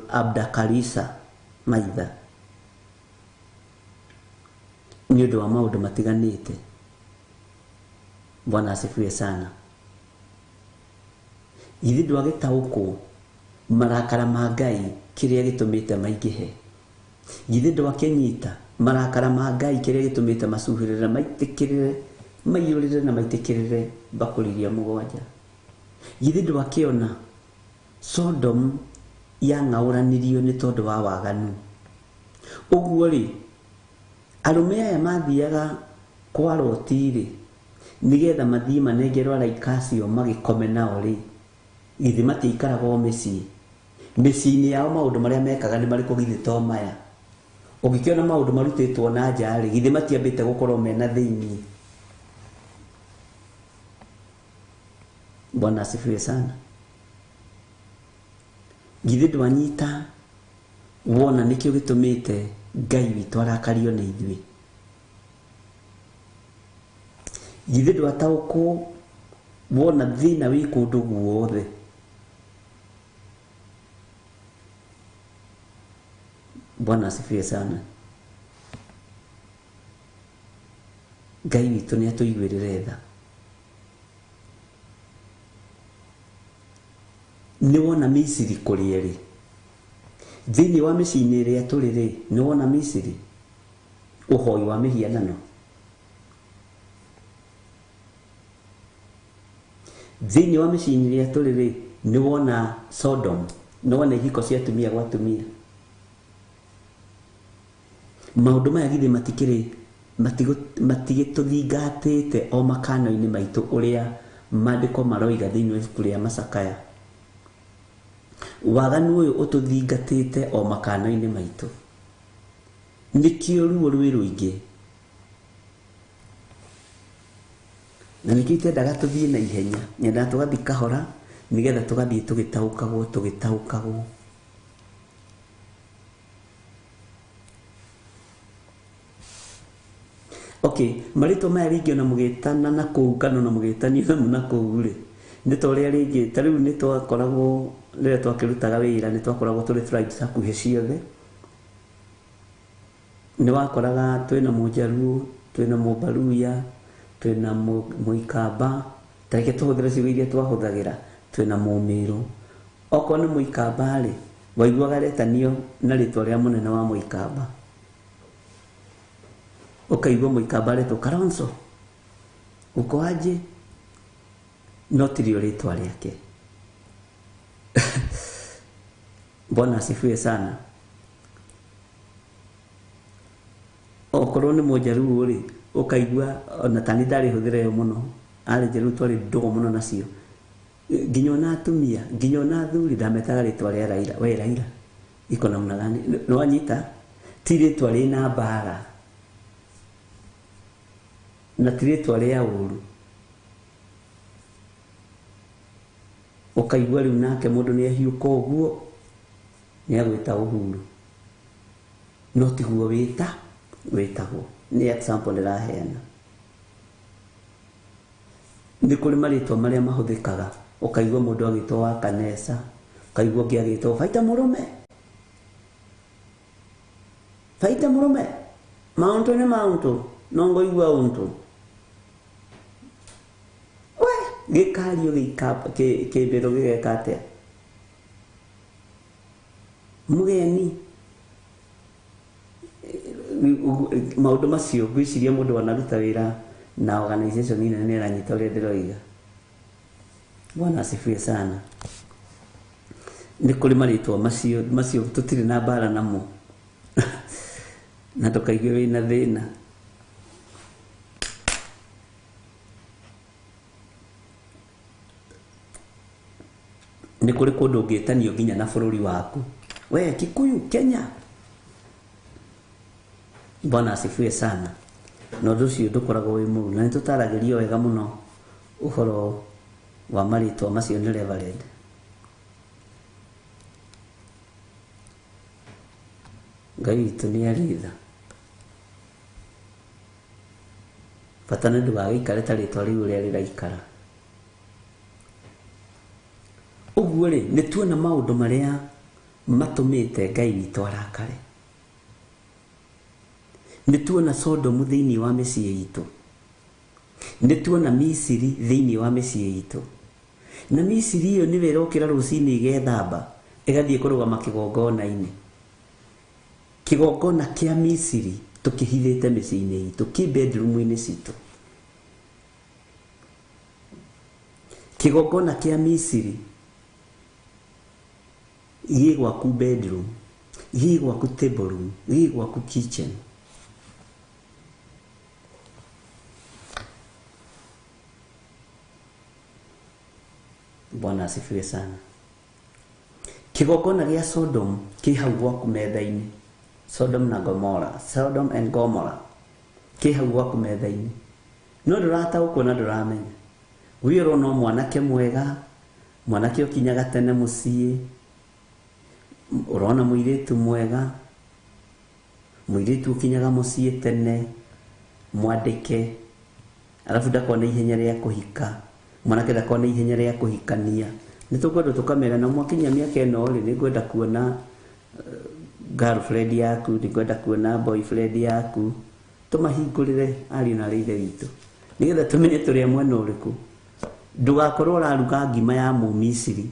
Abdakarisa Maitha. Nĩ ũndũ wa maũndũ matiganĩte. Bwana asifiwe sana. Githĩ ndwagĩtaũkwo marakara ma Ngai kĩrĩa gĩtũmĩte maingĩhe. Githĩ ndwakĩnyita marakara ma Ngai kĩrĩa gĩtũmĩte macuhĩrĩre maitĩkĩrĩre maiyũrĩre na maitĩkĩrĩre mbakũri iria mũgwanja. Githĩ ndwakĩona Sodom yang'aũranirio nĩ tondũ wa waganu. Ũguo rĩ, arũme aya mathiaga kwa Loti rĩ, nigetha mathiĩ manengerwo araika acio magĩkome nao rĩ, githĩ matiikaraga o mĩciĩ. Mĩciĩ-inĩ yao maũndũ marĩa mekaga nĩ marĩkũ githĩ to maya? Ũngĩkĩona maũndũ marutĩtwo na nja rĩ, githĩ matiambĩte gũkorwo mena thĩinĩ. Bwana asifiwe sana. Githĩ ndwanyita wona nĩkĩo gĩtũmĩte Ngai witũ arakario nĩ ithuĩ. Githĩ ndwataũkwo wona thĩna wĩ kũndũ guothe. Bwana asifiwe sana. Ngai witũ nĩ atũiguĩrĩre tha. Nĩ wona Misiri kũrĩa rĩ, thĩinĩ wa mĩciĩ-inĩ ĩrĩa tũrĩ rĩ, nĩ wona Misiri ũhoi wa mĩhianano. Thĩinĩ wa mĩciĩ-inĩ ĩrĩa tũrĩ rĩ, nĩ wona Sodom, nĩ wona ihiko cia atumia gwa atumia. Maũndũ maya githĩ matigĩtũthingatĩte o makano-inĩ maitũ ũrĩa maandĩko maroiga thĩinĩ wa ibuku rĩa Macakaya. Waganu ũyũ ũtũthingatĩte o makano-inĩ maitũ. Nĩkĩo ruo rwĩ rũingĩ. Na nĩkĩo itendaga tũthiĩ na ihenya, nyendaga tũgathiĩ kahora nĩgetha tũgathiĩ tũgĩtaũkagwo. Okay, marĩtwa maya rĩngĩ ona mũgĩtana na kũu kana ona mũgĩtanio na kũu rĩ, nĩ ta ũrĩa rĩngĩ ta rĩu nĩ twakoragwo rĩrĩa twakĩrutaga wĩra nĩ twakoragwo tũrĩ tribes hakuhĩ ciothe. Nĩ wakoraga twĩna Mũjaluo, twĩna Mũbaluya, twĩna Mũikamba, ta reke tũhũthĩre ciugo iria twahũthagĩra, twĩna Mũmĩrũ. Okorwo nĩ Mũikamba rĩ, waiguaga retanio na rĩtwa rĩa mũnene wa Mũikamba. Ũkaigua Mũikamba retwo Kalonzo, uko aje, no tirio rĩtwa rĩake. Bwana asifiwe sana. Okorwo nĩ Mũjaluo rĩ, ũkaigua ona tani ndarĩ hũthĩra yo mũno, arĩ Jaluo twarĩ ndogo mũno nacio. Nginya ona atumia, nginya ona athuri ndametaga rĩtwa rĩa Raila, we Raila iko namna gani? Nĩ wanyita ti rĩtwa rĩna mbara na ti rĩtwa rĩa ũru. Ũkaigua rĩu nake mũndũ nĩ ahiũka ũguo nĩ agwĩta Uhuru, no tiguo wĩtagwo. Nĩ example ndĩraheana. Nĩ kũrĩ marĩtwa marĩa mahũthĩkaga, ũkaigua mũndũ agĩtwo wa Kanesa, ũkaigua ũngĩ agĩtwo Faita Mũrũme. Faita Mũrũme, maũntũ nĩ maũntũ, no ngoigua ũntũ. We, gĩkario kĩmbĩro gĩgeka atĩa? Mũgeni. Maũndũ macio gwĩciria mũndũ wanaruta wĩra na organization nene nĩ aranyita ũrĩa ndĩroiga. Bwana asifiwe sana. Nĩ kũrĩ marĩtwa macio tũtirĩ na mbara namo na tũkaigua wĩna thĩna. nĩ kũrĩ kũndũ ũngĩtanio nginya na bũrũri waku. We Kikuyu Kenya. Bwana asifiwe sana. Na ũndũ ũcio ndũkoragwo wĩ mũru, na nĩtũtaragĩrio wega mũno ũhoro wa marĩtwa macio nĩ Reverend. Ngai witũ nĩ aritha. Bata nĩ ndũgagĩikare ta rĩtwa rĩu ũrĩa rĩraikara. Ũguo rĩ, nĩtuona maũndũ marĩa matũmĩte Ngai witũ arakare. Nĩtuona Sodomu thĩinĩ wa mĩciĩ itũ. Nĩtuona Misiri thĩinĩ wa mĩciĩ itũ. Na Misiri ĩyo nĩwe ĩrokĩra rũcinĩ igethamba, ĩgathiĩ kũrũgama kĩgongona-inĩ. Kĩgongona kĩa Misiri tũkĩhithĩte mĩciĩ-inĩ itũ, kĩ bedroom-inĩ citũ. Kĩgongona kĩa Misiri gĩ gwaku bedroom, gĩ gwaku table room, gĩ gwaku kitchen. Bwana asifiwe sana. Kĩgongona gĩa Sodom kĩ hau gwaku metha-inĩ. Sodom na Gomorrah, Sodom and Gomorrah kĩ hau gwaku metha-inĩ. No ndũrataũkwo na ndũramenya. Wĩrwo no mwanake mwega, mwanake ũkinyaga tene mũciĩ, ũrona mũirĩtu mwega, mũirĩtu ũkinyaga mũciĩ tene, mwandĩke, alafu ndakona ihenya rĩa kũhika, mwanake ndakona ihenya rĩa kũhikania. Nĩtũkwenda tũkamera na mwakinya mĩaka ĩno rĩ, nĩngwenda kuona girlfriend yaku, nĩngwenda kuona boyfriend yaku. Tũmahingũrĩre ariũ na ithe witũ, nĩgetha tũmenye tũrĩ mwena ũrĩkũ. Ndũgakorwo ũraruga ngima ya Mũmisiri.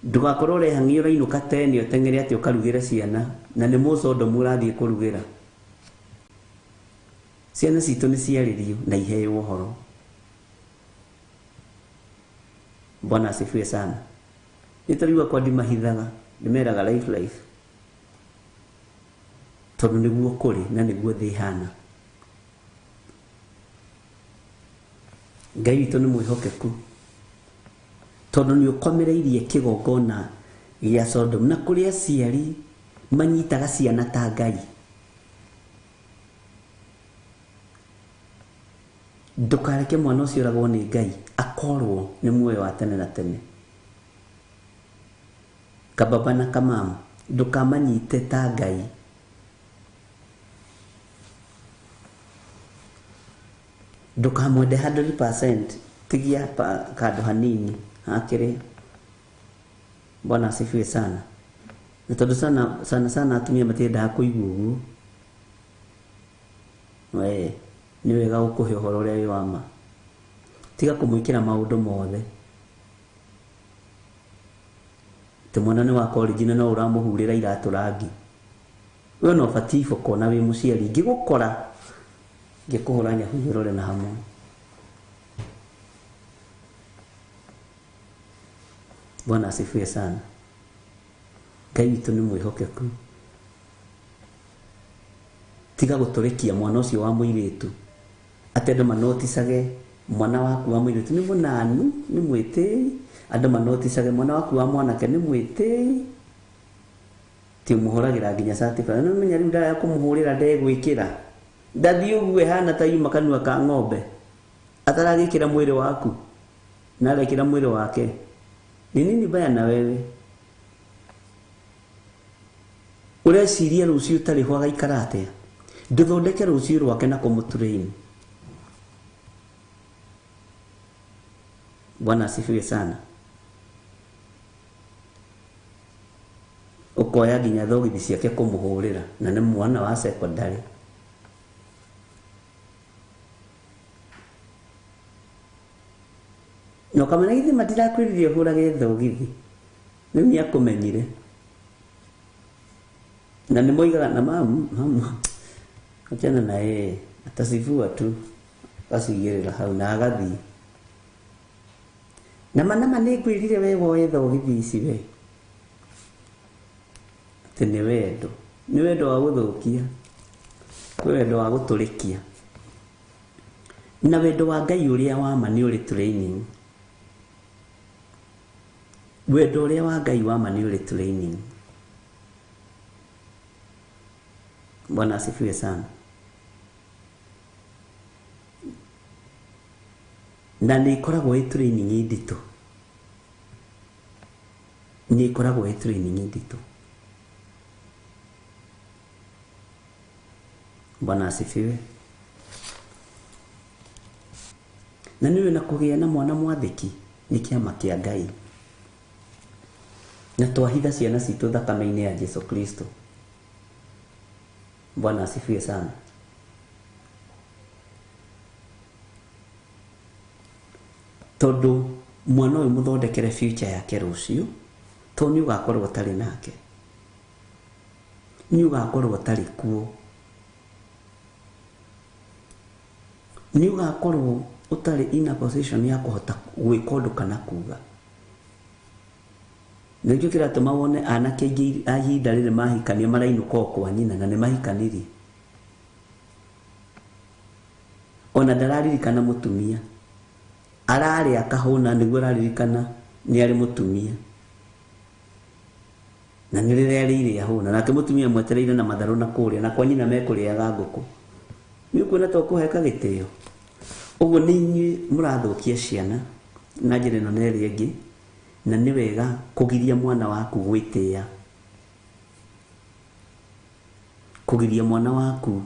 Ndũgakorwo ũrehang'ia ũrainũka tene ũteng'ere atĩ ũkarugĩra ciana, na nĩ Mũsodomu ũrathiĩ kũrugĩra. Ciana citũ nĩ ciarĩrio na iheo ũhoro. Bwana asifiwe sana. Nĩtariua kwa ndimahithaga, ndĩmeraga life. Tondũ nĩguo kũrĩ na nĩguo thĩ ihana. Ngai witũ nĩ mwĩhokeku. Tondũ nĩ ũkomereirie kĩgongona gĩa Sodom, na kũrĩa aciari manyitaga ciana ta Ngai. Ndũkareke mwana ũcio ũragwo nĩ Ngai akorwo nĩ muoyo wa tene na tene. Kababa na kamama ndũkamanyite ta Ngai. Ndũkamwende 100%, tigia kando hanini hakĩrĩ. Bwana asifiwe sana. Na tondũ sana atumia matiendaga kũigua ũguo. Nĩ wega gũkũhe ũhoro ũrĩa wĩ wa ma. Tiga kũmwĩkĩra maũndũ mothe. Tĩ mwana nĩ waka original no ũramũhurĩra iratũ rangi. We no ũbatiĩ kũona wĩ mũciari, ngĩgũkora ngĩkũhũra nyahunyũrore na hamwe. Bwana asifiwe sana. Ngai witũ nĩ mwĩhokeku. Tiga gũtũrĩkia mwana ũcio wa mũirĩtu. Atĩ andũ manoticage mwana waku wa mũirĩtu nĩ mũnanu, nĩ mwĩtĩi. Andũ manoticage mwana waku wa mwanake nĩ mwĩtĩi. Ti ũmũhũragĩra nginya certificate. Nĩ ũmenya rĩu ndaya kũmũhũrĩra ndegwĩkĩra. Ndathiĩ ũguo hana ta yuma kanua ka ng'ombe. Ataragĩkĩra mwĩrĩ waku. Na arekĩra mwĩrĩ wake. Ni nini baya na wewe? Ũreciria rũciũ ũtarĩ ho agaikara atĩa? Ndũthondeke rũciũ rwake na kũmũturaini. Bwana asifiwe sana. Ukoya nginya thogithi ciake kũmũhũrĩra, na nĩ mwana wa secondary. No kamena githi matirakwĩrire ũhũrage thogithi. Nĩ nĩakũmenyire. Na nĩ moigaga na mama achana na yeye, atasivua tu asigirira hau na agathi. Na manama nĩngwĩrire we woe thogithi ici we. Atĩ nĩ wendo wa gũthũkia, kwĩ wendo wa gũtũrĩkia. Na wendo wa Ngai ũrĩa wa ma nĩ ũrĩ training. wendo ũrĩa wa Ngai wa ma nĩ ũrĩ training. Bwana asifiwe sana. Na nĩ ikoragwo ĩ training nditũ. Nĩ ikoragwo ĩ training nditũ. Bwana asifiwe. Na nĩwe na kũgĩa na mwana mwathĩki nĩ kĩama kĩa Ngai. Na twahitha ciana citũ thakame-inĩ ya Yesu Kristo. Bwana asifiwe sana. Tondũ mwana ũyũ mũthondekere future yake rũciũ, to nĩ ũgakorwo ũtarĩ nake. Nĩ ũgakorwo ũtarĩ kuo. Nĩ ũgakorwo ũtarĩ in a position ya kũhota gwĩka ũndũ kana kuga. Nĩkĩo kĩratũma wone anake aingĩ a ihinda rĩrĩ mahikania marainũka kwa nyina na nĩ mahikanirie. Ona ndararirikana mũtumia. Ararĩ akahũna nĩguo araririkana nĩ arĩ mũtumia. Na nĩ rĩrĩa arĩire ahũna. Nake mũtumia mwetereire na matharũ na kũrĩa na kwa nyina mekũrĩaga ngũkũ. Nĩ ũkuona to kũheka gĩtĩo. Ũguo nĩ inyuĩ mũrathũkia ciana na njĩra ĩno na ĩrĩa ĩngĩ. Na nĩ wega kũgiria mwana waku gwĩtĩa. Kũgiria mwana waku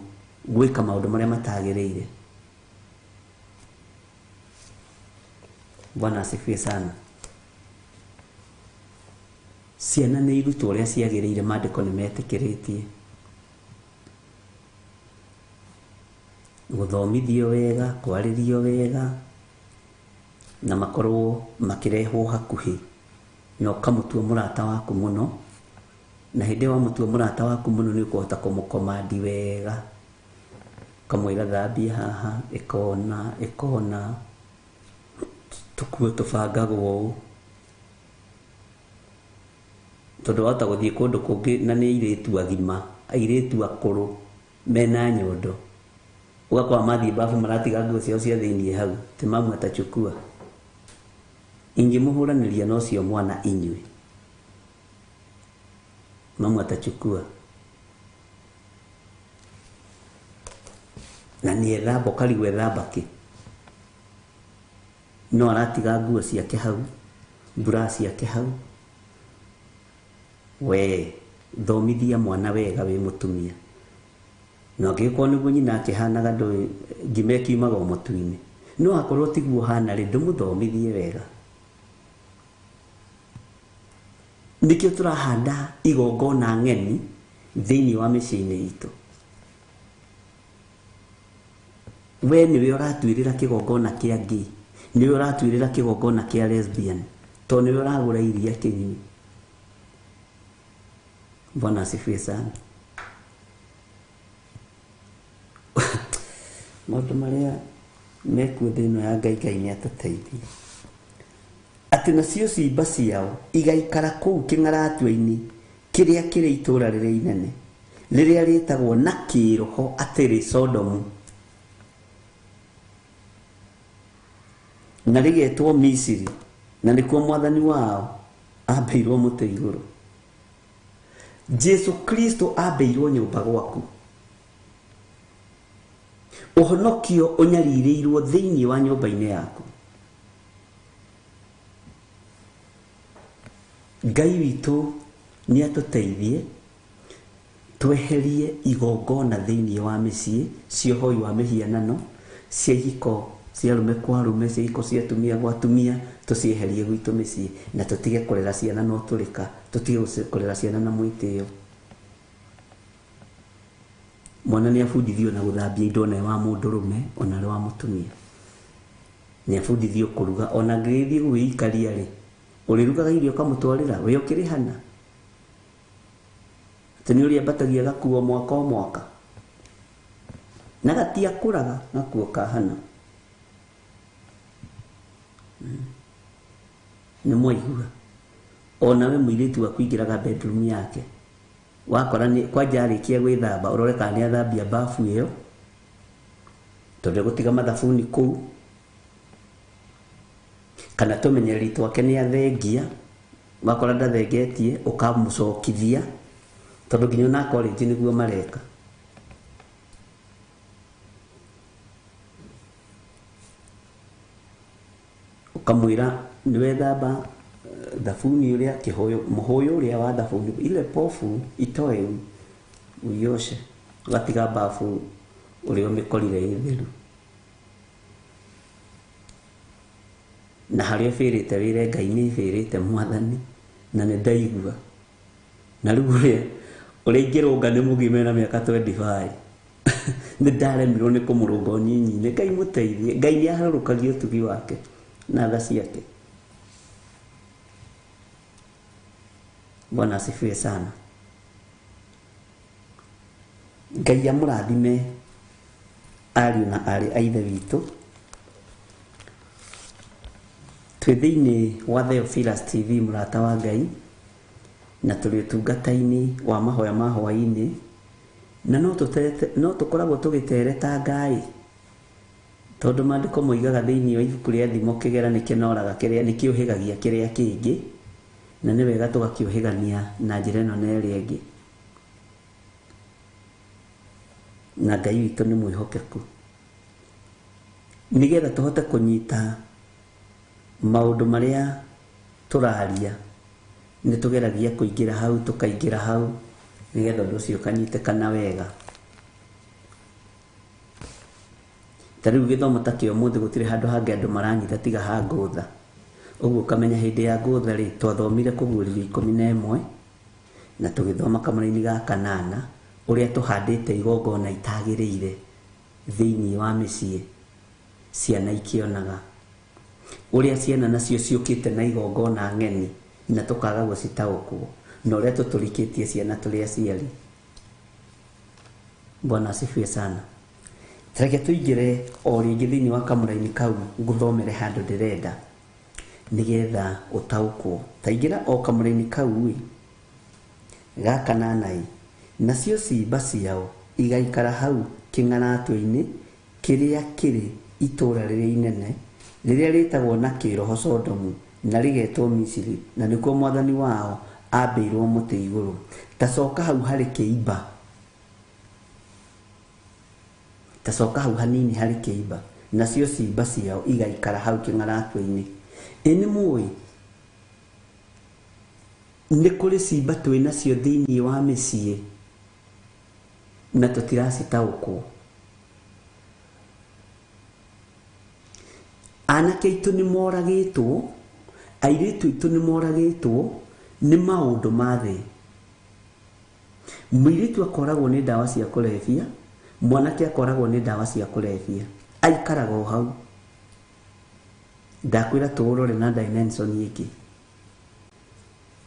gwĩka maũndũ marĩa matagĩrĩire. Bwana asifiwe sana. Ciana nĩ irutwo ũrĩa ciagĩrĩire maandĩko nĩ metĩkĩrĩtie. Gũthomithio wega, kwarĩrio wega, na makorwo makĩrehwo hakuhĩ. Na ũkamũtua mũrata waku mũno. Na hĩndĩ wa mũtua mũrata waku mũno nĩ ũkũhota kũmũkomandi wega. Kamwĩra thambia haha, ĩkona. Tũkuo tũbangagwo ũũ. Tondũ wahota gũthiĩ kũndũ kũngĩ na nĩ airĩtu agima, airĩtu akũrũ, mena nyondo. Ũgakora mathiĩ bafu maratiga nguo ciao cia thĩiniĩ hau. Ti mamu atachukua. Ingĩmũhũranĩria na ũcio mwana inyuĩ. Mamu atachukua. Na nĩ ethamba ũkarigwo ethamba kĩ. No aratiga nguo ciake hau. Mbura ciake hau. We, thomithia mwana wega wĩ mũtumia. Na angĩkorwo nĩguo nyina akĩhanaga ndũĩ ngima ĩkiumaga mũtu-inĩ. No akorwo tiguo hana rĩ ndũmũthomithie wega. Nĩkĩo tũrahanda igongona ng'eni thĩinĩ wa mĩciĩ-inĩ itũ. We nĩwe ũratuĩrĩra kĩgongona kĩa gay. Nĩwe ũratuĩrĩra kĩgongona kĩa lesbian. To nĩwe ũragũra iria kĩnyui. Bwana asifiwe sana. Maũndũ marĩa mekuo thĩinĩ ya Ngai nĩ atũteithie. Atĩ nacio ciimba ciao igaikara kũu kĩng'aratua-inĩ kĩrĩa kĩrĩ itũũra rĩrĩa inene rĩrĩa rĩtagwo na kĩroho atĩrĩ Sodomu, na rĩgetwo Misiri, na nĩkuo mwathani wao ambĩirwo mũtĩ igũrũ. Jesu Kristo ambĩirwo nyũmba gwaku. Ũhonokio ũnyarirĩirwo thĩinĩ wa nyũmba-inĩ yaku. Ngai witũ nĩ atũteithie tweherie igongona thĩinĩ wa mĩciĩ cia ũhoi wa mĩhianano, cia ihiko cia arũme kwa arũme, cia ihiko cia atumia gwa atumia, tũcieherie gwitũ mĩciĩ na tũtige kũrera ciana na ũtũrĩka, tũtige kũrera ciana na mwĩtĩo. Mwana nĩ abundithio na gũthambia indo na wa mũndũrũme ona wa mũtumia. Nĩ abundithio kũruga ona ngĩthiĩ gwĩikaria rĩ ũrĩrugaga irio kamũtwarĩra we ũkĩrĩhana. Atĩ nĩ ũrĩambatagia gakuo mwaka o mwaka na gatiakũraga gakuo kahana. Nĩ mwaigua ona we mũirĩtu akũingĩraga bedroom yake wakora nĩ kwanja arĩkia gwĩthamba ũrore kana nĩ athambia bafu ĩyo tondũ gũtiga mathabuni kũu, kana tũmenyereri twake nĩ athengia wakora ndathengetie ukamũcokithia tondũ nginya na college nĩguo mareka. Ukamwĩra nĩwethamba thabuni ũrĩa mũhũyũ ũrĩa wa thabuni ile pofu itoe uioshe, ũgatiga bafu ũrĩa ũmĩkorire ĩ theru, na harĩa ũbĩrĩte wĩre Ngai nĩ ĩbĩrĩte Mwathani na nĩ ndaigua. Na rĩu ũrĩa ingĩrũnga nĩ mũgime na mĩaka 25 nĩ ndaremirwo nĩ kũmũrũnga ũnyinyi-inĩ. Ngai mũteithie. Ngai nĩ aharũrũkagia ũtugi wake na tha ciake. Bwana asifiwe sana. Ngai amũrathime ariũ na arĩ a ithe witũ. Twĩ thĩinĩ wa Theophilus TV mũrata wa Ngai, na tũrĩ ũtungata-inĩ wa mahoya ma hwaĩ-inĩ, na no tũkoragwo tũgĩtereta Ngai tondũ maandĩko moigaga thĩinĩ wa ibuku rĩa thimo kĩgera nĩkĩnoraga kĩrĩa nĩkĩũhĩgagia kĩrĩa kĩngĩ, na nĩ wega tũgakĩũhĩgania na njĩra ĩno na ĩrĩa ĩngĩ. Na Ngai witũ nĩ mwĩhokeku nĩgetha tũhote kũnyita maũndũ marĩa tũraria, nĩ tũgeragia kũingĩra hau tũkaingĩra hau nĩgetha ũndũ ũcio ũkanyitĩkana wega. Ta rĩu gĩthomo ta kĩa ũmũthĩ gũtirĩ handũ hangĩ andũ maranyita tiga ha ngũtha. Ũguo ũkamenya hĩndĩ ya ngũtha rĩ, twathomire Kũguũrĩrio 11 na tũgĩthoma kamũra-inĩ ga 8 ũrĩa tũhandĩte igongona itagĩrĩire thĩinĩ wa mĩciĩ ciana ikĩonaga, ũrĩa ciana nacio ciũkĩte na igongona ng'eni na tũkaga gũcitaũkwo, na ũrĩa tũtũrikĩtie ciana tũrĩ aciari. Bwana asifiwe sana. Reke tũingĩre o rĩngĩ thĩinĩ wa kamũra-inĩ kau ngũthomere handũ ndĩrenda nĩgetha ũtaũkwo. Taingĩra o kamũra-inĩ kau ga 8, nacio ciimba ciao igaikara hau kĩng'aratũ-inĩ kĩrĩa kĩrĩ itũũra rĩrĩa inene rĩrĩa rĩtagwo na kĩroho Sodomu na rĩgetwo Misiri, na nĩkuo Mwathani wao ambĩirwo mũtĩ igũrũ. Tacoka hau harĩ kĩimba, tacoka hau hanini harĩ kĩimba, nacio ciimba ciao igaikara hau kĩng'aratũ-inĩ. Nĩ mũĩ nĩ kũrĩ ciimba twĩ nacio thĩinĩ wa mĩciĩ na tũtiracitaũkwo. Anake aitũ nĩ moragĩtwo, airĩtu aitũ nĩ moragĩtwo nĩ maũndũ ma thĩ. Mũirĩtu akoragwo nĩ ndawa cia kũrebia, mwanake akoragwo nĩ ndawa cia kũrebia, aikaraga o hau. Ndakwĩra tũũrore na dimension ĩngĩ.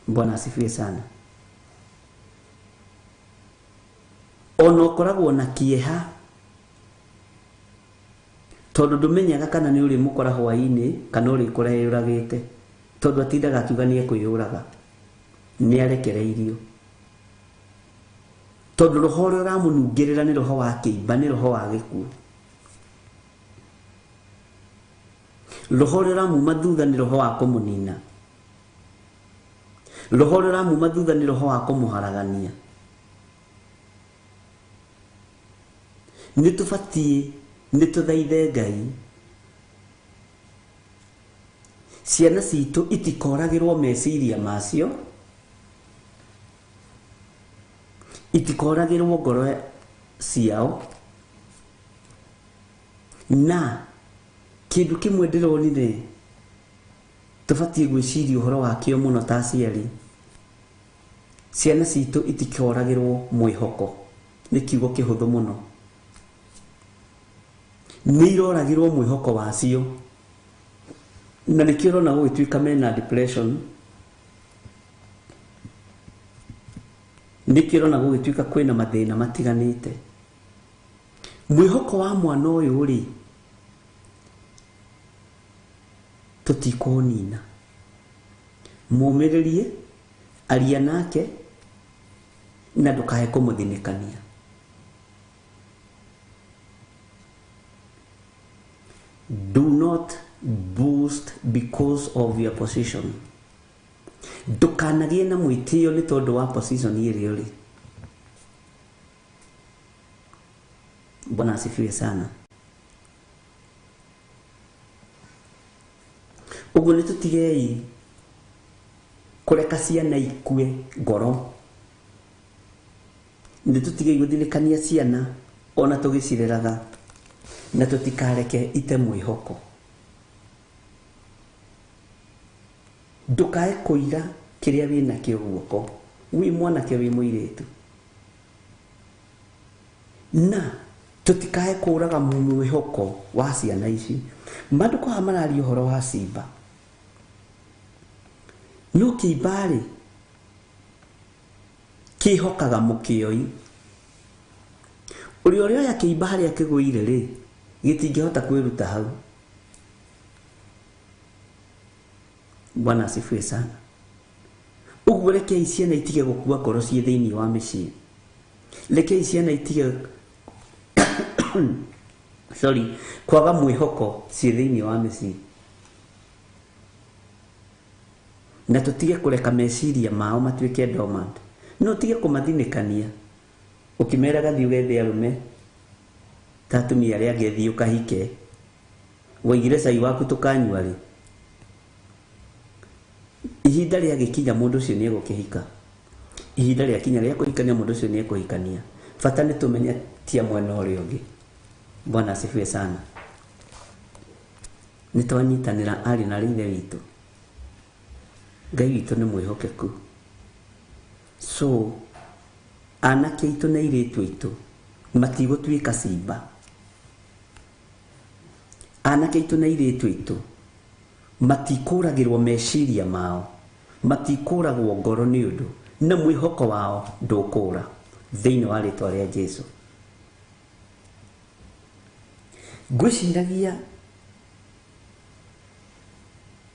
Bwana asifiwe sana. Ona ũkoragwo na kĩeha tondũ ndũmenyaga kana nĩ ũrĩ mũkora hwaĩ-inĩ kana ũrĩ kũrĩa yũragĩte, tondũ atindaga akiuga nĩ ekwĩyũraga, nĩ arekereirio. Tondũ roho ũrĩa ũramũnungĩrĩra nĩ roho wa kĩimba, nĩ roho wa gĩkuũ. Roho ũrĩa ũramuma thutha nĩ roho wa kũmũnina. Roho ũrĩa ũramuma thutha nĩ roho wa kũmũharagania. Nĩ tũbatiĩ nĩ tũthaithe Ngai ciana citũ itikoragĩrwo meciria macio, itikoragĩrwo ngoro ciao. Na kĩndũ kĩmwe ndĩronire tũbatiĩ gwĩciria ũhoro wakĩo mũno ta aciari. Ciana citũ itikoragĩrwo mwĩhoko, nĩ kiugo kĩhũthũ mũno. Nĩ iroragĩrwo mwĩhoko wacio, na nĩkĩo ũrona gũgĩtuĩka mena depression, nĩkĩo ũrona gũgĩtuĩka kwĩna mathĩna matiganĩte. Mwĩhoko wa mwana ũyũ rĩ, tũtikũnina. Mũmĩrĩrie, aria nake na ndũkae kũmũthinĩkania. Do not boast because of your position. ndukanagie na mwitio ni tondu wa position ile uri. Bwana asifiwe sana. Uguo ni tutigei kureka ciana ikue ngoro, ni tutigei guthirikania ciana ona tugicireraga, na tutikareke ite mwihoko. Ndukae kuira kiria wina kio guoko, wi mwana ke wi muiretu, na tutikae kuraga mwihoko wa ciana ici. Maduko amarari uhoro wa simba no kibari kihokaga mukioi uri ya kibari akiguire ri gitingihota kwiruta hau. Bwana asifiwe sana. Uguo reke ciana itige gukua ngoro cie thiini wa micii, reke ciana itige kwaga mwihoko cie thiini wa micii, na tutige kureka meciria mao matuike dormant. No tige kumathinikania ukimera gathi ugethe arume tatumia ria ngethi ukahike waigire cai waku tukanyua ri ihinda ria gikinya mundu ucio ni egukihika, ihinda ria kinya ria kuhikania mundu ucio ni ekuhikania. Bata ni tumenya tia mwena uria ungi. Bwana asifiwe sana. Nitwanyitanira ari na rithe witu, Ngai witu ni mwihokeku. So anake itu na iritu itu matigutwika simba, anake itu na iritu itu matikuragirwo meciria mao, matikuragwo ngoro ni undu na mwihoko wao ndukura thiini wa ritwa ria Jesu. Gwiciragia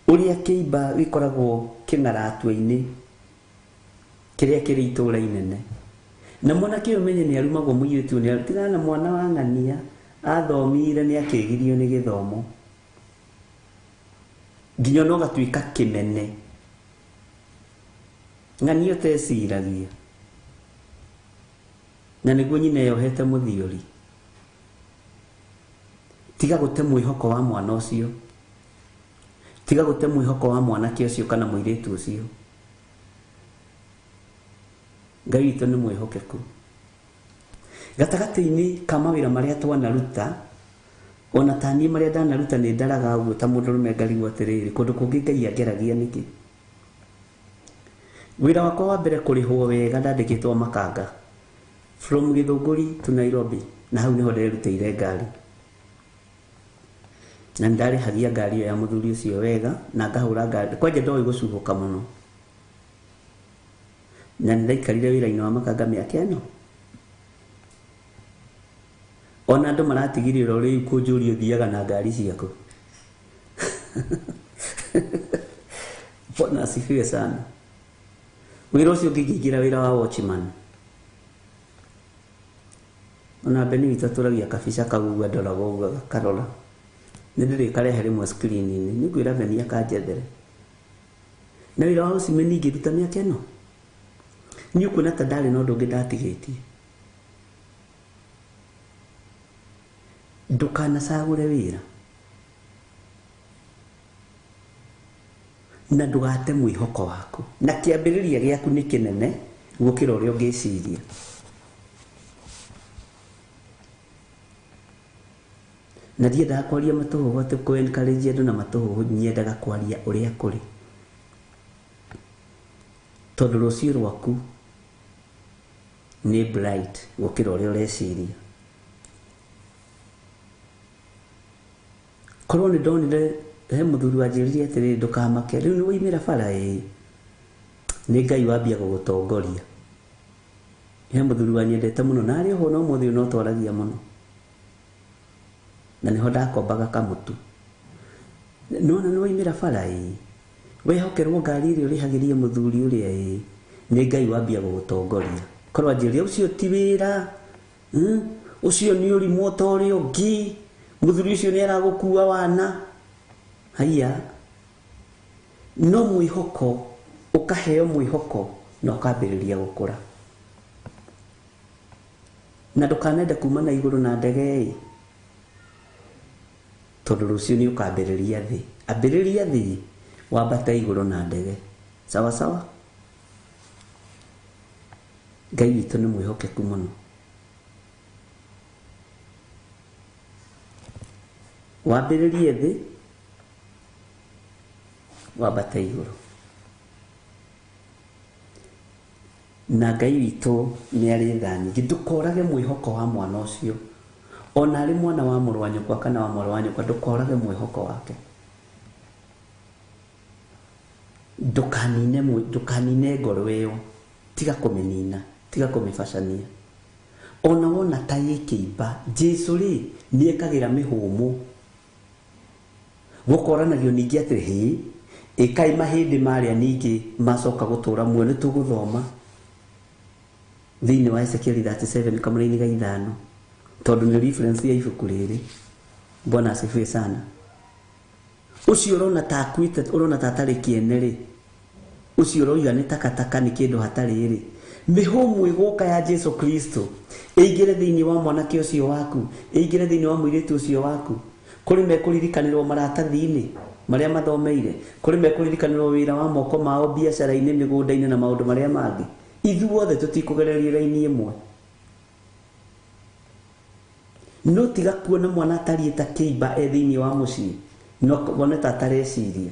uria kiimba gikoragwo kingaratwa-ini kiria kiri itura inene, na mwana kiyo menye ni arumagwo muiritu ni tigana mwana wa ng'ania athomire ni akigirio ni githomo nginya no gatwika kinene. Ng'ania teciragia na niguo nyine yohete muthiori. Tiga gute mwihoko wa mwana ucio, tiga gute mwihoko wa mwanake ucio kana muiritu ucio. Ngai witu ni mwihokeku. Gatagati-ini ka mawira maria twanaruta, ona tani maria ndanaruta ni ndaraga uguo ta mundu rume ngarigwo atiriri kundu kungi Ngai angeragia niki. Wira wakwa wa mbere kurihwo wega ndandikitwo Makanga from Githunguri to Nairobi, na hau niho nderutĩire ngari, na ndarihagia ngari ya muthuri ucio wega na ngahura ngari kwanje ndoi gucuhuka muno, na ndaikarire wira-ini wa Makanga miaka ino. Ona andu maratigirira uri kunjuria thiaga na ngari ciaku. Bwana asifiwe sana. Wira ucio ngigira wira wa watchman, ona beni witaturagia kabisa kagugwa ndoragwo karora nindire karehe rimwe screen-ini ningwira beni akanjethere, na wira wa ucio ngiruta miaka ino ni ukuna ta ndari no ndungi ndatigitie. Ndukanacagure wira na ndugate mwihoko waku, na kiambiriria giaku ni kinene gukira uria ungiciria. Na ndiendaga kwaria matuhuhu ati ku encourage andu na matuhuhu, nyendaga kwaria uria kuri, tondu rucio rwaku ni bright gukira uria ureciria. Korwo ni ndonire he muthuri wanjiririe atiri ndukamake riu ni waimira bara ni Ngai wambia gugutongoria. He muthuri wanyendete muno na ari ho no muthi no twaragia muno, na niho ndakombaga kamutu. Nona ni waimira bara wehokerwo ngari iri urihagirie muthuri uria ni Ngai wambia gugutongoria. Korwo anjiririe ucio ti wira, ucio ni urimu utori ungi, muthuri ucio ni aragukua wana haya, no mwihoko ukaheo mwihoko na ukambĩrĩria gũkũra. Na ndũkanende kuma na igũrũ na ndege tondũ rũciũ nĩ ũkambĩrĩria thĩ. Ambĩrĩria thĩ wambata igũrũ na ndege. Sawa sawa? Ngai witũ nĩ mwĩhokeku mũno. Wambĩrĩrie thĩ wambata igũrũ. Na Ngai witũ nĩ arĩ tha nyingĩ. Ndũkorage mwĩhoko wa mwana ũcio. Ona arĩ mwana wa mũrũ wa nyũkwa kana wa mwarĩ wa nyũkwa, ndũkorage mwĩhoko wake. Ndũkanine ngoro ĩyo. Tiga kũmĩnina, tiga kũmĩbacania. Ona wona ta ĩkĩimba, Jesũ rĩ nĩ ekagĩra mĩhũmũ. Gũkoranagio ningĩ atĩrĩ ĩkai mahĩndĩ marĩa ningĩ macoka gũtũra muoyo. Nĩ tũgũthoma thĩinĩ wa Ezekiel 37 kamũra-inĩ ga 5 tondũ nĩ reference ya ibuku rĩrĩ. Bwana asifiwe sana. Ucio ũrona ta akuĩte, ũrona ta atarĩ kĩene rĩ, ucio ũroiga nĩ takataka, nĩ kĩndũ hatarĩ rĩ, mĩhũmũ ĩgũka ya Jesũ Kristo ĩingĩre thĩinĩ wa mwanake ũcio waku, ĩingĩre thĩinĩ wa mũirĩtu ũcio waku. Kũrĩ mekũririkanĩrwo maratathi-inĩ marĩa mathomeire, kũrĩ mekũririkanĩrwo wĩra wa moko mao, biacara-inĩ, mĩgũnda-inĩ na maũndũ marĩa mangĩ. Ithuothe tũtikũgereria raini ĩmwe. No tiga kuona mwana atariĩ ta kĩimba thĩinĩ wa mũciĩ, no wone ta atareciria.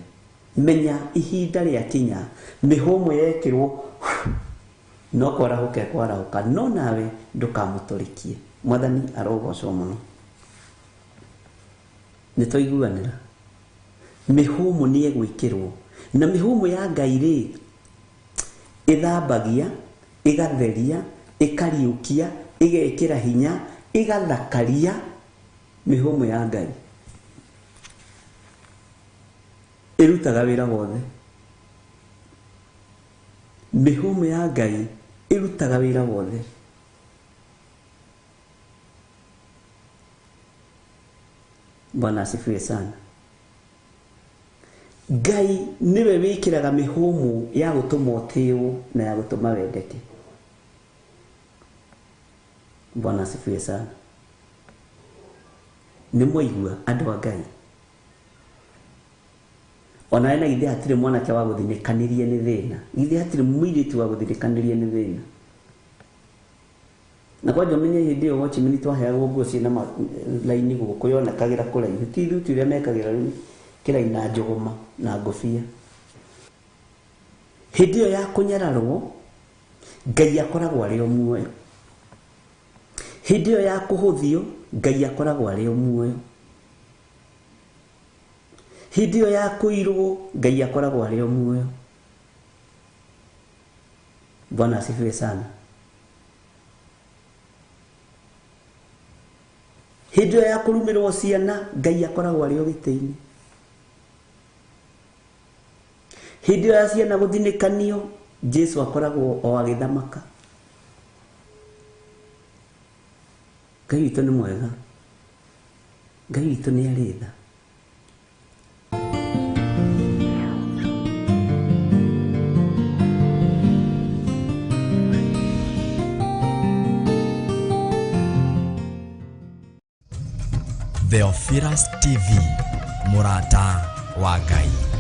Menya ihinda rĩakinya, mĩhũmũ yekĩrwo no kwarahũka, no nawe ndũkamũtũrĩkie. Mwathani arogocwo mũno. Nĩ twaiguanĩra. Mĩhũmũ nĩ egwĩkĩrwo, na mĩhũmũ ya Ngai rĩ ĩthambagia, ĩgatheria, ĩkariũkia, ĩgekĩra hinya, ĩgathakaria. Mĩhũmũ ya Ngai ĩrutaga wĩra wothe. Mĩhũmũ ya Ngai ĩrutaga wĩra wothe. Bwana asifiwe sana. Ngai niwe wĩkĩraga mĩhũmũ ya gũtũma ũtĩĩo na ya gũtũma wendeke. Bwana asifiwe sana. Nĩ mwaigua andũ a Ngai. Ona ena ithe hatirĩ mwanake wa gũthinĩkanĩria nĩ thĩna. Ithe hatirĩ mũirĩtu wa gũthinĩkanĩria nĩ thĩna. Na kwa njomenya hĩndĩ ĩyo watchimeni twaheagwo nguo ciĩna laini gũkũ yonekagĩra kũraihu. Ti thuti ũrĩa mekagĩra rĩu kĩraina njũgũma na ngũbia. Hĩndĩ ĩyo ya kũnyararwo Ngai akoragwo arĩ o muoyo. Hĩndĩ ĩyo ya kũhũthio Ngai akoragwo arĩ o muoyo. Hĩndĩ ĩyo ya kũirwo Ngai akoragwo arĩ o muoyo. Bwana asifiwe sana. Hĩndĩ ĩyo ya kũrumĩrwo ciana Ngai akoragwo arĩ o gĩtĩ-inĩ. Hĩndĩ ĩyo ya ciana gũthinĩkanio Jesũ akoragwo o agĩthamaka. Ngai witũ nĩ mwega. Ngai witũ nĩ arĩ tha. Theophilus TV, Mũrata wa Ngai.